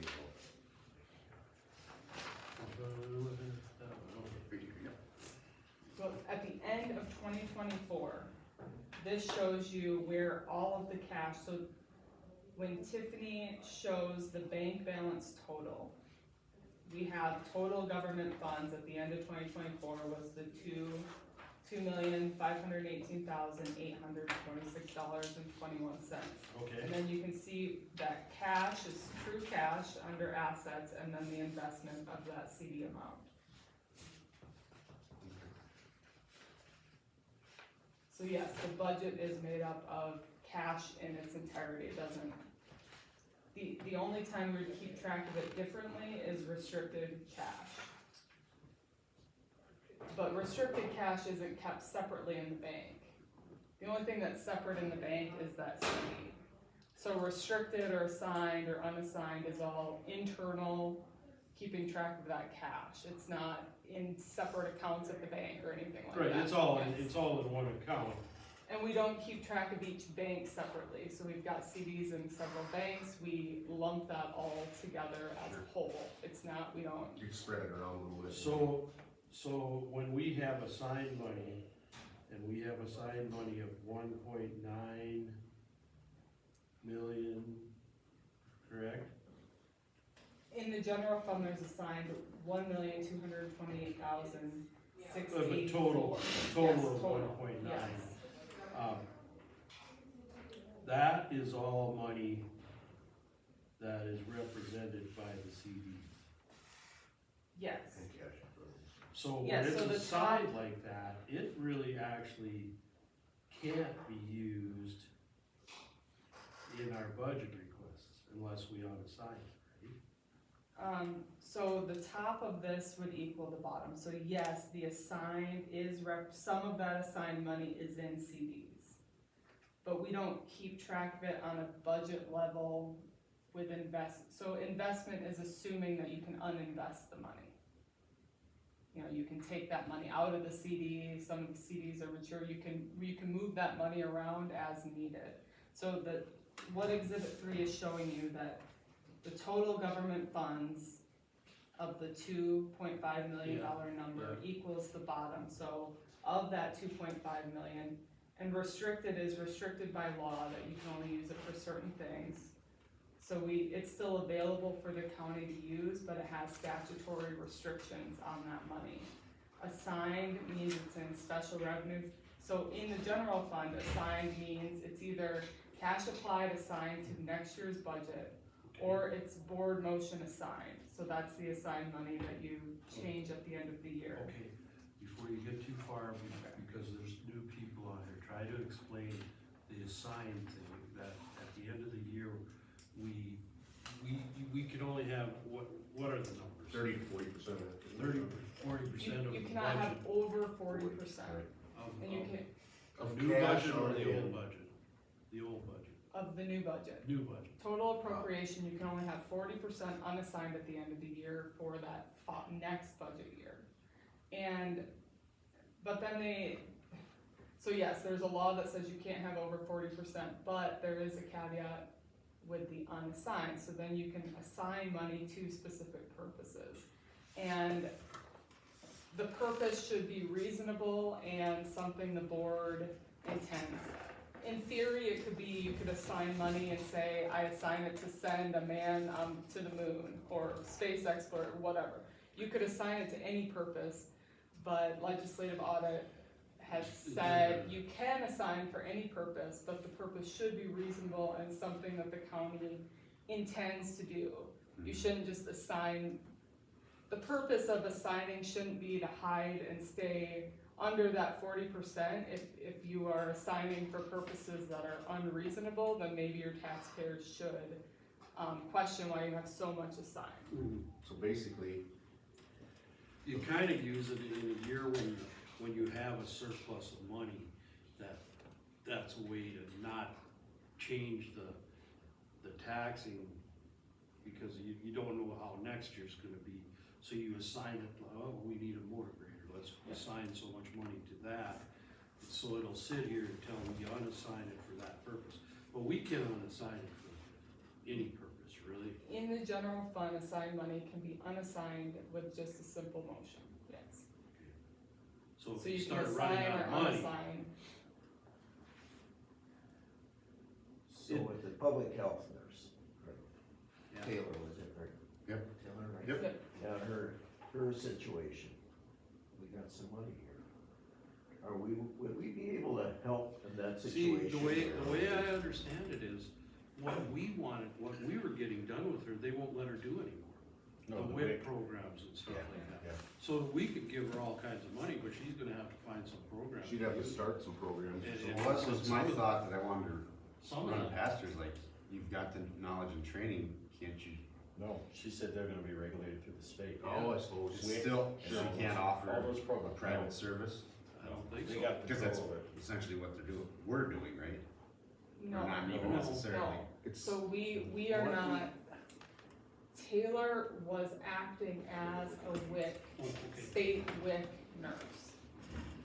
go. So at the end of 2024, this shows you where all of the cash, so when Tiffany shows the bank balance total, we have total government funds at the end of 2024 was the $2,518,826.21. Okay. And then you can see that cash is true cash under assets, and then the investment of that CD amount. So yes, the budget is made up of cash in its entirety. It doesn't, the only time we would keep track of it differently is restricted cash. But restricted cash isn't kept separately in the bank. The only thing that's separate in the bank is that CD. So restricted or assigned or unassigned is all internal, keeping track of that cash. It's not in separate accounts at the bank or anything like that. Right, it's all in one account. And we don't keep track of each bank separately, so we've got CDs in several banks, we lump that all together as a whole. It's not, we don't. You spread it around a little bit. So when we have assigned money, and we have assigned money of 1.9 million, correct? In the general fund, there's assigned 1,228,684. But total Yes, of 1.9. Yes. That is all money that is represented by the CD. Yes. So when Yes, it's so the assigned top- like that, it really actually can't be used in our budget requests unless we unassign it, right? So the top of this would equal the bottom. So yes, the assigned is some of that assigned money is in CDs. But we don't keep track of it on a budget level with so investment is assuming that you can uninvest the money. You know, you can take that money out of the CD, some of the CDs are mature, you can move that money around as needed. So what exhibit 3 is showing you that the total government funds of the $2.5 million number equals the bottom. So of that 2.5 million, and restricted is restricted by law that you can only use it for certain things. So it's still available for the county to use, but it has statutory restrictions on that money. Assigned means it's in special revenue. So in the general fund, assigned means it's either cash applied assigned to next year's budget, or it's board motion assigned. So that's the assigned money that you change at the end of the year. Okay, before you get too far, because there's new people on here, try to explain the assigned thing, that at the end of the year, we can only have, what are the numbers? 30 to 40% of it. 30, 40% of the You cannot have budget. over 40%. And you can, Of Of new cash budget or or the the old budget? The old budget, of the new budget. new budget. Total appropriation, you can only have 40% unassigned at the end of the year for that next budget year. But then so yes, there's a law that says you can't have over 40%, but there is a caveat with the unassigned, so then you can assign money to specific purposes. And the purpose should be reasonable and something the board intends. In theory, it could be, you could assign money and say, I assign it to send a man to the moon, or space explorer, or whatever. You could assign it to any purpose, but legislative audit has said you can assign for any purpose, but the purpose should be reasonable and something that the county intends to do. You shouldn't just assign, the purpose of assigning shouldn't be to hide and stay under that 40%. If you are assigning for purposes that are unreasonable, then maybe your taxpayers should question why you have so much assigned. So basically, You kind of use it in a year when you have a surplus of money, that's a way to not change the taxing, because you don't know how next year's gonna be. So you assign it, oh, we need a motor grader, let's assign so much money to that. So it'll sit here until we unassign it for that purpose. But we can unassign it for any purpose, really. In the general fund, assigned money can be unassigned with just a simple motion, yes. So if So you you can start running assign out or of money, unassign. So with the public health nurse, Yeah. Taylor was it, right? Yep. Taylor, right? Yep. Yeah, her situation, we got some money here. Would we be able to help in that see, situation? the way I understand it is, what we wanted, what we were getting done with her, they won't let her do anymore. No, The the WIC WIC. programs and stuff Yeah, like that. yeah. So we could give her all kinds of money, but she's gonna have to find some programs. She'd have to start some programs. And- So and Well, that was some my of the- thought that I wanted Some to of run that, past her, is like, you've got the knowledge and training, can't you? No, she said they're gonna be regulated through the state. Oh, I suppose. It's still, she Sure. can't All offer those a programs. private service? I don't think They so. got Because that's control of it. essentially what we're doing, right? No, Or not even no, necessarily. no. So we are not, Taylor was acting as a WIC, Oh, okay. state WIC nurse.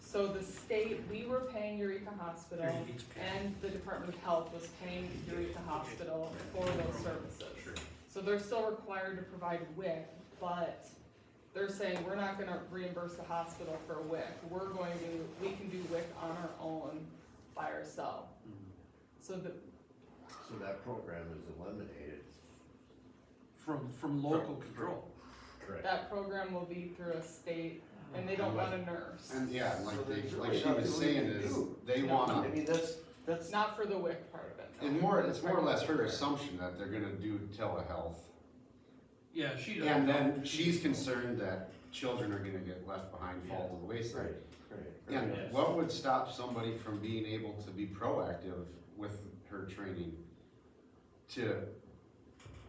So the state, we were paying Eureka Hospital, Here, you each pay. and the Department of Health was paying Eureka Hospital for those services. Sure. So they're still required to provide WIC, but they're saying, we're not gonna reimburse the hospital for WIC. We can do WIC on our own by ourselves. Mhm. So the, So that program is eliminated. From local control. Correct. that program will be through a state, and they don't want a nurse. And yeah, So like there's like really she was nothing we saying can is, do. they No, wanna, I mean, that's, Not for the WIC part of it. no. and it's more or less her assumption that they're gonna do telehealth. Yeah, she does. And then she's concerned that children are gonna get left behind, fall to the wayside. right. And Yes. what would stop somebody from being able to be proactive with her training to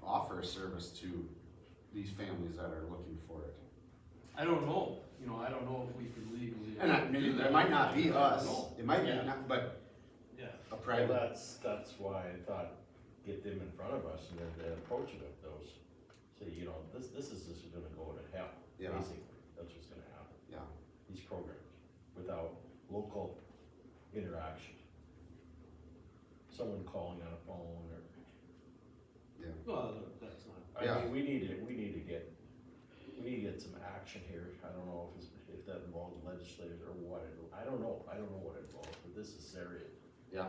offer a service to these families that are looking for it? I don't know, I don't know if we can legally. And I mean, it might not be I don't us, know. it might be Yeah. not, but Yeah, a Well, private, that's why I thought, get them in front of us and then approach it with those. Say, this is just gonna go to hell, Yeah. basically, that's what's gonna happen, yeah. these programs, without local interaction. Someone calling on a phone or, well, that's not. Yeah. I mean, we need to get some action here, I don't know if that involves legislators or what, I don't know what it involves, but this is serious. Yeah.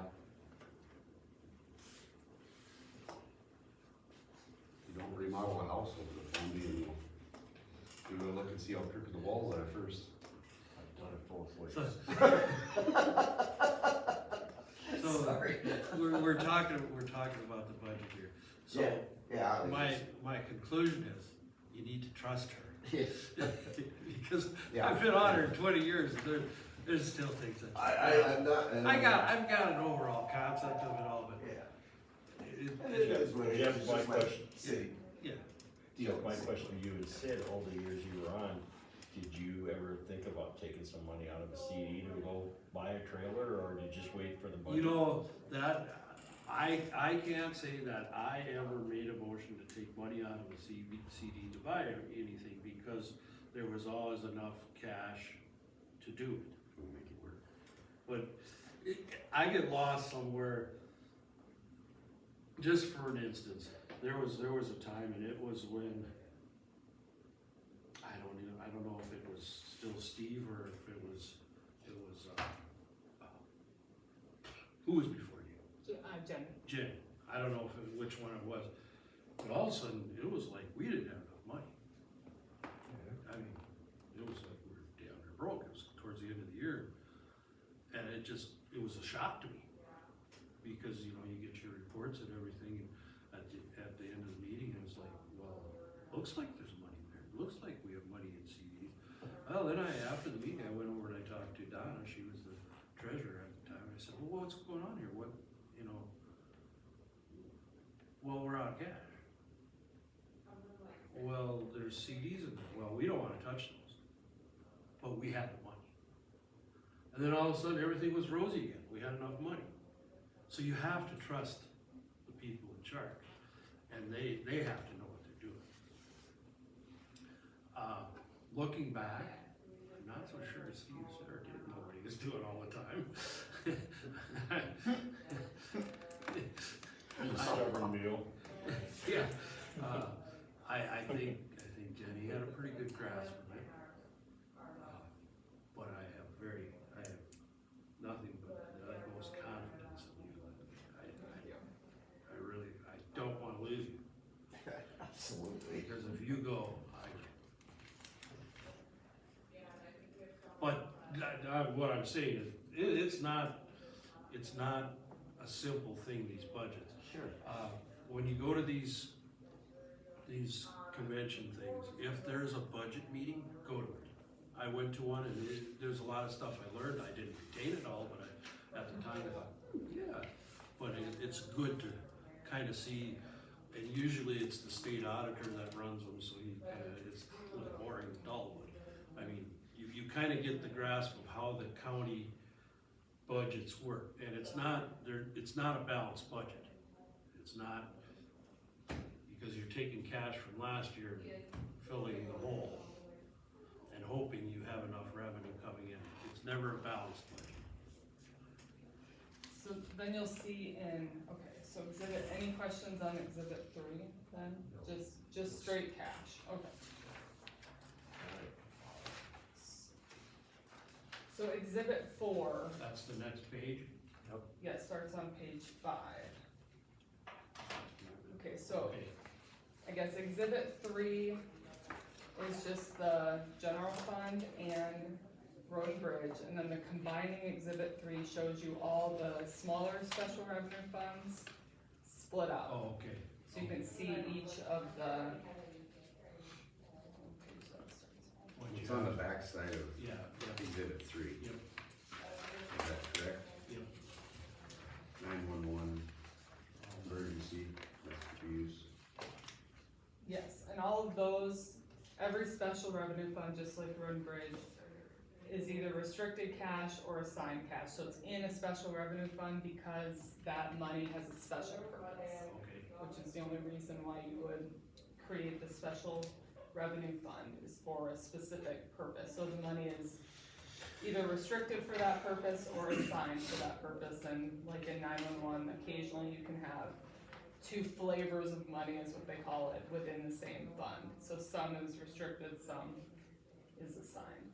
You don't remodel a house over the phone, do you? You go look and see how crooked the walls are first. I've done it both ways. So, we're talking about the budget here. So, Yeah. my conclusion is, you need to trust her. Yes. Because Yeah. I've been on her 20 years, and there's still things that. I'm not. I've got an overall concept of it all, but. Yeah. it- And it is what it is, Jeff, it's my just like question- city. Yeah, Jeff, my question to you is, Sid, all the years you were on, did you ever think about taking some money out of a CD to go buy a trailer, or did you just wait for the budget? that, I can't say that I ever made a motion to take money out of a CD to buy anything, because there was always enough cash to do it. We'll make it work. But I get lost somewhere. Just for an instance, there was a time, and it was when, I don't know if it was still Steve or if it was, who was before you? Jen, Jen. I don't know which one it was, but all of a sudden, it was like, we didn't have enough money. I mean, it was like we were damn near broke, it was towards the end of the year. And it was a shock to me, because, you get your reports and everything, and at the end of the meeting, it was like, well, looks like there's money there, looks like we have money in CDs. Well, then after the meeting, I went over and I talked to Donna, she was the treasurer at the time, I said, well, what's going on here, well, we're out of cash. Well, there's CDs in there, well, we don't wanna touch those, but we had the money. And then all of a sudden, everything was rosy again, we had enough money. So you have to trust the people in charge. and they have to know what they're doing. Looking back, I'm not so sure Steve Sir didn't know what he was doing all the time. Stubborn mule. Yeah, I think Jenny had a pretty good grasp of it. But I have nothing but the utmost confidence in you. I really, I don't wanna lose you, Absolutely. because if you go, but what I'm saying is, it's not a simple thing, these budgets. Sure. When you go to these convention things, if there's a budget meeting, go to it. I went to one and there's a lot of stuff I learned, I didn't retain it all, but at the time I thought, yeah. But it's good to kind of see, and usually it's the state auditor that runs them, so it's a little boring and dull, but I mean, you kind of get the grasp of how the county budgets work, and it's not a balanced budget. It's not, because you're taking cash from last year, filling the hole, and hoping you have enough revenue coming in. It's never a balanced budget. So then you'll see in, okay, so any questions on exhibit 3 then? Just straight cash, okay. So exhibit 4, That's the next page? yeah, starts on page 5. Okay, so I guess exhibit 3 is just the general fund and road and bridge, and then the combining exhibit 3 shows you all the smaller special revenue funds split out. Oh, okay. So you can see each of the. It's on the back side of Yeah. exhibit 3. Yep. Is that correct? Yep. 911, emergency, rescue use. Yes, and all of those, every special revenue fund, just like road and bridge, is either restricted cash or assigned cash. So it's in a special revenue fund because that money has a special purpose. Okay. Which is the only reason why you would create the special revenue fund, is for a specific purpose. So the money is either restricted for that purpose or assigned for that purpose. And like in 911, occasionally you can have 2 flavors of money, is what they call it, within the same fund. So some is restricted, some is assigned.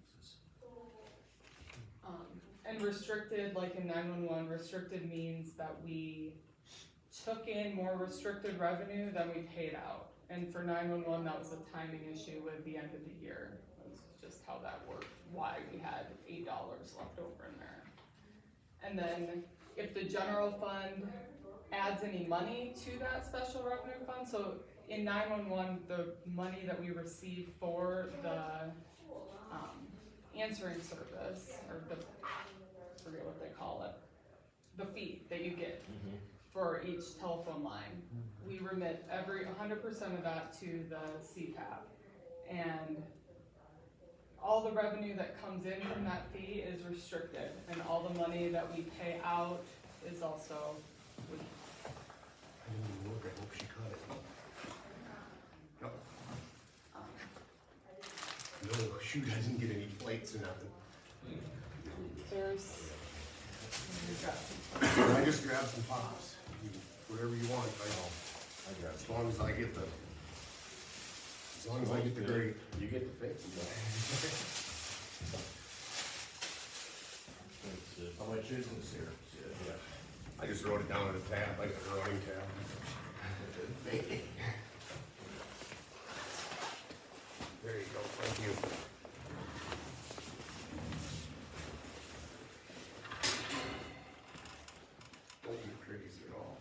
And restricted, like in 911, restricted means that we took in more restricted revenue than we paid out. And for 911, that was a timing issue with the end of the year. That's just how that worked, why we had $8 left over in there. And then if the general fund adds any money to that special revenue fund, so in 911, the money that we receive for the answering service, or I forget what they call it, the fee that you get for each telephone line, we remit 100% of that to the CPAP. And all the revenue that comes in from that fee is restricted, and all the money that we pay out is also, I didn't even look, I hope she caught it. Yep. No, shoot, I didn't get any plates or nothing. there's, I just grabbed some pops, whatever you want, as long as I get the grape. You get the fix. How much is this here? Yeah. I just wrote it down on a tab, like a drawing tab. There you go, thank you. Don't get crazy at all.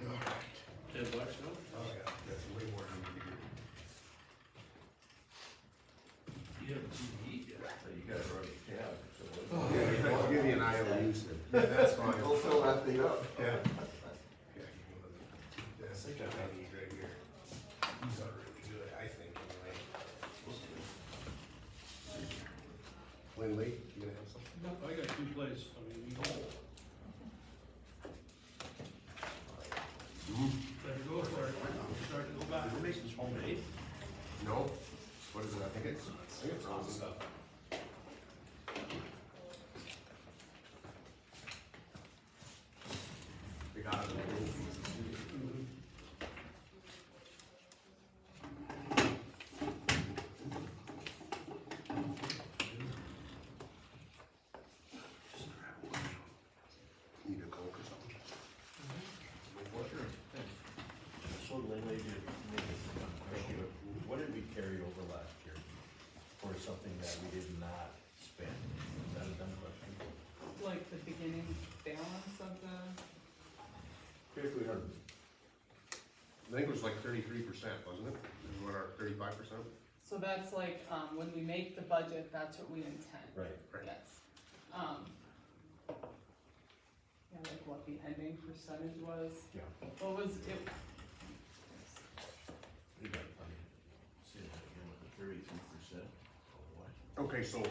Alright. $10 now? Oh yeah, that's way more than you do. You haven't seen the heat yet. So you gotta run a tab, so. Yeah, I'll give you an IOU, sir. Yeah, that's fine. We'll fill that thing up. Yeah. That's like I need right here. These are really good, I think, anyway. Lindley, you gonna have something? Nope, I got 2 plates, I mean, you fun stuff. They got it in the movies. Need a Coke or something? So Lindley, what did we carry over last year for something that we did not spend? Is that a dumb question? Like the beginning balance of the, $5,300. I think it was like 33%, wasn't it? Is what our 35%? so that's like, when we make the budget, that's what we intend. Right. Yes. Yeah, like what the ending percentage was. Yeah. What was it? We got, say that again with the 33%, or what? Okay, so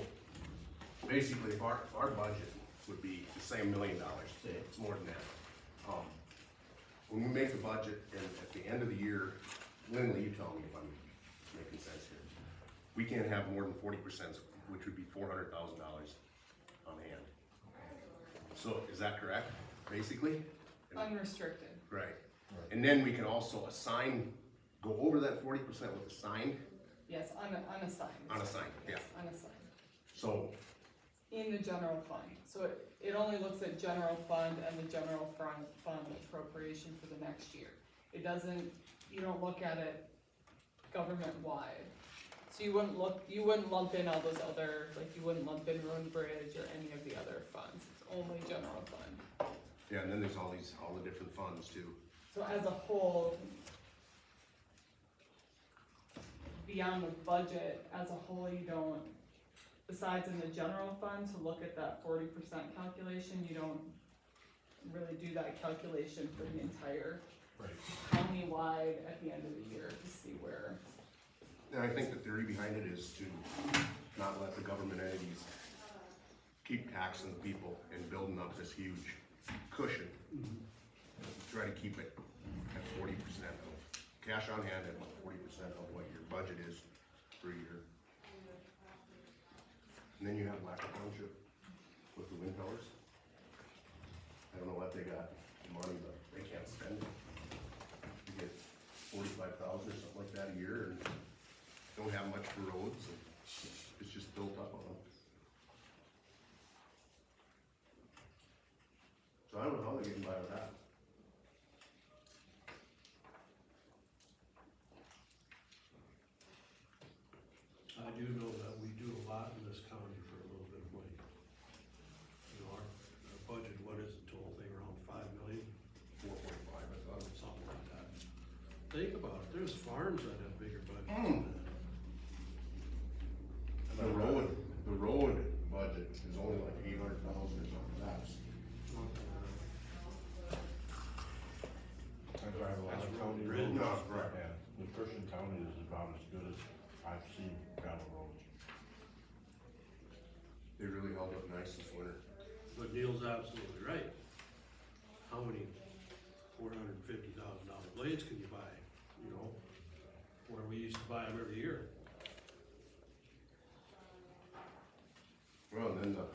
basically, if our budget would be, say, $1 million, it's more than that. When we make the budget and at the end of the year, Lindley, you tell me if I'm making sense here. We can't have more than 40%, which would be $400,000 on hand. So is that correct, basically? Unrestricted. Right. And then we can also go over that 40% with assigned, Yes, unassigned. unassigned, yeah. Yes, unassigned. So, In the general fund, so it only looks at general fund and the general fund appropriation for the next year. It doesn't, you don't look at it government-wide. So you wouldn't lump in all those other, like you wouldn't lump in road and bridge or any of the other funds, it's only general fund. yeah, and then there's all the different funds too. So as a whole, beyond the budget, as a whole, you don't, besides in the general fund, to look at that 40% calculation, you don't really do that calculation for the entire county-wide at the end of the year to see where. And I think the theory behind it is to not let the government entities keep taxing the people and building up this huge cushion. Try to keep it at 40% of cash on hand at 40% of what your budget is per year. And then you have Lac Township with the wind towers. I don't know what they got money, but they can't spend it. You get 45,000 or something like that a year and don't have much for roads, and it's just built up on them. So I don't know how they're getting by with that. I do know that we do a lot in this county for a little bit of money. You know, our budget, what is the total thing, around 5 million? 4.5, I thought. Something like that. Think about it, there's farms that have bigger budgets than that. The road budget is only like 800,000 or something, that's. I drive a lot of county Red. roads. No, right. Yeah, the Christian County is about as good as I've seen gravel roads. They really held up nice this winter. But Neil's absolutely right. How many $450,000 blades can you buy, you know? Where we used to buy them every year. Well, and then the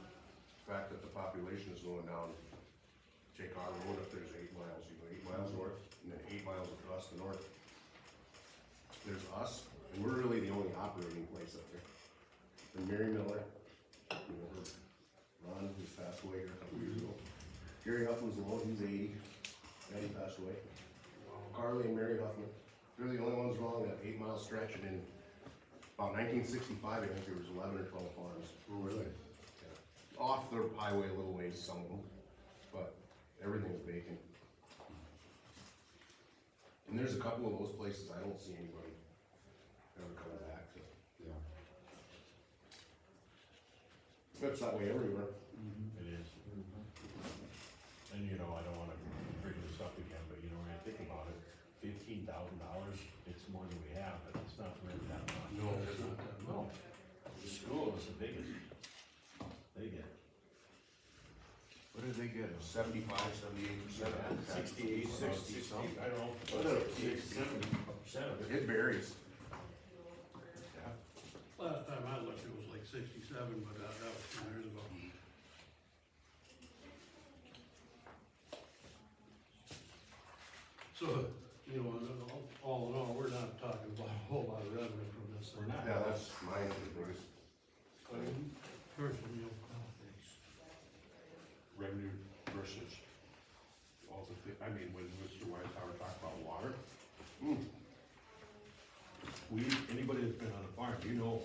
fact that the population is going down, take our road up, there's 8 miles, you go 8 miles north, and then 8 miles across the north. There's us, and we're really the only operating place up there. And Mary Miller, you know, Ron, who's passed away here a couple years ago. Gary Huffman's the one, he's 80, and he passed away. Carly and Mary Huffman, they're the only ones along that 8 mile stretch, and in about 1965, I think there was 11 or 12 farms. Oh, really? Off the highway a little ways, some of them, but everything's vacant. And there's a couple of those places I don't see anybody ever coming back to. Yeah. It's that way everywhere. It is. And you know, I don't wanna bring this up again, but you know, when you think about it, $15,000, it's more than we have, but it's not really that much. No, it's not that No. The school is the biggest. They get What did they get, 75, 78%? 68, 60 something, I don't know. What is it? 60, 70% of it. It varies. Yeah. Last time I looked, it was like 27, but that was 2 years ago. So, you know, all in all, we're not talking about a whole lot of revenue from this. We're not. Yeah, that's my biggest. Person, you know, Revenue versus all the I mean, when Mr. Whitetower talked about water, anybody that's been on a farm, you know,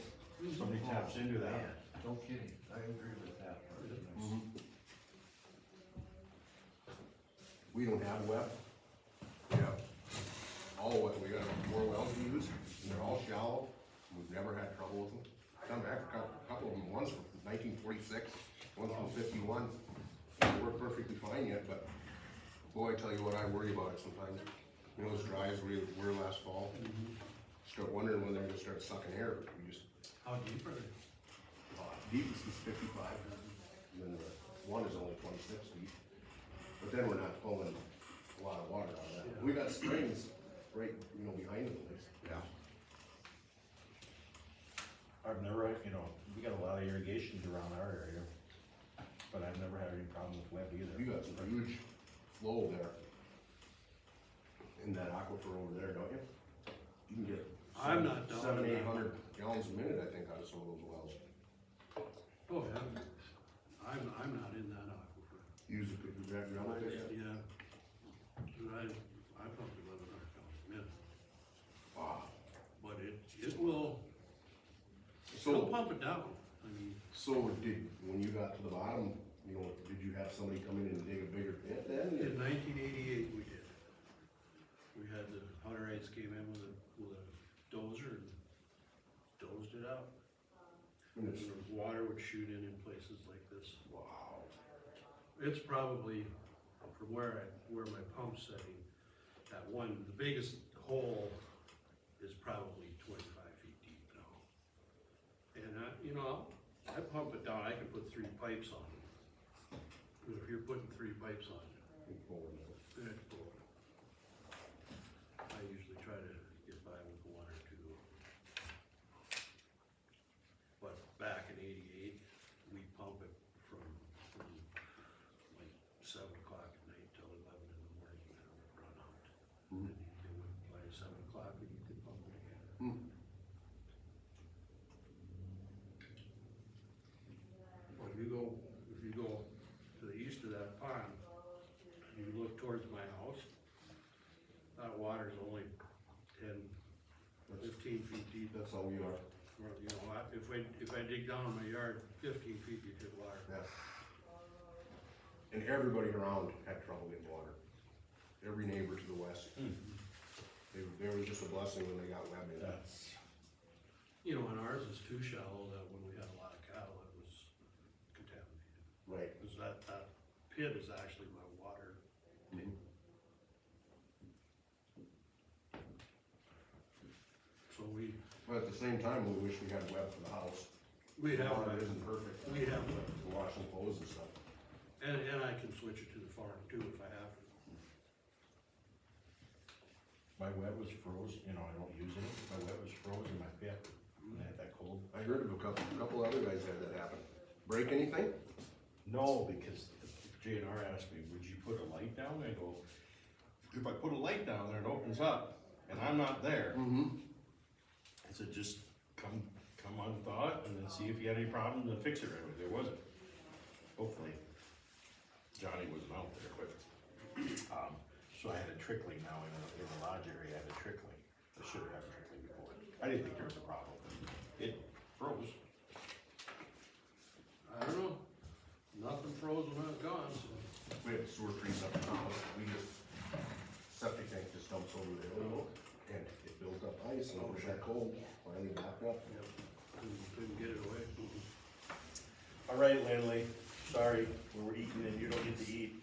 somebody taps into that. Man, no kidding, I agree with that part. We don't have web. We have all wet, we got 4 wells we use, and they're all shallow, we've never had trouble with them. Come back, a couple of them, one's from 1946, one's from 51, they work perfectly fine yet, but boy, I tell you what, I worry about it sometimes. You know, as dry as we were last fall, start wondering when they're gonna start sucking air, we just, how deep are they? deepest is 55, and then the one is only 26 feet. But then we're not pulling a lot of water out of that. We got springs right, you know, behind the place. Yeah. I've never, you know, we got a lot of irrigations around our area, but I've never had any problem with web either. You got some huge flow there in that aquifer over there, don't you? You can get I'm not down 700, in that. 800 gallons a minute, I think, out of some of those wells. Oh, yeah. I'm not in that aquifer. Use it, you grab your own fish. Yeah. I probably 1100 gallons a minute. Wow. But it will, So- it'll pump it down. I mean, So when you got to the bottom, you know, did you have somebody come in and dig a bigger pit then? in 1988 we did. We had the Hunterites came in with a dozer and dozed it out. And And it's- the water would shoot in places like this. Wow. It's probably, from where my pump's setting, that one, the biggest hole is probably 25 feet deep now. And you know, I pump it down, I can put 3 pipes on it. But if you're putting 3 pipes on it, it's full. I usually try to get by with 1 or 2. But back in '88, we pump it from like 7 o'clock at night till 11 in the morning, and it would run out. And then by 7 o'clock, you could pump it again. Well, if you go to the east of that pond, you look towards my house, that water's only 10, 15 feet deep. That's how we are. Or, you know, if I dig down in my yard 15 feet, you get water. Yeah. And everybody around had trouble getting water. Every neighbor to the west. They were just a blessing when they got web in. You know, and ours is too shallow that when we had a lot of cattle, it was contaminated. Right. Cause that pit is actually my water tank. So But at the same time, we wish we had web for the house. We have Water web. isn't perfect. We have web. To wash some clothes and stuff. And I can switch it to the farm too if I have to. My web was froze, you know, I don't use it, my web was froze in my pit, and I had that cold. I heard of a couple other guys had that happen. Break anything? No, because JNR asked me, would you put a light down? I go, if I put a light down there, it opens up, and I'm not there. I said, just come on thought, and then see if you had any problems, and fix it right away. There wasn't. Hopefully, Johnny wasn't out there, but, so I had a trickling now in the lodge area, I had a trickling. I should have had a trickling before. I didn't think there was a problem. It froze. I don't know. Nothing froze when I was gone, so. We had sewer trees up in the house. We just, septic tank just dumps over there. And it built up ice and it was that cold. Finally backed up. Couldn't get it away. All right, Lindley, sorry, we're eating and you don't get to eat.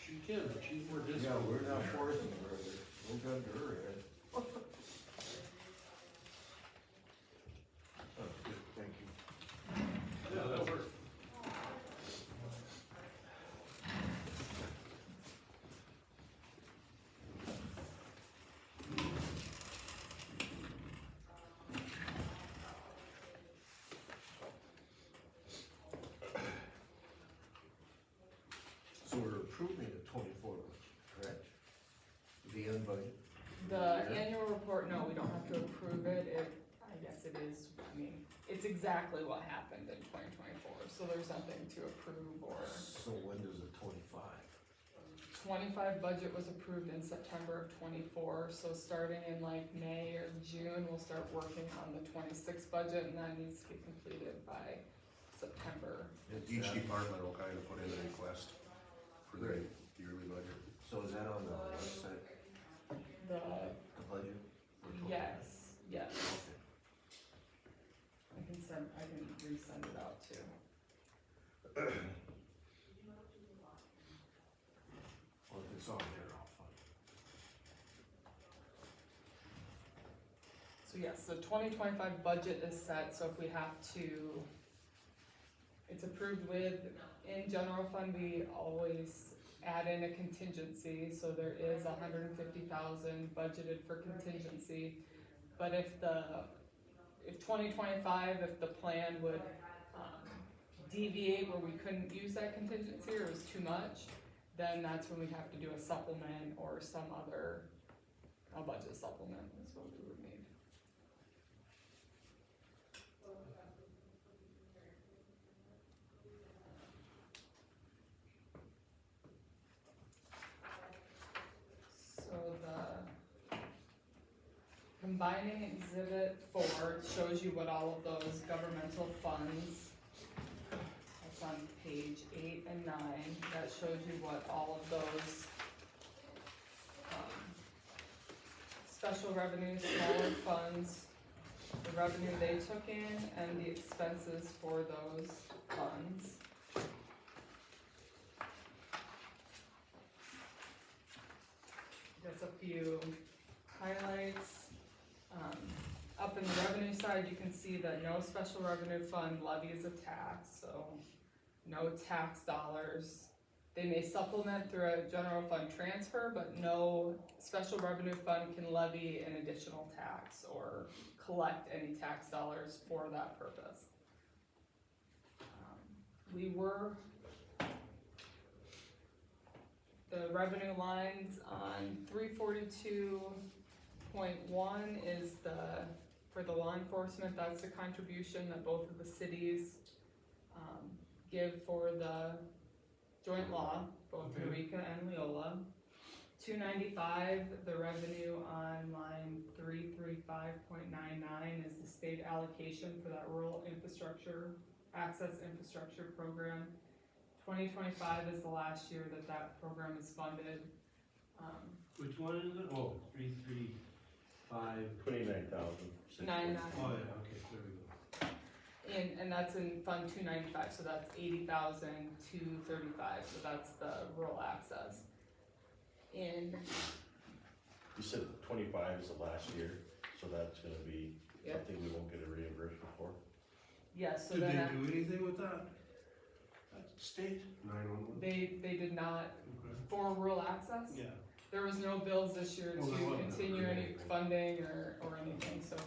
She can, but she's more disciplined. Yeah, we're not forcing her, we're good to her head. That's good, thank you. Yeah, that worked. approving the 24 budget, correct? The end budget? The annual report, no, we don't have to approve it, I guess it is, I mean, it's exactly what happened in 2024, so there's nothing to approve or. So when does the 25? 25 budget was approved in September of 24, so starting in like May or June, we'll start working on the 26 budget, and that needs to be completed by September. Each department will kind of put in a request for their yearly budget. So is that on the website, The, the budget? for 25? yes, yes. I can resend it out too. Well, if it's on there, I'll find it. So yes, the 2025 budget is set, so if we have to, it's approved with, in general fund, we always add in a contingency, so there is 150,000 budgeted for contingency. But if 2025, if the plan would deviate where we couldn't use that contingency or it was too much, then that's when we have to do a supplement or some other, a budget supplement is what we would need. So the combining exhibit 4 shows you what all of those governmental funds, that's on page 8 and 9, that shows you what all of those special revenue, smaller funds, the revenue they took in, and the expenses for those funds. Just a few highlights. Up in the revenue side, you can see that no special revenue fund levies a tax, so no tax dollars. They may supplement through a general fund transfer, but no special revenue fund can levy an additional tax or collect any tax dollars for that purpose. The revenue lines on 342.1 is for the law enforcement, that's the contribution that both of the cities give for the joint law, both Eureka and Leola. 295, the revenue on line 335.99 is the state allocation for that rural infrastructure, access infrastructure program. 2025 is the last year that program is funded. Which one is it? Oh, 335. 29,000. 99. Oh, yeah, okay, there we go. And that's in Fund 295, so that's 80,235, so that's the rural access. You said 25 is the last year, so that's gonna be Yep. something we won't get a reimbursement for? Yes, so Did then they do anything with that? State 911. they did not, Okay. for rural access? Yeah. There was no bills this year Oh, there to wasn't. continue any funding or anything, so,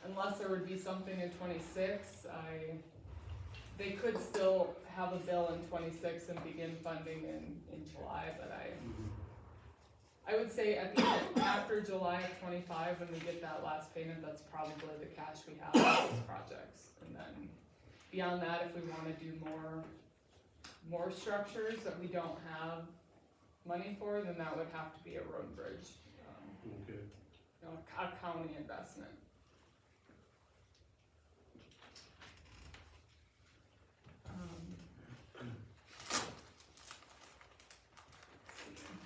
unless there would be something in 26, they could still have a bill in 26 and begin funding in July, but I would say at the end, after July of 25, when we get that last payment, that's probably the cash we have for those projects. And then beyond that, if we wanna do more structures that we don't have money for, then that would have to be a road and bridge, Okay. a county investment.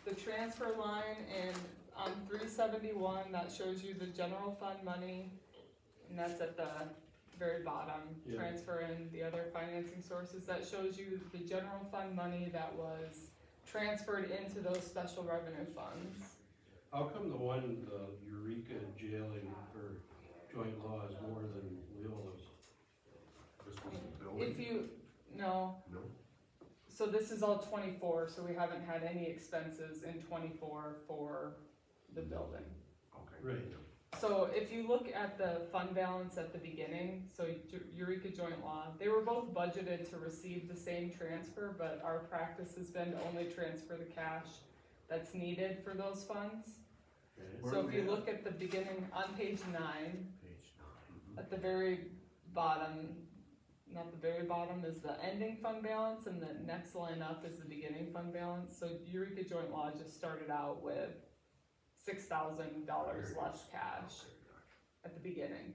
The transfer line and on 371, that shows you the general fund money, and that's at the very bottom. Yeah. Transfer in the other financing sources, that shows you the general fund money that was transferred into those special revenue funds. How come the one, the Eureka jail or joint law is more than Leola's? This was the building? If you, no, No? so this is all 24, so we haven't had any expenses in 24 for the building. Okay. Right. So if you look at the fund balance at the beginning, so Eureka Joint Law, they were both budgeted to receive the same transfer, but our practice has been to only transfer the cash that's needed for those funds. So if you look at the beginning, on page 9, at the very bottom, not the very bottom, is the ending fund balance, and the next line up is the beginning fund balance. So Eureka Joint Law just started out with $6,000 less cash at the beginning.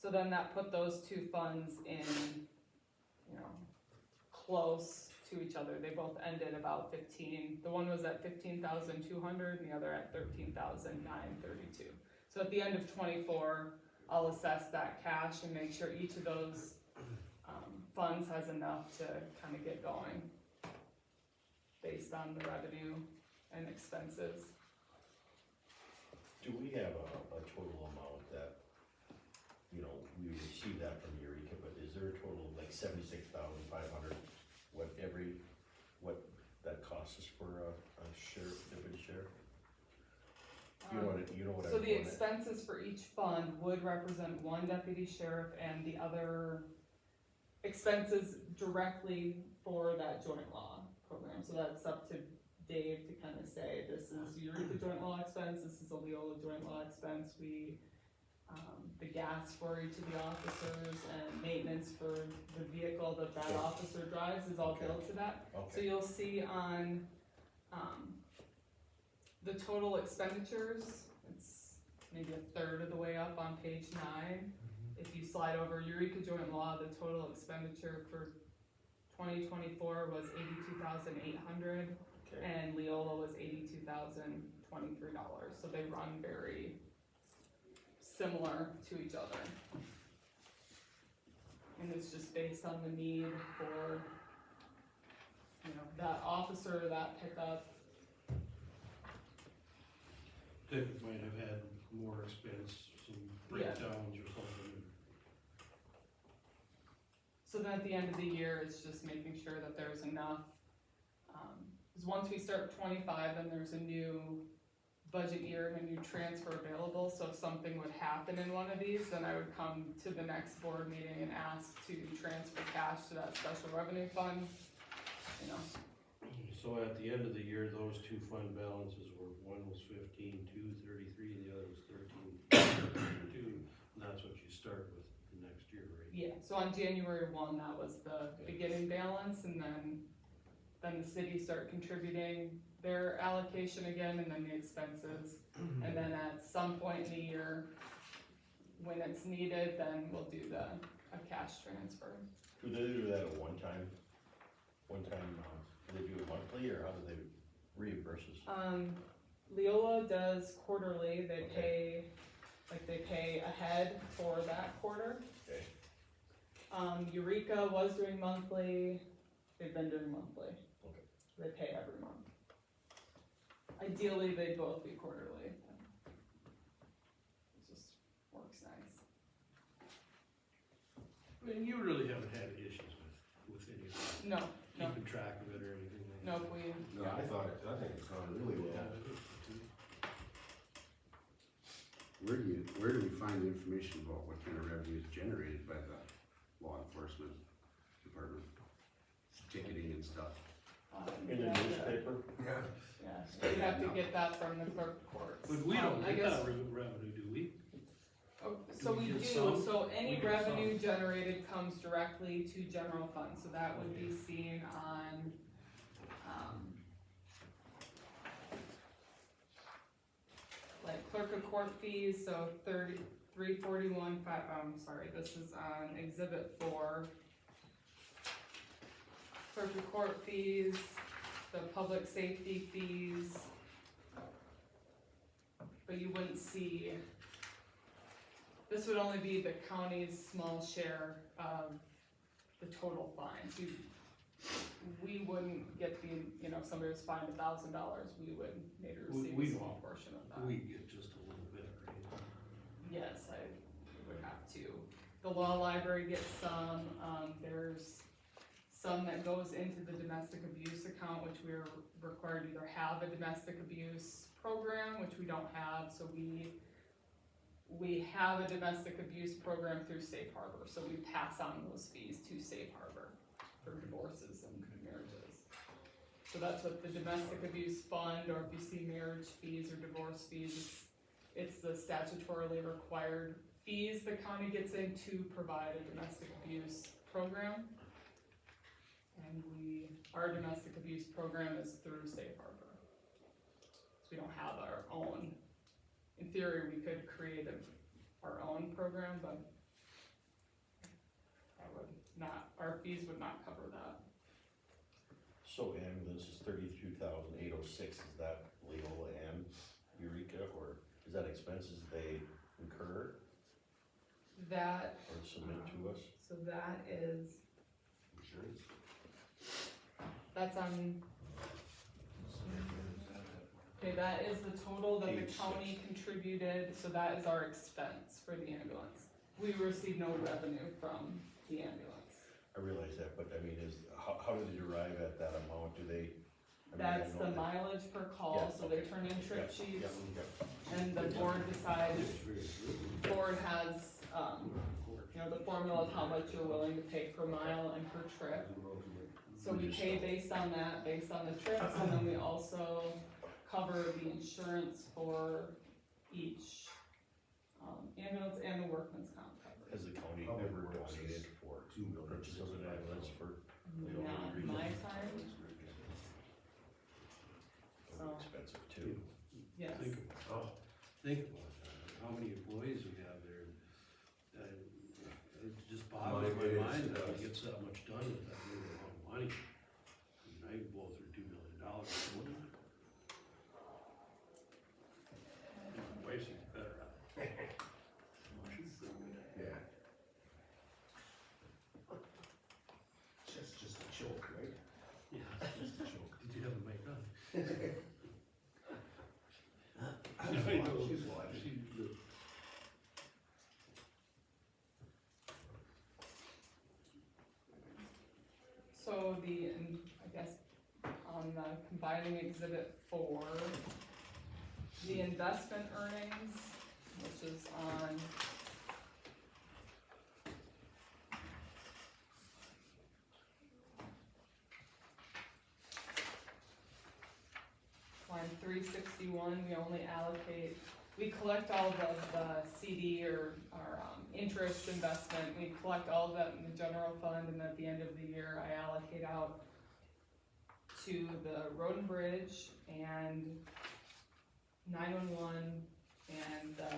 So then that put those two funds in, close to each other. They both ended about 15. The one was at 15,200 and the other at 13,932. So at the end of 24, I'll assess that cash and make sure each of those funds has enough to kind of get going based on the revenue and expenses. Do we have a total amount that, we received that from Eureka, but is there a total of like 76,500, what that costs us for a sheriff, deputy sheriff? You know what I So mean? the expenses for each fund would represent one deputy sheriff and the other expenses directly for that joint law program. So that's up to Dave to kind of say, this is Eureka joint law expense, this is a Leola joint law expense. The gas for each of the officers and maintenance for the vehicle that officer drives is all billed to that. So you'll see on, the total expenditures, it's maybe a third of the way up on page 9. If you slide over Eureka Joint Law, the total expenditure for 2024 was $82,800, and Leola was $82,023. So they run very similar to each other. And it's just based on the need for, that officer, that pickup. That might have had more expense, some breakdowns or something. So then at the end of the year, it's just making sure that there's enough. Because once we start 25, then there's a new budget year and a new transfer available. So if something would happen in one of these, then I would come to the next board meeting and ask to transfer cash to that special revenue fund, So at the end of the year, those two fund balances were, one was 15,233, the other was 13,232, and that's what you start with the next year, right? Yeah, so on January 1, that was the beginning balance, and then the city start contributing their allocation again, and then the expenses. And then at some point in the year, when it's needed, then we'll do a cash transfer. Do they do that at one time? Do they do it monthly, or how do they reimburse us? Leola does quarterly. They pay ahead for that quarter. Okay. Eureka was doing monthly. They've been doing monthly. Okay. They pay every month. Ideally, they'd both be quarterly. It just works nice. And you really haven't had issues with any of that? No. Keeping track of it or anything like that? Nope, No, I think it's gone really well. Where do we find the information about what kind of revenue is generated by the law enforcement department? Ticketing and stuff. In the newspaper? Yeah, you have to get that from the clerk of courts. But we don't I get guess- that revenue, do we? Oh, so we we do, get some? so We any get revenue generated comes directly to general fund, so that would be seen on, like clerk of court fees, so 341, this is on exhibit 4. Clerk of court fees, the public safety fees. But you wouldn't see, this would only be the county's small share of the total fines. We wouldn't get the, if somebody was fined $1,000, we would maybe receive We a small portion of that. We get just a little bit, right? Yes, I would have to. The law library gets some, there's some that goes into the domestic abuse account, which we're required to either have a domestic abuse program, which we don't have, so we have a domestic abuse program through Safe Harbor, so we pass on those fees to Safe Harbor for divorces and marriages. So that's what the domestic abuse fund, or if you see marriage fees or divorce fees, it's the statutorily required fees the county gets in to provide a domestic abuse program. And our domestic abuse program is through Safe Harbor. So we don't have our own. In theory, we could create our own program, but our fees would not cover that. So ambulance is 32,806, is that legal and Eureka, or is that expenses they incur That, or submit to us? so that is, Insurance? that's on, okay, that is the total that the Page county contributed, so that is our expense for the ambulance. We receive no revenue from the ambulance. I realize that, but I mean, how do they arrive at that amount? Do they? I mean, I That's know the that- mileage per call, Yeah, so they okay. turn in trip Yeah, sheets, yeah, yeah. and the board decides, board has, the formula of how much you're willing to pay per mile and per trip. So we pay based on that, based on the trips, and then we also cover the insurance for each, ambulance and the workman's comp coverage. Has the county How ever many works donated is for 2 million? purchase of an ambulance for? the Not only in my reason? time, It'll be expensive too. yes. Think about how many employees we have there. It just boggles my mind that we get so much done with that little amount of money. I mean, I can blow through $2 million. Wasting better. Yeah. Just a joke, right? Yeah, it's just a joke. Did you have a mic on? She's watching. So I guess, on the combining exhibit 4, the investment earnings, which is on line 361, we collect all of the CD or interest investment, we collect all of that in the general fund, and at the end of the year, I allocate out to the road and bridge and 911 and the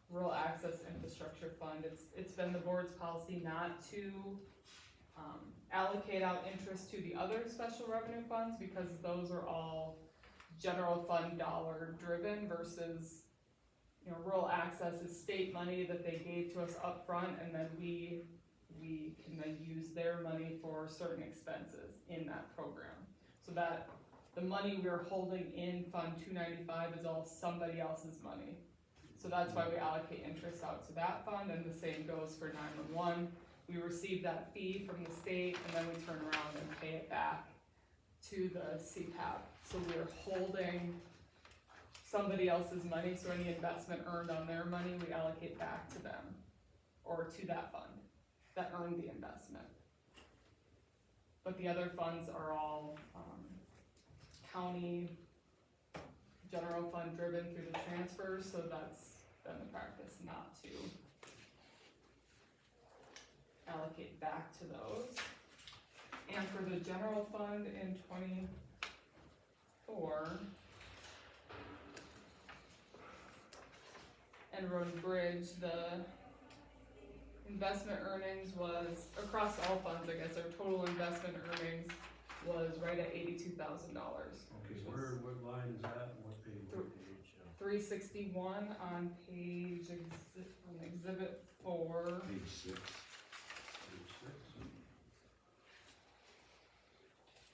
rural access infrastructure fund. It's been the board's policy not to allocate out interest to the other special revenue funds, because those are all general fund dollar driven versus, rural access is state money that they gave to us up front, and then we can then use their money for certain expenses in that program. So that the money we're holding in Fund 295 is all somebody else's money. So that's why we allocate interest out to that fund, and the same goes for 911. We receive that fee from the state, and then we turn around and pay it back to the CPAP. So we're holding somebody else's money, so any investment earned on their money, we allocate back to them, or to that fund that earned the investment. But the other funds are all, county general fund driven through the transfers, so that's been the practice not to allocate back to those. And for the general fund in 24, and road and bridge, the investment earnings was, across all funds, I guess, our total investment earnings was right at $82,000. Okay, what line is that and what page? 361 on page, on exhibit 4. Page 6.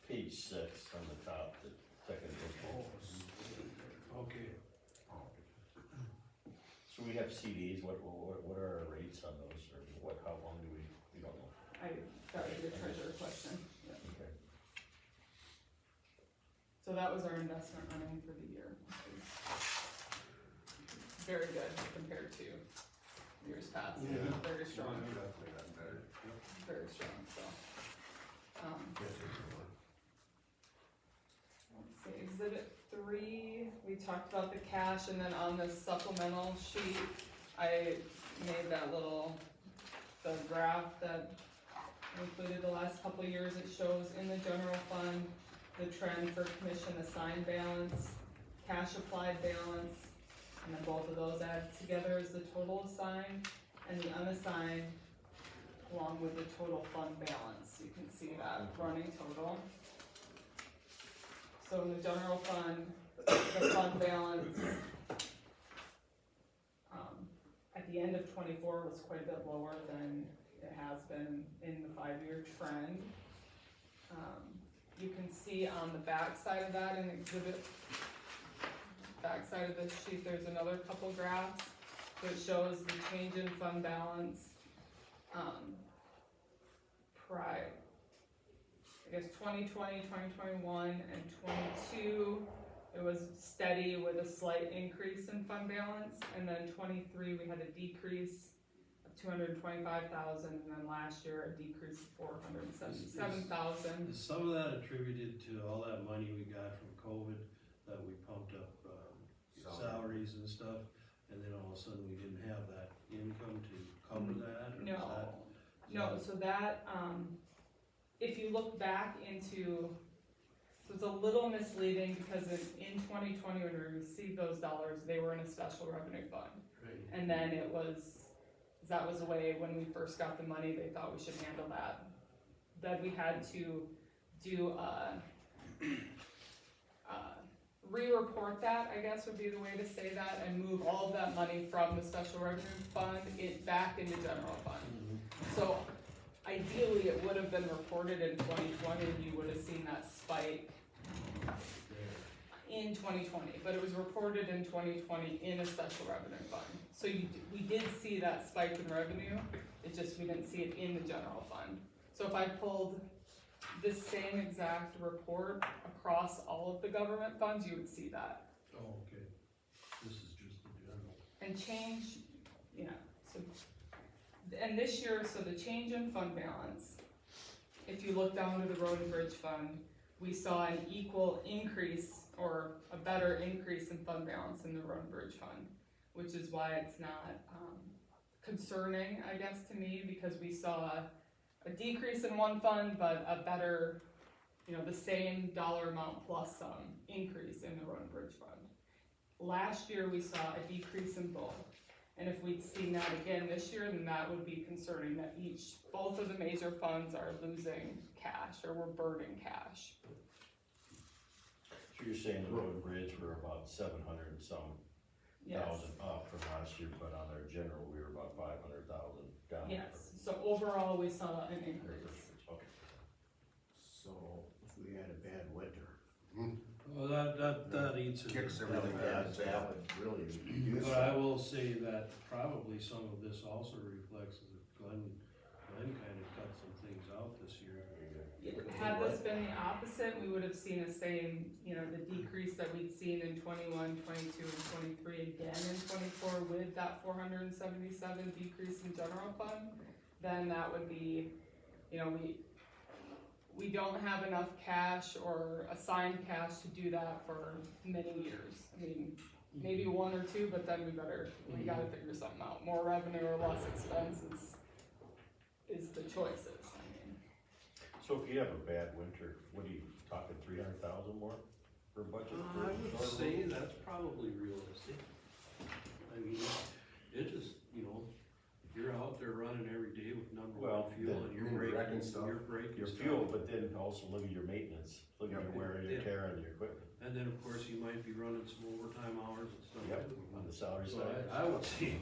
Page 6 on the top, the second page. Okay. So we have CDs, what are our rates on those, or how long do we don't know? That would be a treasurer question. So that was our investment running for the year. Very good compared to years past, very strong, Definitely got better. very strong, so. Let's see, exhibit 3, we talked about the cash, and then on the supplemental sheet, I made that little, the graph that included the last couple of years. It shows in the general fund, the trend for commission assigned balance, cash applied balance, and then both of those add together is the total assigned, and the unassigned along with the total fund balance. You can see that running total. So in the general fund, the fund balance, at the end of '24 was quite a bit lower than it has been in the 5-year trend. You can see on the back side of that in exhibit, backside of this sheet, there's another couple graphs that shows the change in fund balance, I guess 2020, 2021, and 22, it was steady with a slight increase in fund balance, and then 23, we had a decrease of 225,000, and then last year, a decrease of 477,000. Is some of that attributed to all that money we got from COVID, that we pumped up, salaries and stuff, and then all of a sudden we didn't have that income to cover that, or is that? No, so that, if you look back into, so it's a little misleading because in 2020, when we received those dollars, they were in a special revenue fund. Right. And then that was the way, when we first got the money, they thought we should handle that. Then we had to do, re-report that, I guess would be the way to say that, and move all of that money from the special revenue fund back into general fund. So ideally, it would have been reported in 2020, and you would have seen that spike in 2020, but it was reported in 2020 in a special revenue fund. So we did see that spike in revenue, it just, we didn't see it in the general fund. So if I pulled this same exact report across all of the government funds, you would see that. Oh, okay. This is just the general. And change, so, and this year, so the change in fund balance, if you look down to the road and bridge fund, we saw an equal increase or a better increase in fund balance in the road and bridge fund, which is why it's not concerning, I guess, to me, because we saw a decrease in one fund, but a better, the same dollar amount plus some increase in the road and bridge fund. Last year, we saw a decrease in both. And if we'd seen that again this year, then that would be concerning, that both of the major funds are losing cash, or we're burning cash. So you're saying the road and bridge were about 700 and some Yes. thousand up from last year, but on our general, we were about 500,000 down. Yes, so overall, we saw an increase. Okay. So if we had a bad winter. Well, that eats it. Kicks everything That down. would really reduce But I it. will say that probably some of this also reflects that Glenn kind of cut some things out this year. Had this been the opposite, we would have seen the same, the decrease that we'd seen in 21, 22, and 23 again in 24 with that 477 decrease in general fund, then that would be, we don't have enough cash or assigned cash to do that for many years. I mean, maybe 1 or 2, but then we gotta figure something out. More revenue or less expenses is the choices. So if you have a bad winter, what are you talking, 300,000 more per budget? I would say that's probably realistic. I mean, it just, if you're out there running every day with number one fuel and you're breaking stuff. Your fuel, but then also look at your maintenance, look at your wear and your tear on your equipment. And then, of course, you might be running some overtime hours and stuff. Yep, on the salary So side. I would say,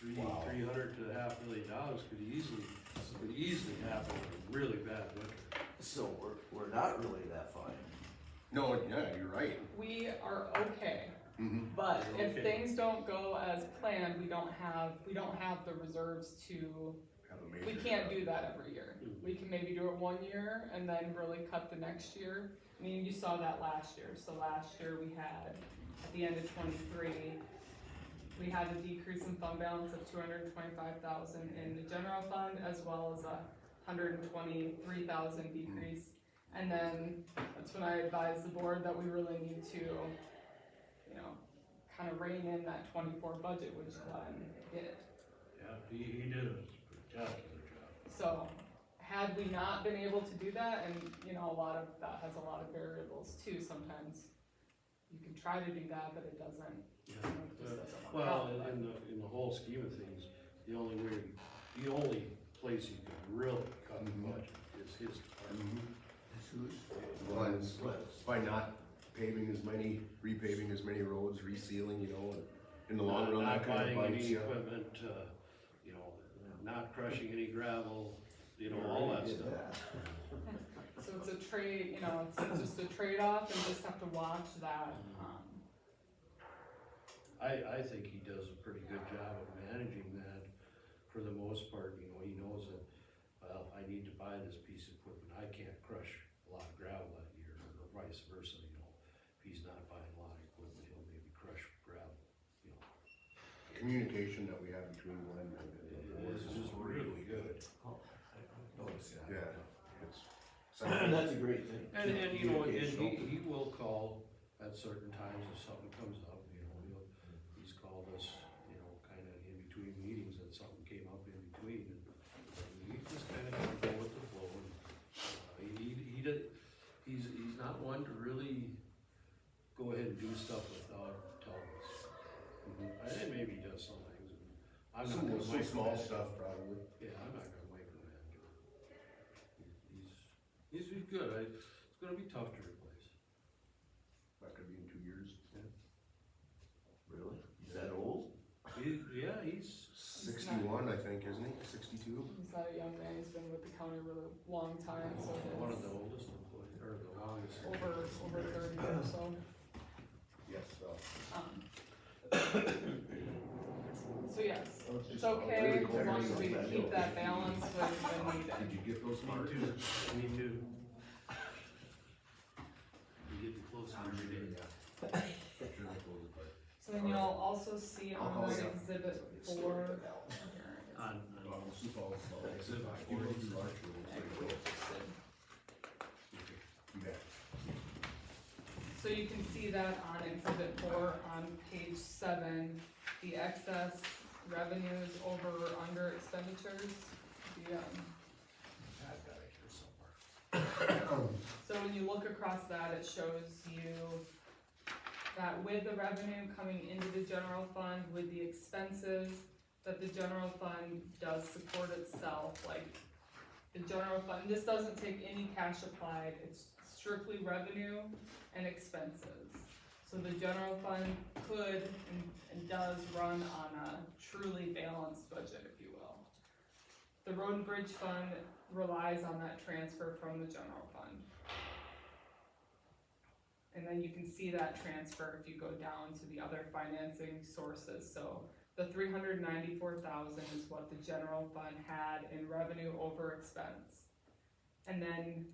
$300,000 to $500,000 could easily happen in a really bad winter. So we're not really that fine. No, yeah, you're right. We are okay, Mhm. but You're if okay. things don't go as planned, we don't have the reserves to have a major. We can't do that every year. We can maybe do it one year and then really cut the next year. I mean, you saw that last year. So last year we had, at the end of '23, we had a decrease in fund balance of $225,000 in the general fund, as well as a $123,000 decrease. And then that's when I advised the board that we really need to, you know, kind of rein in that '24 budget, which Glenn did. Yeah, he did a spectacular job. So, had we not been able to do that, and, you know, a lot of that has a lot of variables too, sometimes you can try to do that, but it doesn't, you know, it just doesn't work Well, out. in the whole scheme of things, the only place you can really cut the budget is his department. Glenn's, by not paving as many, repaving as many roads, resealing, you know, and in the long run, that kind of Not buying bites any you. equipment, you know, not crushing any gravel, you know, all that stuff. So it's a trade, you know, it's just a trade-off, and just have to watch that, I think he does a pretty good job of managing that for the most part. You know, he knows that, well, I need to buy this piece of equipment, I can't crush a lot of gravel that year, or vice versa, you know. If he's not buying a lot of equipment, he'll maybe crush gravel, you know. Communication that we have between Glenn and the board It's just really good. Yeah, it's. That's a great thing. And you know, and Communication. he will call at certain times if something comes up, you know, he's called us, you know, kinda in between meetings that something came up in between, and we just kinda have to go with the flow, and, he's not one to really go ahead and do stuff without telling us. And maybe he does some things, and I'm not gonna Some small micromanage. stuff probably. Yeah, I'm not gonna micromanage him. He's good, it's gonna be tough to replace. That could be in 2 years. Really? Is that old? Yeah, he's 61, I think, isn't he? 62? he's not a young man, he's been with the county a really long time, so one of it's the oldest employees, or the longest. over 30 or so. Yes, So yes, Oh, it's it's just okay, really as long as we clear. keep that balance when needed. Did you get those marks? Me too. We're getting closer every day. So then you'll also see on the exhibit 4. On, Exhibit 4. You bet. So you can see that on exhibit 4 on page 7, the excess revenues over or under expenditures. I've got it here somewhere. So when you look across that, it shows you that with the revenue coming into the general fund, with the expenses, that the general fund does support itself, like the general fund, this doesn't take any cash applied, it's strictly revenue and expenses. So the general fund could and does run on a truly balanced budget, if you will. The road and bridge fund relies on that transfer from the general fund. And then you can see that transfer if you go down to the other financing sources. So the $394,000 is what the general fund had in revenue over expense. And then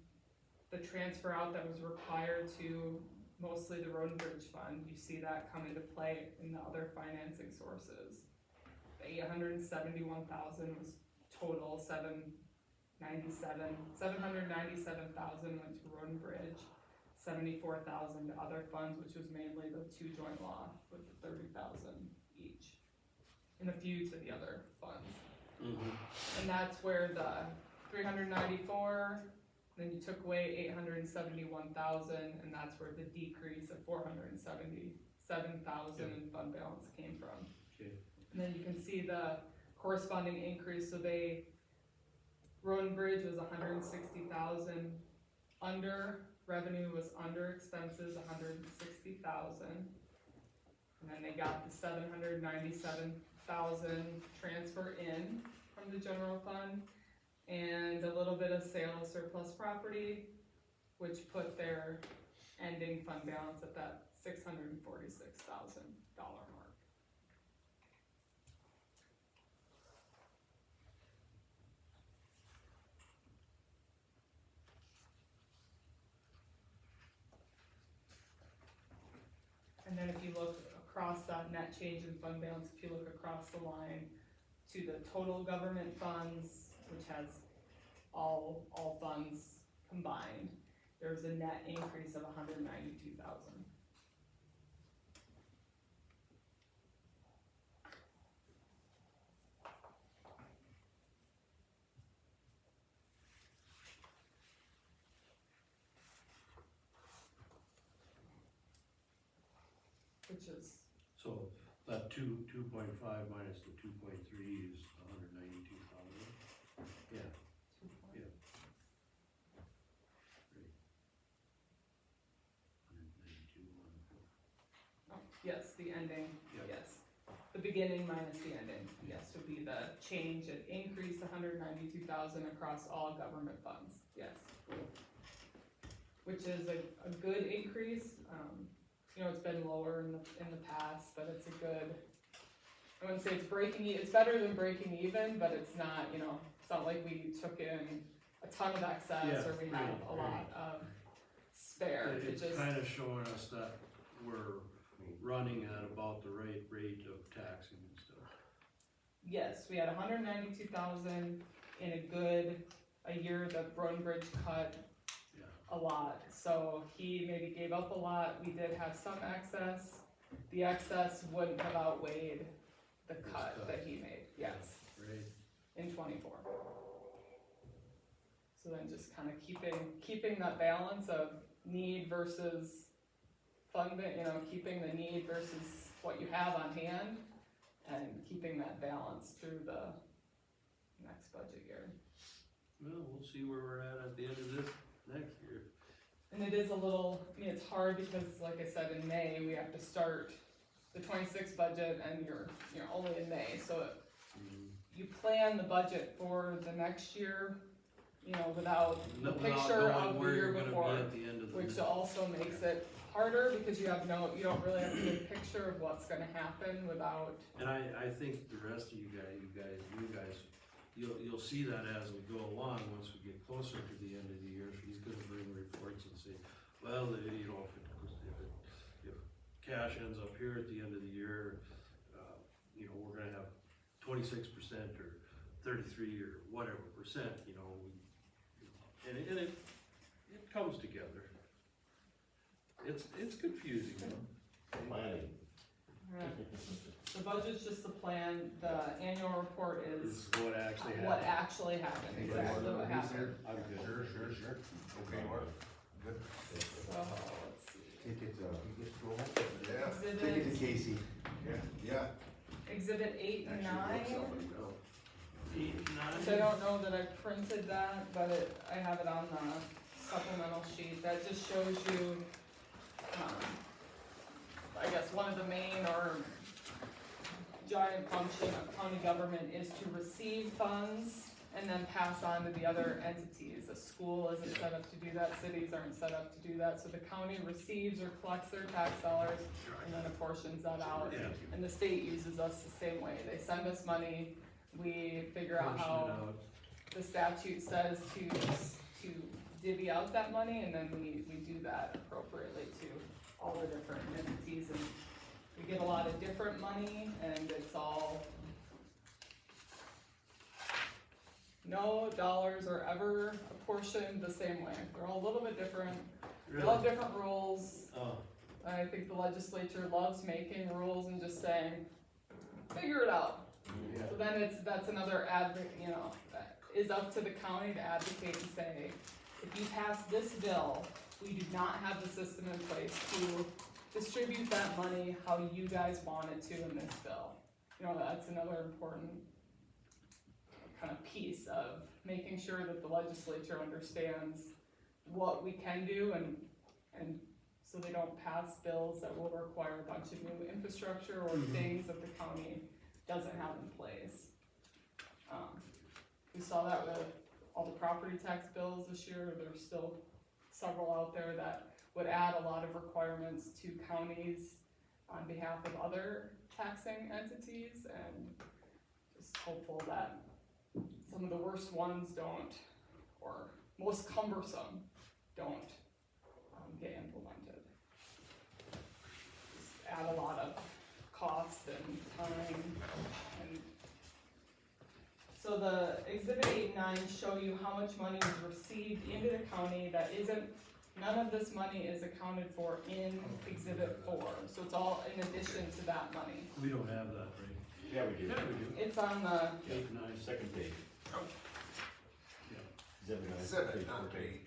the transfer out that was required to mostly the road and bridge fund, you see that come into play in the other financing sources. The $871,000 was total, $797,000 went to road and bridge. $74,000 to other funds, which was mainly the 2 joint law with the $30,000 each, and a few to the other funds. And that's where the 394, then you took away 871,000, and that's where the decrease of 477,000 in fund balance came from. Okay. And then you can see the corresponding increase, so road and bridge was 160,000 under, revenue was under expenses, 160,000. And then they got the 797,000 transfer in from the general fund, and a little bit of sale of surplus property, which put their ending fund balance at that $646,000 mark. net change in fund balance, if you look across the line to the total government funds, which has all funds combined, there's a net increase of $192,000. Which is, So that 2.5 minus the 2.3 is 192,000. Yeah. Yeah. Great. 192, oh, yes, the ending, Yep. yes. The beginning minus the ending, yes, would be the change, it increased 192,000 across all government funds, yes. Which is a good increase, you know, it's been lower in the past, but it's a good, I wouldn't say it's better than breaking even, but it's not, you know, it's not like we took in a ton of excess, or we have a lot of spare. It's kind of showing us that we're running at about the right rate of taxing and stuff. Yes, we had 192,000 in a year that Road and Bridge cut a lot, so he maybe gave up a lot, we did have some excess. The excess wouldn't have outweighed the cut that he made, yes, Right. in 24. So then just kind of keeping that balance of need versus fund, you know, keeping the need versus what you have on hand, and keeping that balance through the next budget year. Well, we'll see where we're at the end of this next year. And it is a little, I mean, it's hard because, like I said, in May, we have to start the 26 budget, and you're only in May, so you plan the budget for the next year, you know, without the picture of the year before, which also makes it harder, because you don't really have a good picture of what's gonna happen without. And I think the rest of you guys, you'll see that as we go along, once we get closer to the end of the year, he's gonna bring reports and say, well, you know, if cash ends up here at the end of the year, you know, we're gonna have 26% or 33 or whatever percent, you know, and it comes together. It's confusing, Planning. Right. The budget's just the plan, the annual report is what actually happened. what actually happened, exactly what happened. I'm good. Sure. Okay, Mark, good. So, let's see. Take it, Yeah, take it to Casey. yeah. Exhibit 8 and 9, Nine. which I don't know that I printed that, but I have it on the supplemental sheet, that just shows you, I guess one of the main or giant function of county government is to receive funds and then pass on to the other entities. A school isn't set up to do that, cities aren't set up to do that, so the county receives or collects their tax dollars and then apportions that out. Yeah. And the state uses us the same way, they send us money, we figure out Portion how it out. the statute says to divvy out that money, and then we do that appropriately to all the different entities, and we get a lot of different money, and it's all, no dollars are ever apportioned the same way, they're all a little bit different, they all have different rules. Oh, I think the legislature loves making rules and just saying, figure it out. So then that's another you know, that is up to the county to advocate and say, if you pass this bill, we do not have the system in place to distribute that money how you guys want it to in this bill. You know, that's another important kind of piece of making sure that the legislature understands what we can do, and so they don't pass bills that will require a bunch of new infrastructure or things that the county doesn't have in place. We saw that with all the property tax bills this year, there's still several out there that would add a lot of requirements to counties on behalf of other taxing entities, and just hopeful that some of the worst ones don't, or most cumbersome, don't get implemented. Just add a lot of cost the exhibit 8 and 9 show you how much money was received into the county that isn't, none of this money is accounted for in exhibit 4. So it's all in addition to that money. We don't have that, right? Yeah, we do. Yeah, we do. It's on the, 8, 9. Second page. Exhibit nine, Exhibit, page not 14. page.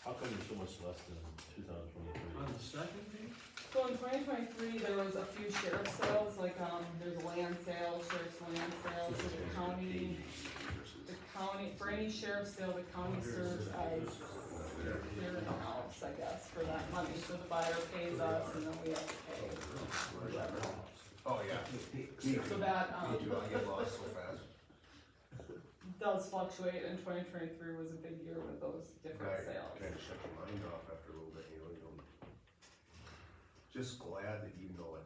How come there's so much less than two thousand twenty-three? On the second page? so in 2023, there was a few sheriff sales, like, there's a land sale, sheriff's land sale, so the county, for any sheriff sale, the county serves as clearinghouse, I guess, for that money. So the buyer pays us and then we have to pay whoever. Oh, yeah. So that, Me too, I get lost so fast. does fluctuate, and 2023 was a big year with those different sales. Kinda shut your mind off after a little bit, you know, you don't. Just glad that you know it.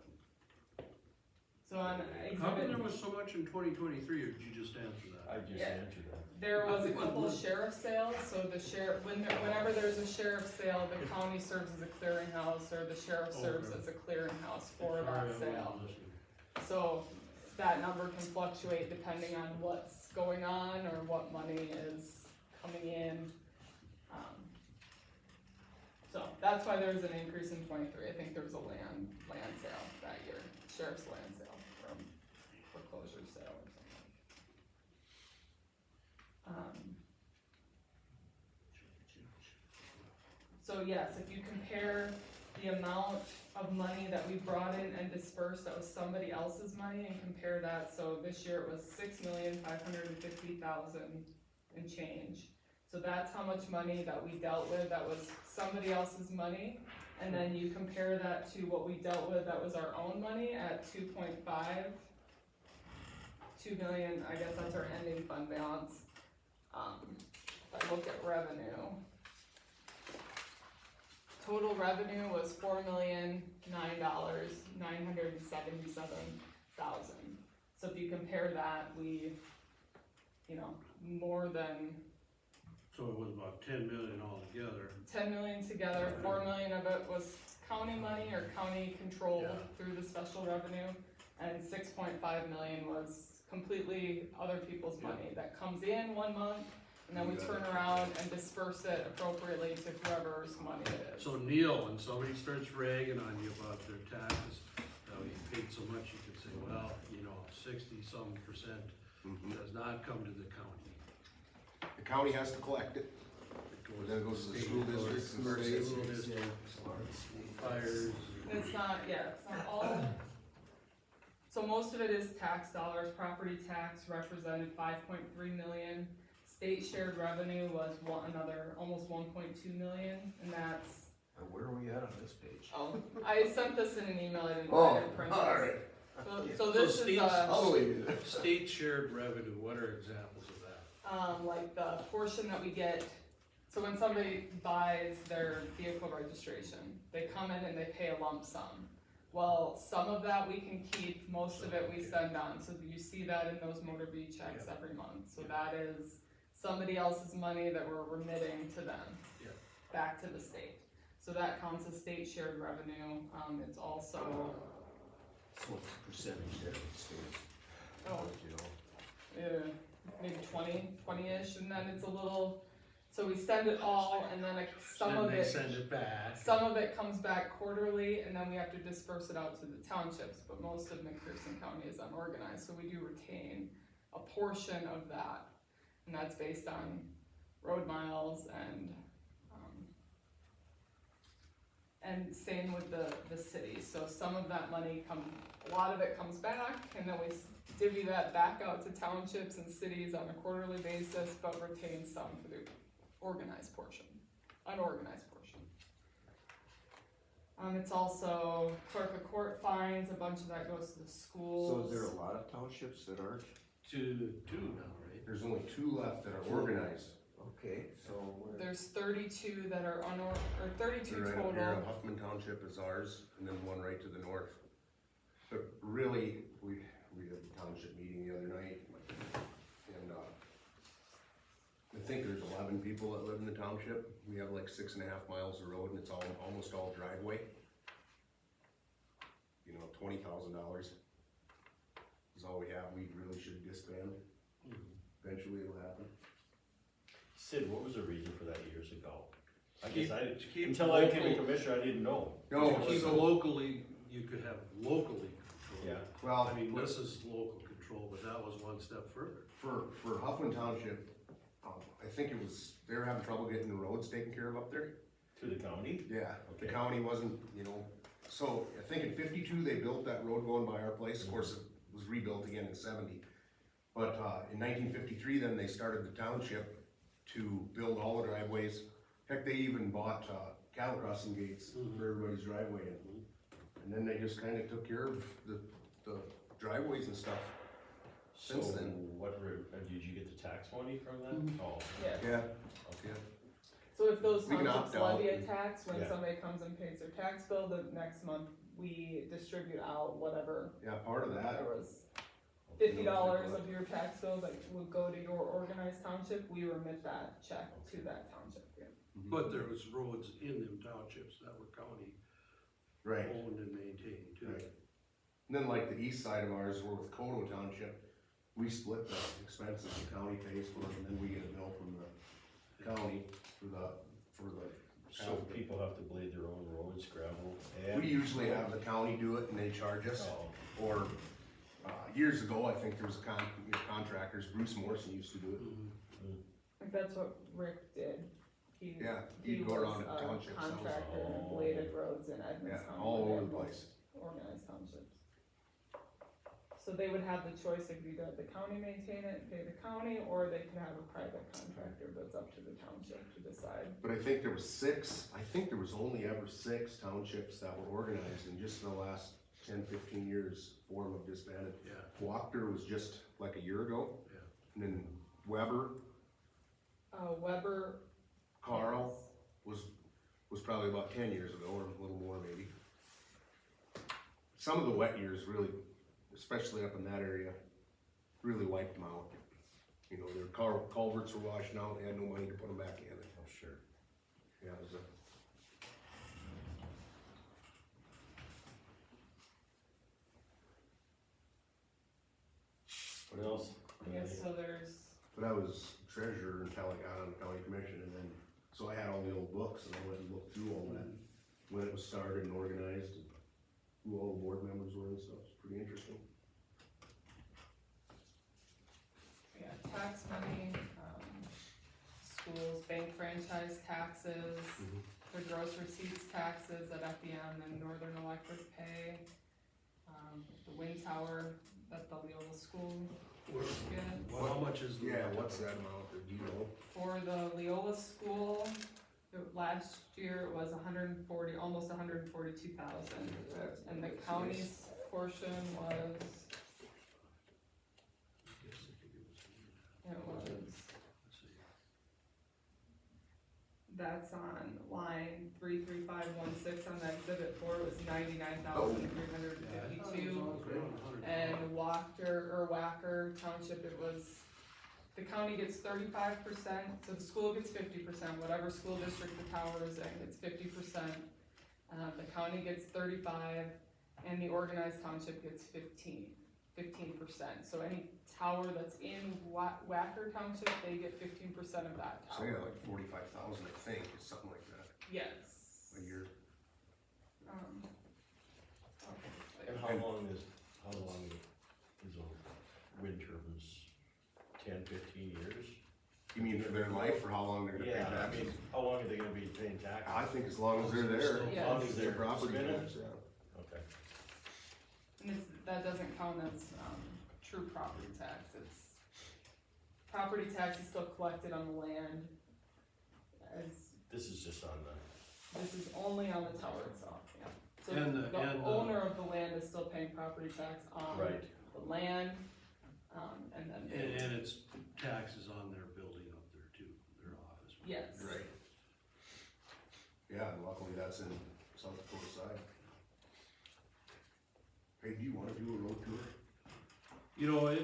So on How come exhibit, there was so much in 2023, or did you just answer that? I just Yeah. answered that. there was a couple of sheriff sales, so the sheriff, whenever there's a sheriff sale, the county serves as a clearinghouse, or the sheriff serves Okay. as a clearinghouse for Sorry, I that wasn't sale. listening. So that number can fluctuate depending on what's going on or what money is coming in. So that's why there was an increase in 23. I think there was a land sale that year, sheriff's land sale from foreclosure sale or something. So yes, if you compare the amount of money that we brought in and dispersed, that was somebody else's money, and compare that, so this year it was $6,550,000 and change. So that's how much money that we dealt with, that was somebody else's money, and then you compare that to what we dealt with, that was our own money at 2.5, 2 million, I guess that's our ending fund balance. If I look at revenue, total revenue was $4,009,977,000. So if you compare that, we, more than So it was about 10 million altogether. 10 million together, 4 million of it was county money or county controlled Yeah. through the special revenue, and 6.5 million was completely other people's Yeah. money that comes in 1 month, and then we turn around and disperse it appropriately to whoever's money it is. So Neil, when somebody starts ragging on you about their taxes, you paid so much, you could say, well, 60-some% does not come to the county. The county has to collect it, then it goes to the school districts and School states. districts, fires. It's not all, so most of it is tax dollars. Property tax represented 5.3 million. State shared revenue was almost 1.2 million, and that's, Where are we at on this page? I sent this in an email, I didn't print it. alright. So this is, I'll believe it. State shared revenue, what are examples of that? like the portion that we get, so when somebody buys their vehicle registration, they come in and they pay a lump sum. Well, some of that we can keep, most of it we send on, so you see that in those motor V checks every month. So that is somebody else's money that we're remitting to them, back to the state. So that counts as state shared revenue, it's also, So what's the percentage there in states? Oh. Maybe 20-ish, and then it's a little, so we send it all, and then some Then of they it, send it back. some of it comes back quarterly, and then we have to disperse it out to the townships, but most of McPherson County is unorganized, so we do retain a portion of that, and that's based on road miles and same with the city. So some of that money a lot of it comes back, and then we divvy that back out to townships and cities on a quarterly basis, but retain some for the unorganized portion. It's also clerk of court fines, a bunch of that goes to the schools. So is there a lot of townships that aren't? Two now, right? There's only 2 left that are organized. Okay, so There's 32 that are or 32 Right total. up here, Huffman Township is ours, and then one right to the north. But really, we had a township meeting the other night, and, I think there's 11 people that live in the township. We have like 6.5 miles of road, and it's almost all driveway. $20,000 is all we have, we really should disband. eventually it'll happen. Sid, what was the reason for that years ago? I Keep- guess I, to keep until I became a local- commissioner, I didn't know. No, Keep so- locally, you could have locally controlled. Yeah. Well, I mean, this is local control, but that was one step further. For Huffman Township, I think it was, they were having trouble getting the roads taken care of up there. To the county? Yeah, the Okay. county wasn't, so I think in 52, they built that road going by our place, of course, it was rebuilt again in 70. But, in 1953, then they started the township to build all the driveways. Heck, they even bought, cattle crossing gates for everybody's driveway. And then they just kinda took care of the driveways and stuff. So Since then. did you get the tax money from that? Mhm. Oh. Yeah. Yeah, Okay. yeah. So if those We can townships opt out. levy a tax, when Yeah. somebody comes and pays their tax bill, the next month, we distribute out whatever. Yeah, part of that. There was $50 of your tax bill that would go to your organized township, we remit that check to that township, yeah. But there was roads in them townships that were county Right. owned and maintained too. Right. And then like the east side of ours, we're with Coto Township, we split the expenses, the county pays for it, and then we get a bill from the county for the. So people have to blade their own roads, gravel, and? We usually have the county do it and they charge us, Oh. or, years ago, I think there was contractors, Bruce Morrison used to do it. Like that's what Rick did. He, Yeah, he he'd go was around the a townships, that was contractor and all- bladed roads in Edmonds Yeah, County. all where over they the had place. Organized townships. So they would have the choice, they could either have the county maintain it, pay the county, or they could have a private contractor, but it's up to the township to decide. But I think there was only ever 6 townships that were organized, and just in the last 10, 15 years, 4 of them disbanded. Yeah. Wachter was just like a year ago. Yeah. And then Weber, Weber. Carl was probably about 10 years ago, or a little more maybe. Some of the wet years really, especially up in that area, really wiped them out. Their culverts were washing out, they had no money to put them back in. Oh, sure. Yeah, it was What else? Yeah, so there's, But I was treasurer until I got on the county commission, and then, so I had all the old books, and I went and looked through all that, when it was started and organized, and who all the board members were and stuff, it's pretty interesting. yeah, tax money, schools, bank franchise taxes, the gross receipts taxes that FEM and Northern Electric pay, the wind tower that the Leola School gets. Well, how much is the? Yeah, what's that amount, or do you know? For the Leola School, last year it was almost 142,000. And the county's portion was, that's on line 33516 on the exhibit 4, it was 99,352. And Wacker Township, it was, the county gets 35%, so the school gets 50%, whatever school district the tower is in gets 50%. The county gets 35, and the organized township gets 15%. So any tower that's in Wacker Township, they get 15% of that So yeah, tower. like 45,000, I think, or something like that, Yes. a year. And how long is a wind turbines? 10, 15 years? You mean for their life, or how long they're gonna pay Yeah, I taxes? mean, how long are they gonna be paying taxes? I think as long as they're there, Yeah. As long as it's a they're property spinning? tax, yeah. Okay. And that doesn't count as, true property tax, property tax is still collected on the land This is just on the, this is only on the tower itself, yeah. So And the the- owner of the land is still paying property tax on Right. the land, and then. And it's taxes on their building up there too, their office. Yes. Right. Yeah, and luckily that's in South Dakota side. Hey, do you wanna do a road tour?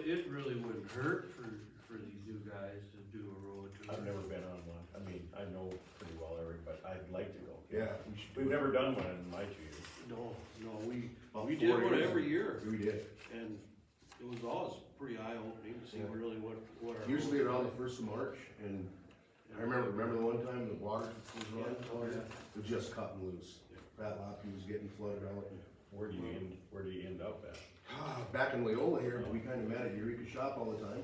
It really wouldn't hurt for these new guys to do a road tour. I've never been on one. I mean, I know pretty well every, but I'd like to go. Yeah, we should. We've never done one in my 2 years. No, we About did 4 one years. every year, We did. and it was always pretty eye-opening to see Yeah. really what our. Usually around the first of March, and I remember the one time the water was running, Oh, yeah. it was just cutting loose. Pat Loppy was getting flooded out, and Where do you end up at? back in Leola here, we kinda met at Eureka Shop all the time.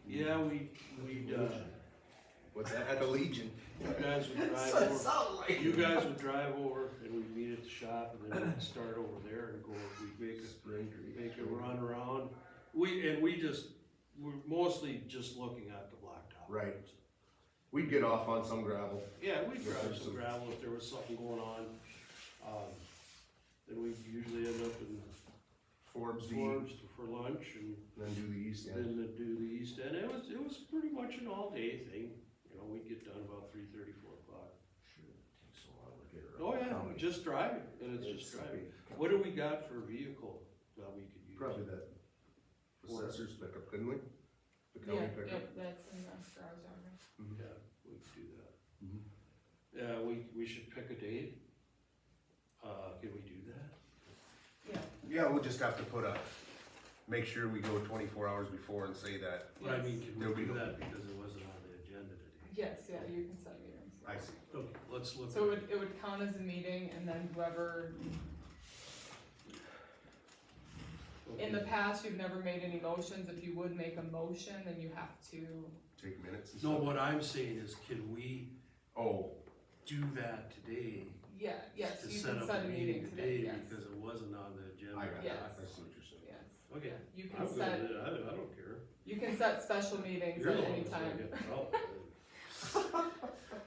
Yeah, we'd, What's that, at the Legion? you guys would drive That's what it over, sounded like. you guys would drive over and we'd meet at the shop and then we'd start over there and go, we'd make a run around. We're mostly just looking at the blacktop. Right. We'd get off on some gravel. Yeah, we'd drive There's some gravel if there was something going on. Then we'd usually end up in Forbes D, Forbes for lunch and then do the east end. then do the east end. It was pretty much an all-day thing. You know, we'd get done about 3:30, 4 o'clock. Takes a while to get Oh, around. yeah, County. just driving, and it's just driving. What do we got for a vehicle that we could use? Probably that assessor's pickup, couldn't we? The county Yeah, pickup. yep, that's in the garage down there. Yeah, we could do that. Mhm. Yeah, we should pick a date. Can we do that? Yeah, Yeah, we'll just have to make sure we go 24 hours before and say that. But I mean, can There'll we be do no- that because it wasn't on the agenda today? yes, yeah, you can set meetings. I see. Okay, let's look. So at it would count as a meeting and then whoever, in the past, you've never made any motions. If you would make a motion, then you have to, Take minutes and No, stuff. what I'm saying is, can we Oh, do that today? yeah, yes, To you set can up set a meeting today, yes. because it wasn't on the agenda. I got it. Yes. I see what you're saying. Yes, Okay. you I'm can good set, with it. I don't care. you can set special meetings You're at the one any that's gonna time. get in trouble.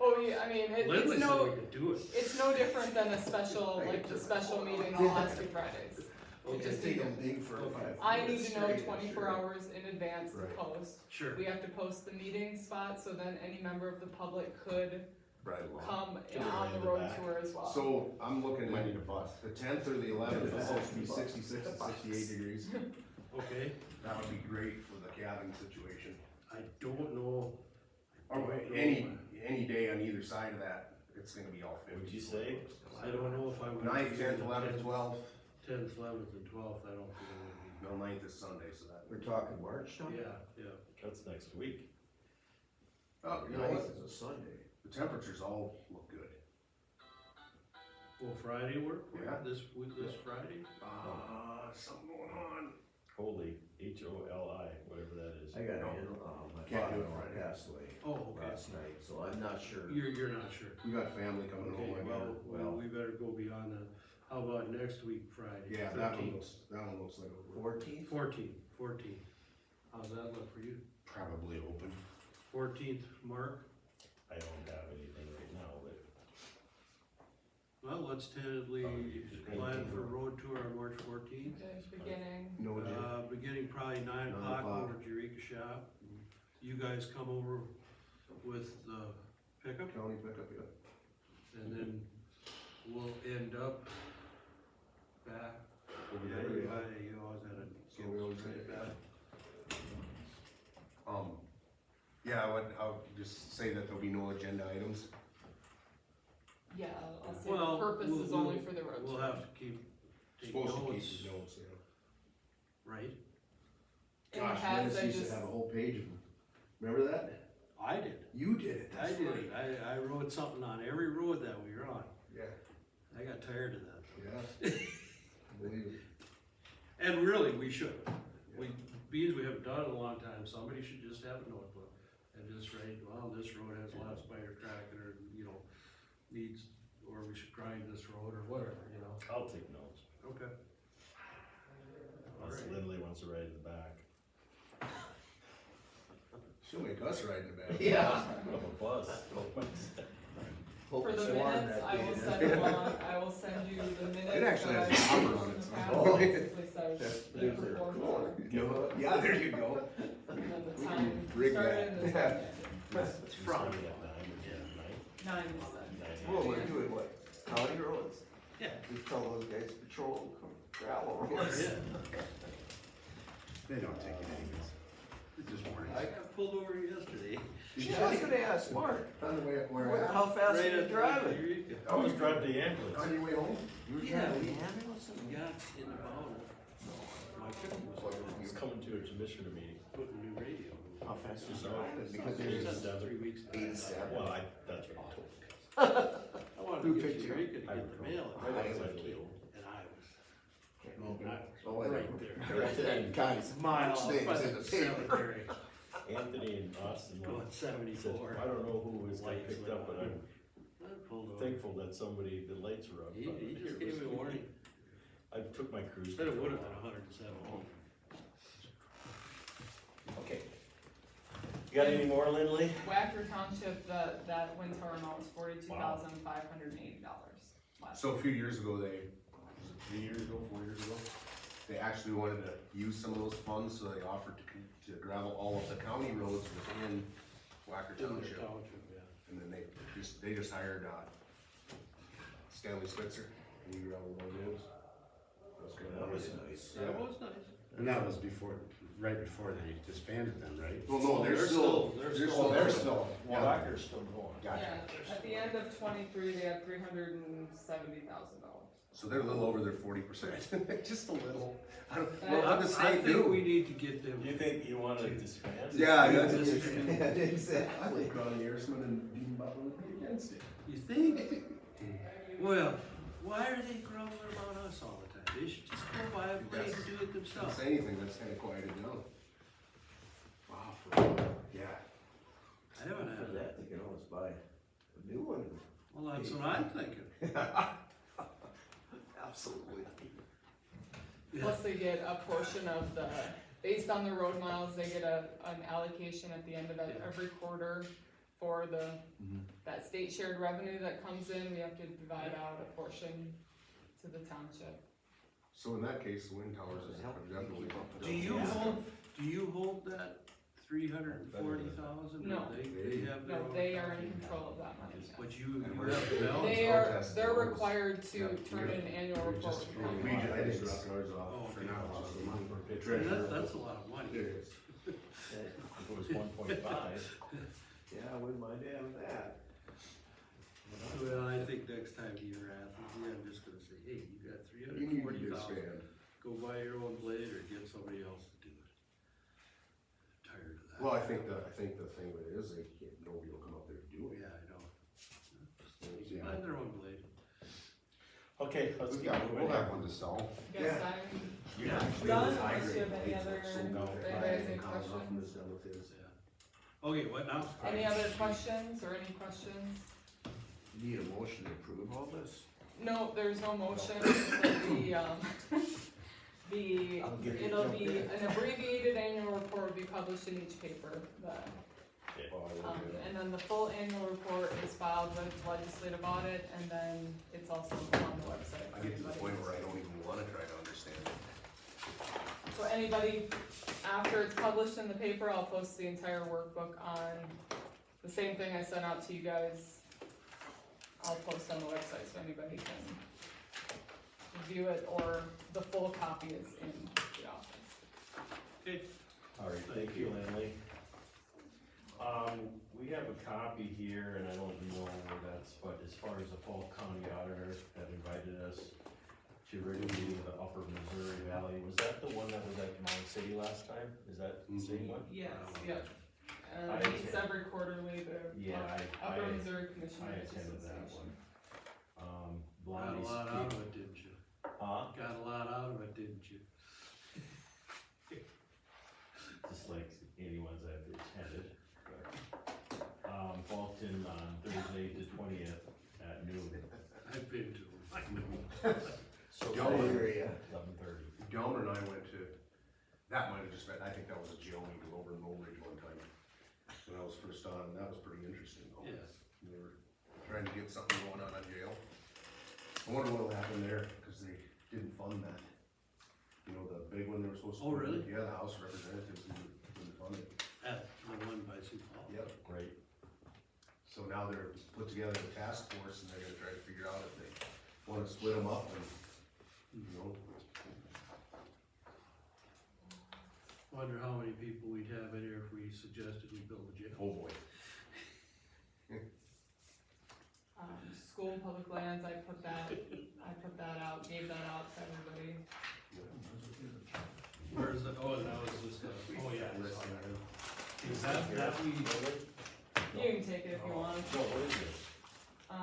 Oh, yeah, I mean, Lindley it's said no, we could do it. it's no different than a special, like the special meetings the last two Fridays. You just need to- dig for Okay. I need to know 24 hours in advance to Right. post. Sure. We have to post the meeting spot, so then any member of the public could Right along. come Get on right the in the road back. tour as well. So I'm looking Might at need a bus. the 10th or the 11th, it's supposed to be 66 and 68 degrees. Okay, That would be great for the cabin situation. I don't know. Or any day on either side of that, it's gonna be all 50. What'd you say? I don't know if I would. 9th, 10th, 11th, 12th. 10th, 11th, and 12th, I don't think it No, 9th is Sunday, so that. We're talking March now? would be. Yeah. That's next week. Oh, you know Ninth what? is a Sunday. The temperatures all look good. Will Friday work? Yeah. This Friday? Something going on. Holy, HOLI, whatever that is. I got, No. my Can't do it father-in-law Friday. passed away Oh, okay. last night, so I'm not sure. You're not sure. We got family coming Okay, home, I got. well, we better go beyond that. How about next week, Friday? Yeah, 13th? that one looks like a. 14th? 14th. How's that look for you? Probably open. 14th, Mark? I don't have anything right now, but Well, let's tentatively plan for a road tour on March 14th. Okay, beginning, No, Beginning probably 9 o'clock over at Eureka Shop. You guys come over with the pickup, county pickup, yeah. and then we'll end up back. Over Yeah, there, you yeah. always had it. So we always Straight say, back. Yeah, I'll just say that there'll be no agenda items. yeah, I'll say Well, the purpose is only for the road We'll tour. have to take Supposed to notes, keep the notes, yeah. right? In the Gosh, past, Dennis I used to just, have a whole page of them. Remember that? I did. You did it, I that's did. right. I wrote something on every road that we were on. Yeah, I got tired of that. yeah. Believe it. And really, we should. Beans we haven't done in a long time, somebody should just have a notebook and just write, well, this road has a lot of spider crack in it, needs, or we should grind this road or whatever, I'll take notes. Okay. Unless Alright. Lindley wants to ride in the back. She'll make us ride in the back. Yeah. Of a bus. for Hope the it's warm minutes, that I day. will send along, I will send you the minutes. It actually that has I've a used cover on in it, the so- past. Oh, yeah. It basically says you performed for, Yeah, there you go. and then the time rig started and the time ended. It's from. Tuesday at 9 or 10, 9 you said. Well, we're doing what, county roads? Yeah. Just tell those guys to patrol gravel roads. Yeah. They don't take it anyways. It's just warning. I got pulled over yesterday. Yeah, I was gonna ask Mark, On the way up where? how fast are Right you at driving? I was driving the ambulance. On your way home? You were Yeah, driving we- the ambulance? Got in the bowl. My chicken was He's coming to a commissioner meeting. putting new radio. How fast is So, that? because There's there's 3 weeks. 87. Well, that's what I told him. I wanted Who to get picked to you? Eureka to get the mail. I was like, And I Oh, was whatever. right there. Right there, you kind of Mile stays by in the the paper. cemetery. Anthony and Austin. Going said, 74. I don't know who was Lights picked lit up, but on. I'm I pulled over. thankful that somebody, the lights were up. He just gave me a warning. I took my cruise. Said it would control have been off. 107. Okay. You got any more, Lindley? Wacker Township, that wind tower amount was $42,580 last. So a few years ago, was it 3 years ago, 4 years ago? They actually wanted to use some of those funds, so they offered to gravel all of the county roads within Wacker Township. And then they just hired, Stanley Spitzer, and he gravelled one of those. That was nice. Yeah. That was nice. And that was before, right before they disbanded them, right? Well, no, they're still, Well, Wacker's still going. Gotcha. Yeah, at the end of '23, they had $370,000. So they're a little over their 40%, just a little. I don't, Well, what does the I state think do? we need to get them. You think you wanna disband? Yeah, Yeah, that's disband. I think Ronnie Ersman and Dean Butler would be against it. You think? Well, why are they grumbling about us all the time? They should just go buy a blade and do it Don't themselves. say anything, that's kinda quieted down. Wow, for real? Yeah. I haven't For had that, they can always buy a new one. Well, that's what I'm thinking. Absolutely. Plus they get a portion of the, based on the road miles, they get an allocation at the end of every quarter for that state shared revenue that comes in, we have to divide out a portion to the township. So in that case, the wind towers is definitely. Do you hold that 340,000? No. They have their No, own. they are in control of that money. But you have the balance. They're required to turn in an annual report. with the We county. I just dropped ours off Oh, for okay. now, it's just a month. That's a lot of money. It is. If it was 1.5. Yeah, I wouldn't mind having that. Well, I think next time you're at, I'm just gonna say, hey, you got You need to 340,000. expand. Go buy your own blade or get somebody else to do it. Tired of that. Well, I think the thing of it is, nobody will come up there to do it. Yeah, I know. Buy their own blade. Okay, let's We'll have one to sell. Guess Yeah. I'm Actually, done, those high unless you grade have any blades other, are so good. anybody has any Brian Collins questions? is done with his. Okay, what now? Any other questions or any questions? Need a motion to approve all this? No, there's no motion, it'll be, an abbreviated annual report will be published in each paper, and then the full annual report is filed with legislative audit, and then it's also on the website. I get to the point where I don't even wanna try to understand it. So anybody, after it's published in the paper, I'll post the entire workbook on, the same thing I sent out to you guys. I'll post on the website so anybody can review it, or the full copy is in the office. Okay. Alright, thank you, Lindley. We have a copy here, and I don't know where that's, but as far as the Fall County Auditor that invited us to review the Upper Missouri Valley, was that the one that was at Mount City last time? Is that the same one? Yes, yep. And I it's attend- every quarterly, the Yeah, Upper Missouri Commission. I attended that one. Got a Blondie's lot out kid- of it, didn't you? Huh? Got a lot out of it, didn't you? Just like any ones I've attended. Fulton on Thursday the 20th at noon. I've been to them, I know. So Delmer, 11:30. Delmer and I went to, that might have just been, I think that was a jail meeting over in Mulridge one time, when I was first on, and that was pretty interesting though. Yes. They were trying to get something going on jail. I wonder what'll happen there, cause they didn't fund that. You know, the big one they were supposed to. Oh, really? Yeah, the House of Representatives didn't fund it. At the one by Sioux Falls. Yep. Great. So now they're put together a task force and they're gonna try to figure out if they wanna split them up and, you know. Wonder how many people we'd have in here if we suggested we build a jail. Oh, boy. School, public lands, I put that out, gave that out to everybody. Where's the, oh, that was just a, oh yeah, I saw that. Is that we, You can take it if you want. No, what is this?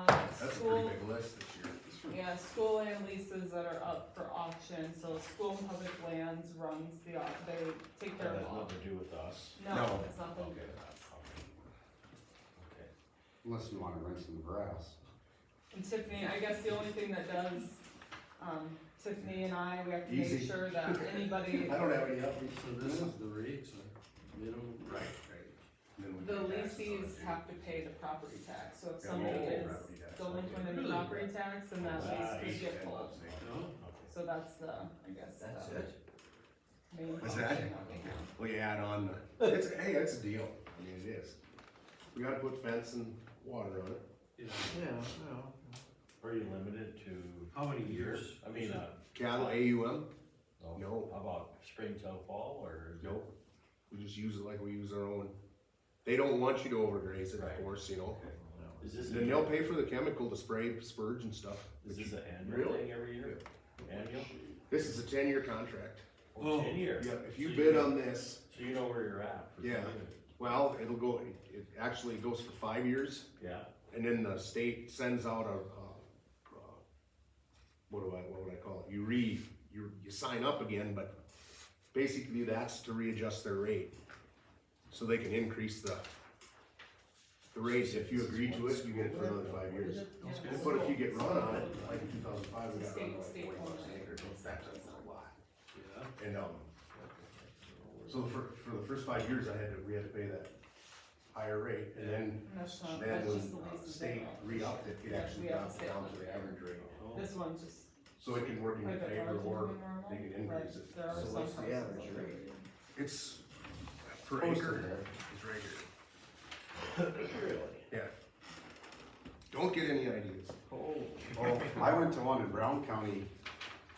That's a School, pretty big list this year. yeah, school land leases that are up for auction, so School and Public Lands runs the, they take That care has of all. nothing to do with us? No, it's nothing to do Okay. with us. Okay. Unless you wanna rent some grass. And Tiffany, I guess the only thing that does, Tiffany and I, we have to make Easy. sure that anybody, I don't have any updates. so this is the rates, minimum. Right, right. And then we the do taxes on leasees it. have to pay the property tax, so if Yeah, somebody we pay is property tax. delinquent in the Really? property tax, then that lease could get pulled. No? So that's the, I guess, That's the it. main What's function that? that we have. Well, you add on, it's, hey, it's a deal, I mean, it is. We gotta put fence and water on it. Yeah. Yeah, well. Are you limited to? How many years? I mean, Cattle, AUM, No. How about spring till fall, or? is it- nope, we just use it like we use our own. They don't want you to overgraze it, Right. of course, you know. Is this, And then they'll pay for the chemical to spray spurge and stuff. is this an annual Really? thing every year? Annual? This is a 10-year contract. Oh, 10 years? Yeah, if you So bid on this, So you know where you're at? for Yeah. 10 years. well, it'll go, it actually goes for 5 years. Yeah, And then the state sends out a, what would I call it? You sign up again, but basically that's to readjust their rate. So they can increase the rates. If you agree to it, you get it for another 5 years. But if you get run on it, like in 2005, we got run like $40 an acre, that's a lot. Yeah. And, so for the first 5 years, we had to pay that higher rate, and then That's not, then that's when just the leases. state re-upped it, it actually We have dropped to down say- to the average rate. This one just. So it can work in your quite a bit favor, larger or than normal, they can but increase it. There are So some what's the parcels average that are- rate? It's per Close to acre, there. it's right here. Really? Yeah. Don't get any ideas. Oh. Oh, I went to one in Brown County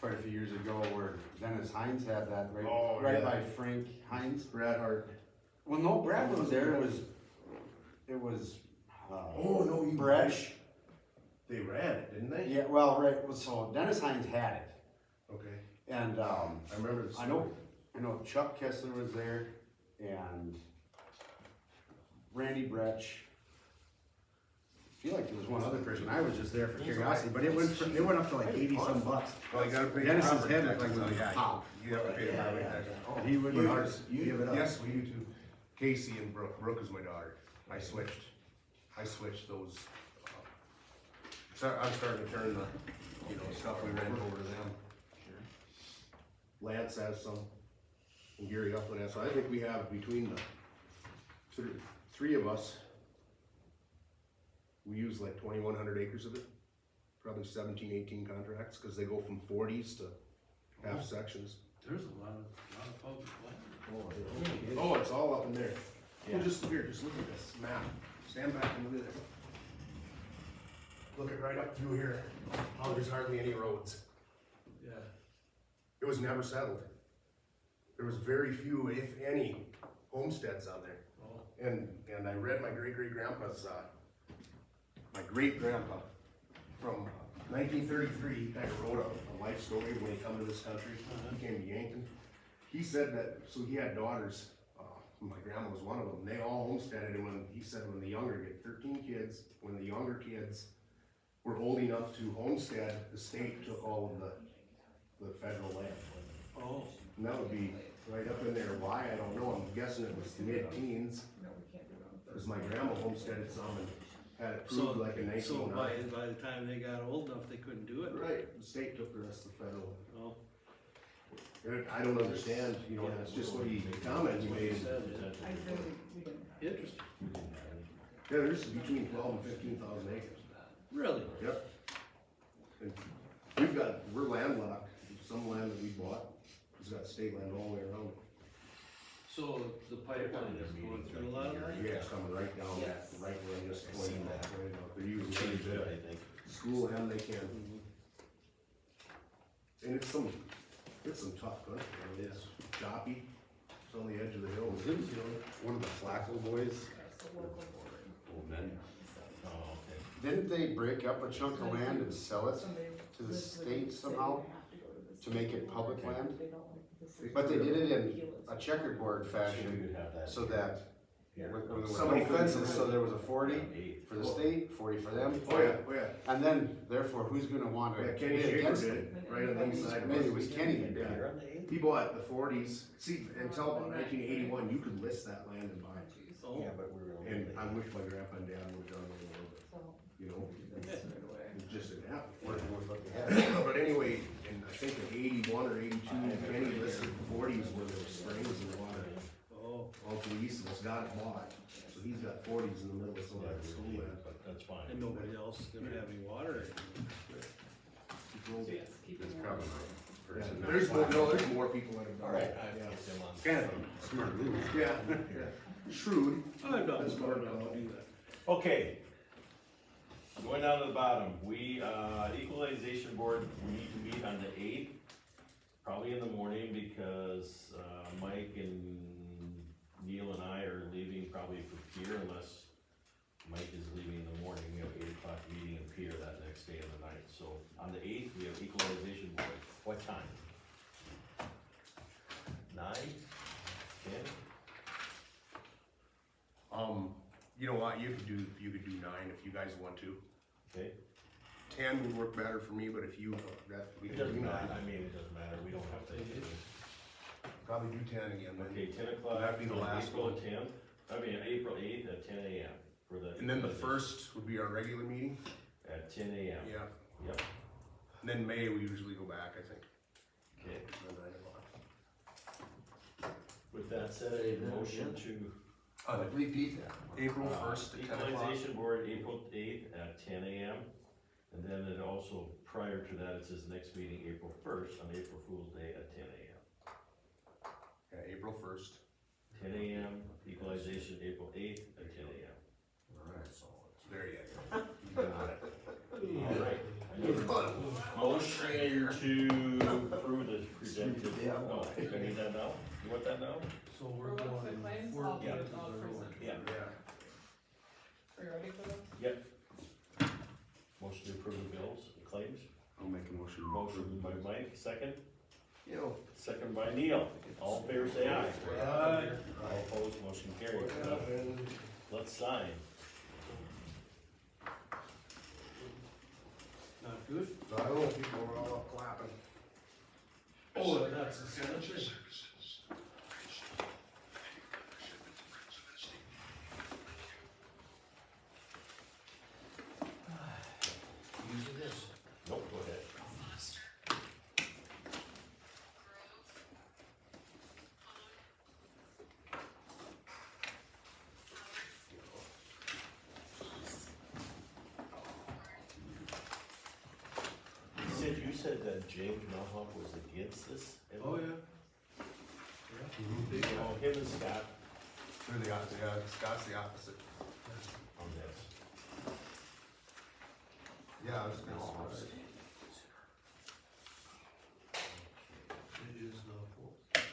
quite a few years ago where Dennis Hines had that Oh, right yeah. by Frank Hines. Brad Hart. Well, no, Brad was there, it was, Oh, no, you. Bresh. They ran it, didn't they? Yeah, well, right, well, so Dennis Hines had it, Okay, and, I remember this. I know Chuck Kessler was there, and Randy Brech. I feel like there was one other person, I was just there for curiosity, but it went up to like 80 some bucks. Well, you gotta pay. Dennis's property head looked like taxes it on was it. a pop. You have to pay the property tax. And he wouldn't give it up. Yes, we do too. Casey and Brooke. Brooke is my daughter. I switched those. So I'm starting to turn the, stuff we rent over to them. Lance has some, and Gary Upland has, so I think we have between the three of us, we use like 2,100 acres of it, probably 17, 18 contracts, cause they go from 40s to half sections. There's a lot of public land. Oh, it's all up in there. Yeah. Well, just look at this map. Stand back and look at this. Look at right up through here, how there's hardly any roads. Yeah. It was never settled. There was very few, if any, homesteads on there. Oh. And I read my great-great-grandpa's, my great-grandpa from 1933, kind of wrote a life story when he come to this country. He came to Yankton. He said that, so he had daughters, my grandma was one of them, they all homesteaded, and when the younger, he had 13 kids, when the younger kids were old enough to homestead, the state took all of the federal land. Oh. And that would be right up in there, why, I don't know, I'm guessing it was mid-teens, No, we can't do it. because my grandma homesteaded some and had it proved like in 1909. So by the time they got old enough, they couldn't do it? Right, the state took the rest of the federal. Oh. I don't understand, that's just what he commented he made. I really, we didn't. Interesting. Yeah, there's between 12 and 15,000 acres. Really? Yep. And we're landlocked, some land that we bought, has got state land all the way around it. So the pipeline is going through a lot of that? Yeah, it's coming right down, Yes. right where I'm just pointing that way. They're using Change it, every I think. school and they can. And it's some tough country, it's choppy, it's on the edge of the hill. One of the Flacco boys, It's the local board. old men, Oh, okay. Didn't they break up a chunk of land and sell it to the state somehow to make it public land? But they did it in a checkerboard fashion so that with Somebody no could- fences, so there was a 40 for the state, 40 for them. Oh, yeah, oh, yeah. And then therefore, who's gonna want to Yeah, bid Kenny Schaefer against did it? it, right on the east side. Maybe it was Kenny that did Yeah. it. He bought the forties, see, until about 1981, you could list that land and buy it. Yeah, but we're really. And I wish my grandpa and dad would've done it a little bit, you know, it just didn't happen. But anyway, in, I think in 81 or 82, Kenny listed the forties where there were springs and water. Oh. All to the east of us, got it bought, so he's got forties in the middle of some of that school land. That's fine. And nobody else is gonna have any water. That's probably my person. There's more, no, there's more people in it. All right. Yeah. It's kind of a smart move. Yeah, shrewd. I'm not smart enough to do that. Okay. Going down to the bottom, equalization board, we need to meet on the 8th, probably in the morning, because, Mike and Neil and I are leaving probably for Pier, unless Mike is leaving in the morning. We have 8 o'clock meeting in Pier that next day of the night, so on the 8th, we have equalization board. What time? 9? 10? You know what, you could do 9 if you guys want to. Okay. 10 would work better for me, but if you, we It can do doesn't 9. matter, I mean, it doesn't matter, we don't have to. Probably do 10 again then. Okay, 10 o'clock. That'd be the last April one. 10th, I mean, April 8th at 10 AM for the. And then the first would be our regular meeting? At 10 AM. Yeah. Yep, And then May, we usually go back, I think. okay. The 9 o'clock. With that said, a motion to. Repeat that. April 1st at 10 o'clock. Equalization board, April 8th at 10 AM. And then it also, prior to that, it says next meeting, April 1st, on April Fool's Day at 10 AM. Yeah, April 1st. 10 AM, equalization, April 8th at 10 AM. Alright, so there you go. You got it. Alright. Motion to approve the presented, no, do I need that now? You want that now? So we're For going. the claims, we're I'll put getting it to on the road. present. Yeah. Are you ready for them? Yep. Motion to approve the bills, the claims. I'll make a motion. Motion by Mike, second. You know, Second by Neil. All in favor, say aye. Aye. All opposed, motion carried. Let's sign. Not good? I don't know, people were all up clapping. Oh, that's the signature. Using this. Nope, go ahead. Sid, you said that James Melhoff was against this? Oh, yeah. Oh, him and Scott They're the opposite, yeah, Scott's the opposite. on this. Yeah, I was gonna say. It is the fourth.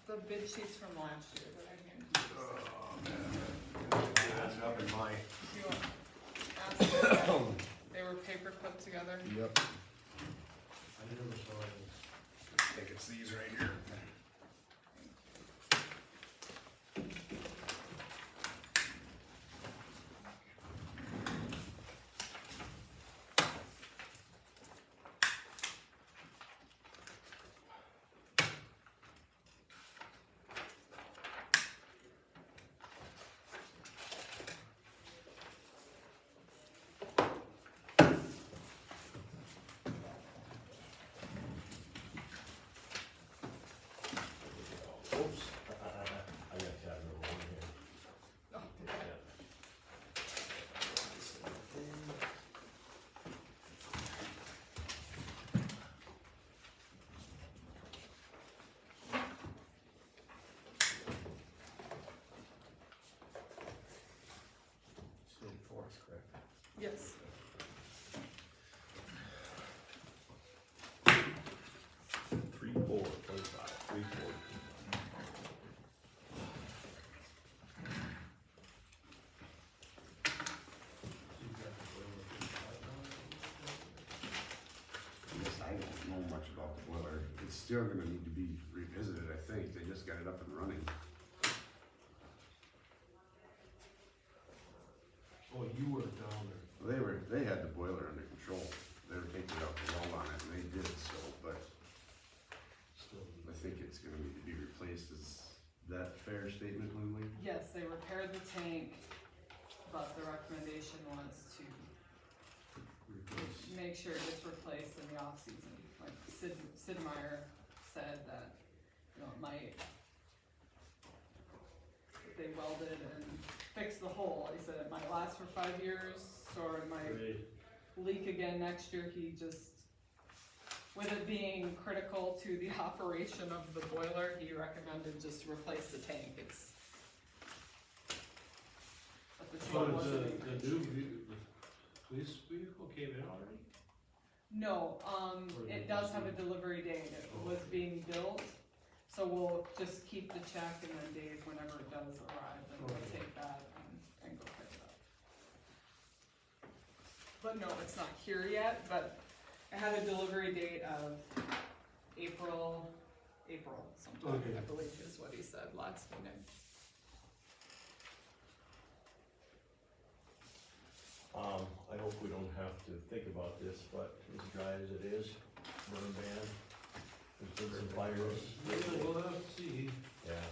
The bid sheets from last year that I handed you. That's up in my. You want, ask them. They were paper clipped together. Yep. never saw it. I think it's these right here. Oops, I got that over here. Still force, correct? Yes. 3/4/25, 3/4. Yes, I don't know much about the boiler. It's still gonna need to be revisited, I think. They just got it up and running. Oh, you were down there. They had the boiler under control. They were taking out the well on it, and they did so, but I think it's gonna need to be replaced. Is that a fair statement, Lily? Yes, they repaired the tank, but the recommendation was to make sure it gets replaced in the off-season. Like Sid Meier said that, you know, it might, if they welded and fixed the hole, he said it might last for 5 years, or it might leak again next year. He just, with it being critical to the operation of the boiler, he recommended just replace the tank. It's, but the So tank wasn't in the good new shape. police vehicle came in already? No, it does have a delivery date. It was being built, so we'll just keep the check, and then Dave, whenever it does arrive, then we'll take that and go pick it up. But no, it's not here yet, but it had a delivery date of April sometime, Okay. I believe is what he said last meeting. I hope we don't have to think about this, but as dry as it is, burn ban, there's been some fires. We'll have to see. Yeah.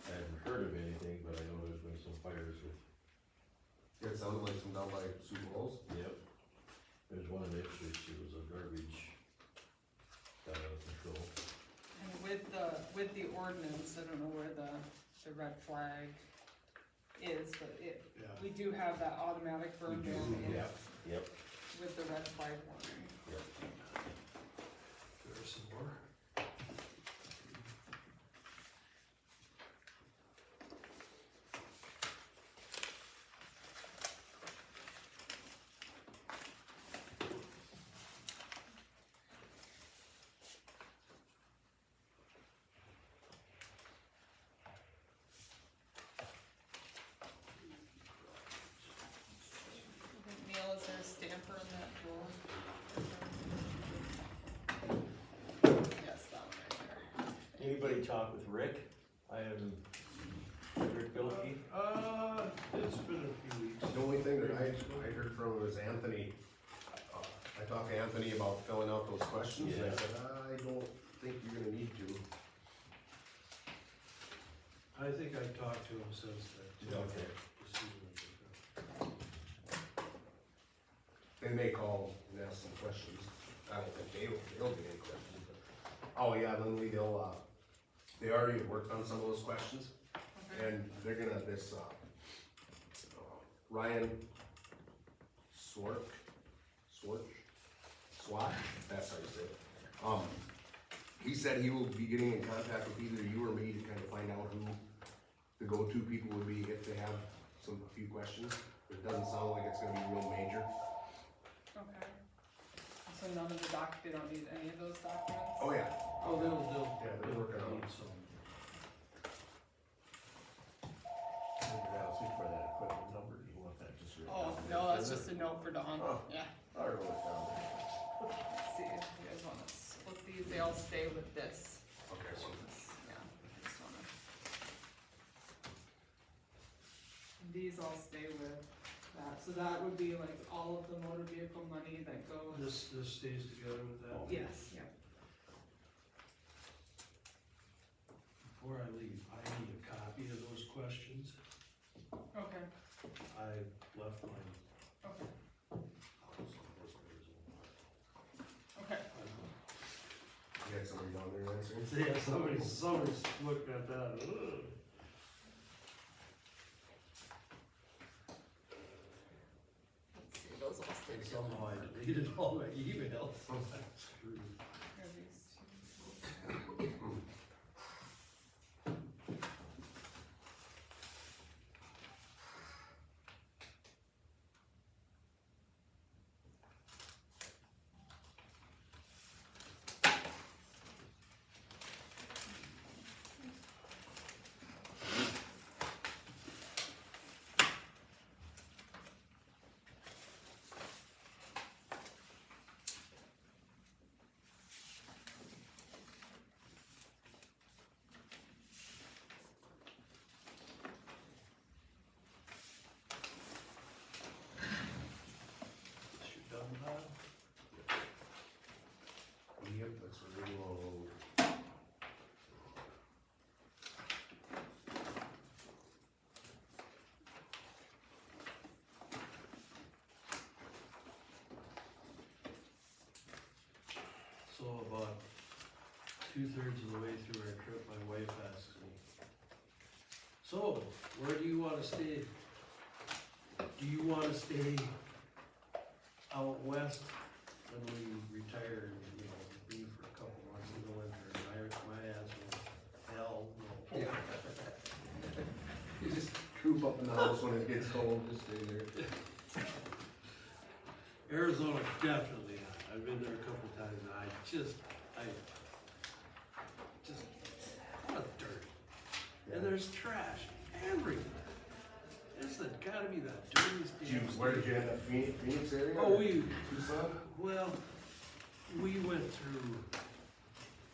I haven't heard of anything, but I know there's been some fires with. Yeah, it sounded like some down by Sioux Falls. Yep. There's one in Ipswich, it was a garbage got out of control. And with the ordinance, I don't know where the red flag is, but we do have that automatic burn ban in it Yep. with the red flag warning. Yep. There's some more. Neil, is there a stamper in that drawer? Yes, that one right there. Anybody talk with Rick? I am Rick Bilkey. It's been a few weeks. The only thing that I heard from was Anthony. I talked to Anthony about filling out those questions, and I said, I don't think you're gonna need to. I think I talked to him since then. too. Okay. To see what They may call and ask some questions. I don't think they'll get any questions, but, oh yeah, Lindley, they already worked on some of those questions. And they're gonna, Ryan Swart, that's how you say it. He said he will be getting in contact with either you or me to kind of find out who the go-to people would be if they have a few questions. It doesn't sound like it's gonna be real major. Okay. So none of the they don't need any of those documents? Oh, yeah. Oh, they'll. Yeah, they're working on it. need some. Maybe I'll see for that equipment number, do you want that just written Oh, down? no, that's just a note for Dawn, Oh. yeah. I wrote it down. stay with this. Okay, so Yeah, this one. These all stay with that, so that would be like all of the motor vehicle money that goes. This stays together with that? Yes, yeah. Before I leave, I need a copy of those questions. Okay, I left mine. okay, house on this okay. you got somebody down there answering? Yeah, somebody's looking at that. Ugh. Let's see, those all stay And together. somehow I deleted all my emails. Screw. Are these two? You're done, Bob? Yep, that's really low. So about 2/3 of the way through our trip, my wife asks me, "So, where do you wanna stay? Do you wanna stay out west when we retire, and, leave for a couple months in the winter?" And my answer was, "Hell, no." Yeah. You just coop up in the house when it gets cold, just stay there. Arizona, definitely not. I've been there a couple times, and I just, what a dirt. And there's trash everywhere. It's gotta be the dirtiest damn state. Where did you end up, Phoenix area? Oh, or Tucson? well, we went through,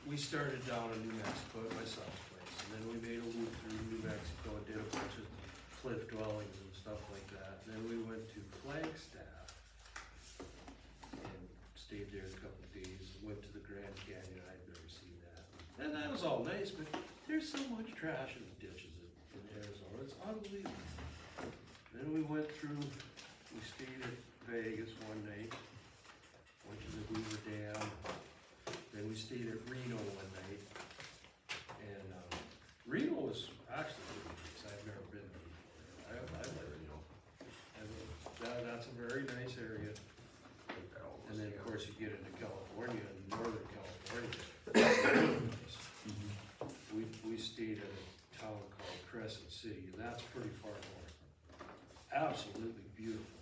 we started down in New Mexico at my son's place, and then we made a loop through New Mexico and did a bunch of cliff dwellings and stuff like that. And then we went to Flagstaff and stayed there a couple of days, went to the Grand Canyon. I'd never seen that. And that was all nice, but there's so much trash in the ditches in Arizona, it's unbelievable. Then we went through, we stayed at Vegas one night, went to the Hoover Dam, then we stayed at Reno one night. And, Reno was actually really nice, I've never been there before. I've never, that's a very nice area. And then, of course, you get into California, and Northern California is really nice. We stayed at a town called Crescent City, and that's pretty far north. Absolutely beautiful,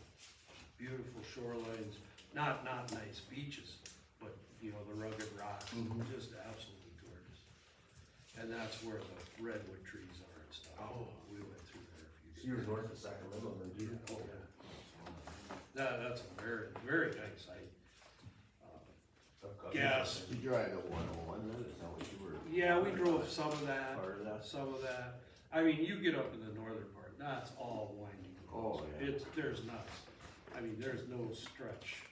beautiful shorelines, not nice beaches, but, the rugged rocks, just absolutely gorgeous. And that's where the redwood trees are and stuff. Oh. We went through there a few days. So you were north of Sacramento then, dude? Oh, yeah. That's a very, very nice site. Gas. You drive the 101, then, is that what you were? Yeah, we drove some of that. Part of that? Some of that. I mean, you get up in the northern part, that's all winding roads. Oh, yeah. There's nuts. I mean, there's no stretch.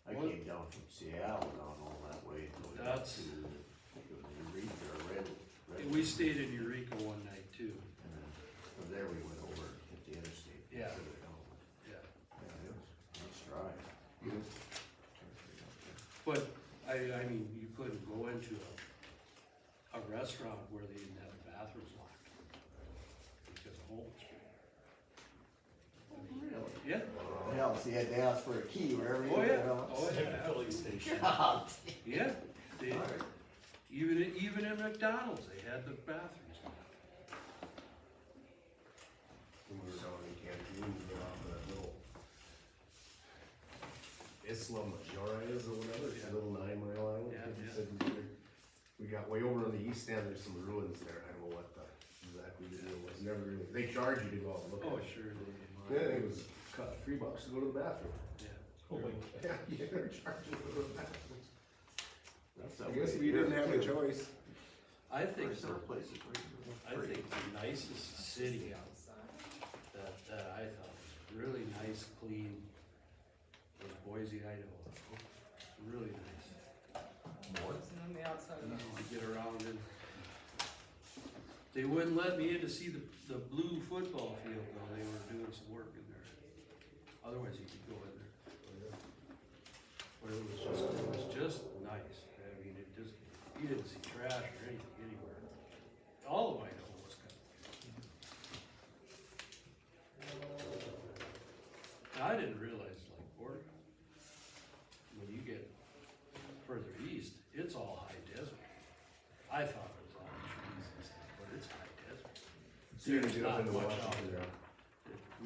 I What? came down from Seattle down all that way, going up That's- to, it was Eureka, or Red. We stayed in Eureka one night too. And then from there we went over, hit the interstate. Yeah. further down. Yeah. Yeah, it was dry. But, I mean, you couldn't go into a restaurant where they didn't have the bathrooms locked. Because of holes. Yeah. Yeah, so you had to ask for a key wherever you Oh, went. yeah. huh? Oh, yeah. Filling station. God. Yeah, they, Alright. even in McDonald's, they had the bathrooms. When we were down in Cancun, we went off that little Isla Mayores or whatever, it's a little 9-mile island. Yeah, He yeah. said we got way over on the east end, there's some ruins there, I don't know what exactly the deal was, never really, they charge you to go out and look at Oh, it. sure. Yeah, it was $3 to go to the bathroom. Yeah. Yeah, they're charging to go to the bathroom. That's I that guess way we here, didn't have a too. choice. I think, There's other places where you I can- think the nicest city that I thought was really nice, clean, was Boise, Idaho. It's really nice. Wasn't on the outside of the Easy to get around in. They wouldn't let me in to see the blue football field though, they were doing some work in there. Otherwise you could go in there. But it was just nice, I mean, it just, you didn't see trash or anything anywhere. All of Idaho was kind of. I didn't realize like Oregon, when you get further east, it's all high desert. I thought it was all trees and stuff, but it's high desert. So you didn't There's get up not into much out Washington there. there?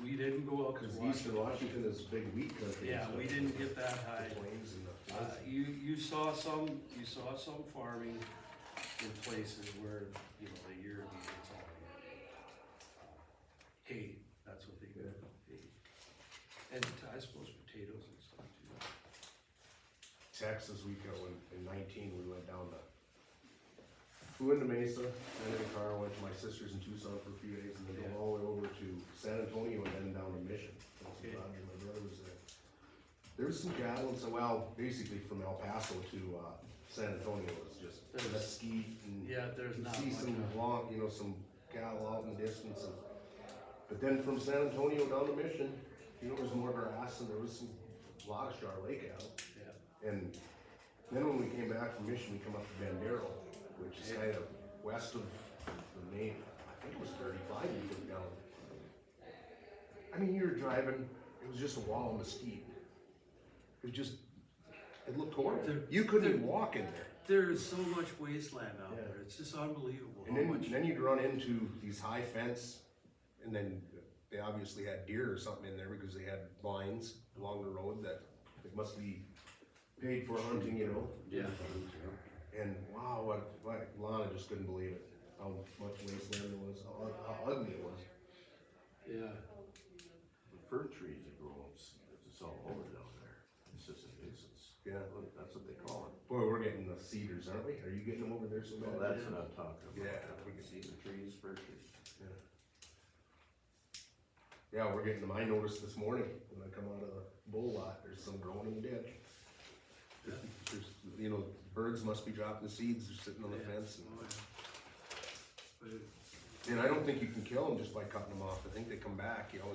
We didn't go out to Cause Washington. eastern Washington is big wheat country. Yeah, so we didn't get that the high. plains and the fields. You saw some farming in places where, you know, the year, it's all hay, that's what they do, hay. And I suppose potatoes and stuff too. Texas, we go in 19, we went down to, flew into Mesa, then in a car, went to my sister's in Tucson for a few days, and then drove all the way over to San Antonio and then down to Mission. That's Okay. what my brother was there. There was some cattle and so, well, basically from El Paso to, San Antonio was just There's- mesquite and. Yeah, there's you not see much some of- long, you know, some cattle out in the distance and, but then from San Antonio down to Mission, you know, there's more grass and there was a lot of Charolais cattle. Yeah. And then when we came back from Mission, we come up to Bandero, which is kind of west of the main, I think it was 35 you took down. I mean, you were driving, it was just a wall of mesquite. It was just, it looked horrible. You couldn't even walk in there. There is so much wasteland out Yeah. there, it's just unbelievable And how then, much. then you'd run into these high fence, and then they obviously had deer or something in there because they had vines along the road that it must be paid for hunting, you know? Yeah. And wow, what Lana just couldn't believe it, how much wasteland there was, how ugly it was. Yeah. The fir trees that grow, it's all over down there. It's just a nuisance. Yeah. That's what they call it. Boy, we're getting the cedars, aren't we? Are you getting them over there so bad? Well, that's what I'm talking about. Yeah. We can see the trees, fir trees. Yeah, we're getting them. I noticed this morning when I come out of the bull lot, there's some growing in the ditch. There's, you know, birds must be dropping the seeds, they're sitting on the fence. Oh, yeah. But it- And I don't think you can kill them just by cutting them off. I think they come back, you know.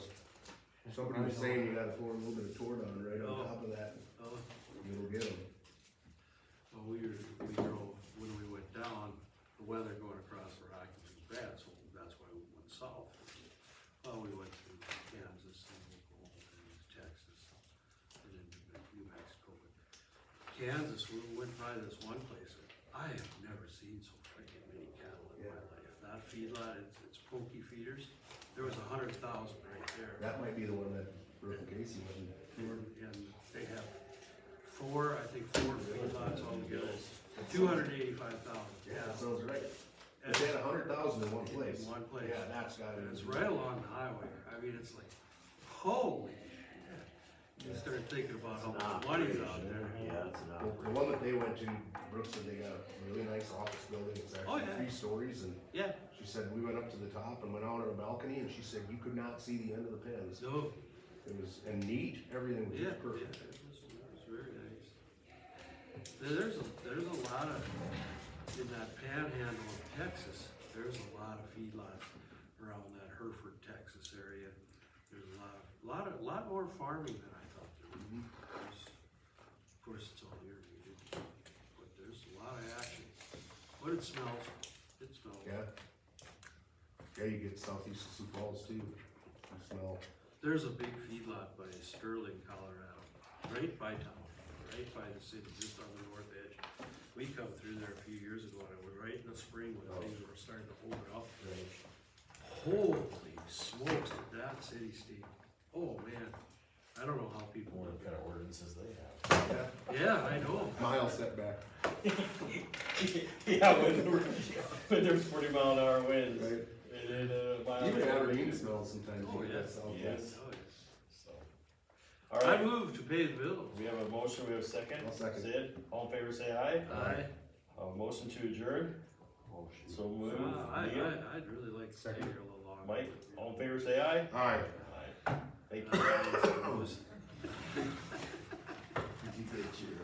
Somebody was saying you gotta throw a little bit of Tordon right on top of that, Oh. and it'll get them. Well, we drove, when we went down, the weather going across the Rockies was bad, so that's why we went south. Well, we went through Kansas and Oklahoma and Texas, and then New Mexico. But Kansas, we went by this one place, I have never seen so freaking many cattle in my life. That feedlot, it's Pokey feeders, there was 100,000 right there. That might be the one that Brooke and Casey went and toured. And they have four feedlots altogether, 285,000. Yeah, that sounds right. If they had 100,000 in one place. In one place. Yeah, that's gotta And be. it's right along the highway, I mean, it's like, holy shit. You start thinking about how much money's out there. Yeah, it's an The one that they went to, Brooke said they got a really nice office building, it's Oh, actually yeah. 3 stories, and Yeah. she said, we went up to the top and went out on a balcony, and she said, you could not see the end of the pens. No, It was, and neat, everything was yeah, just yeah, perfect. it was very nice. There's a lot of, in that panhandle of Texas, there's a lot of feedlots around that Hereford, Texas area. There's a lot more farming than I thought there would be. Of course, it's all irrigated, but there's a lot of action. But it smells, Yeah. Yeah, you get southeast of Sioux Falls too, you smell. There's a big feedlot by Sterling, Colorado, right by town, right by the city, just on the north edge. We come through there a few years ago, and it was right in the spring when things were starting to open up. Holy smokes, did that city stink. Oh, man, I don't know how people What live kind of ordinances they have. Yeah, I know. Mile setback. Yeah, when there's 40-mile-an-hour winds. Right. And then, Even Aberdeen smells sometimes. Oh, you yeah. get southwest. Yes. Oh, yes. So, All I right, move to pay the bills. we have a motion, we have a second. I'll second. Sid, all in favor, say aye. Aye. Motion to adjourn, so moved. Neil, I'd really like to stay here a little longer. Mike, all in favor, say aye. Aye. Aye. Thank you, guys. Did you get your,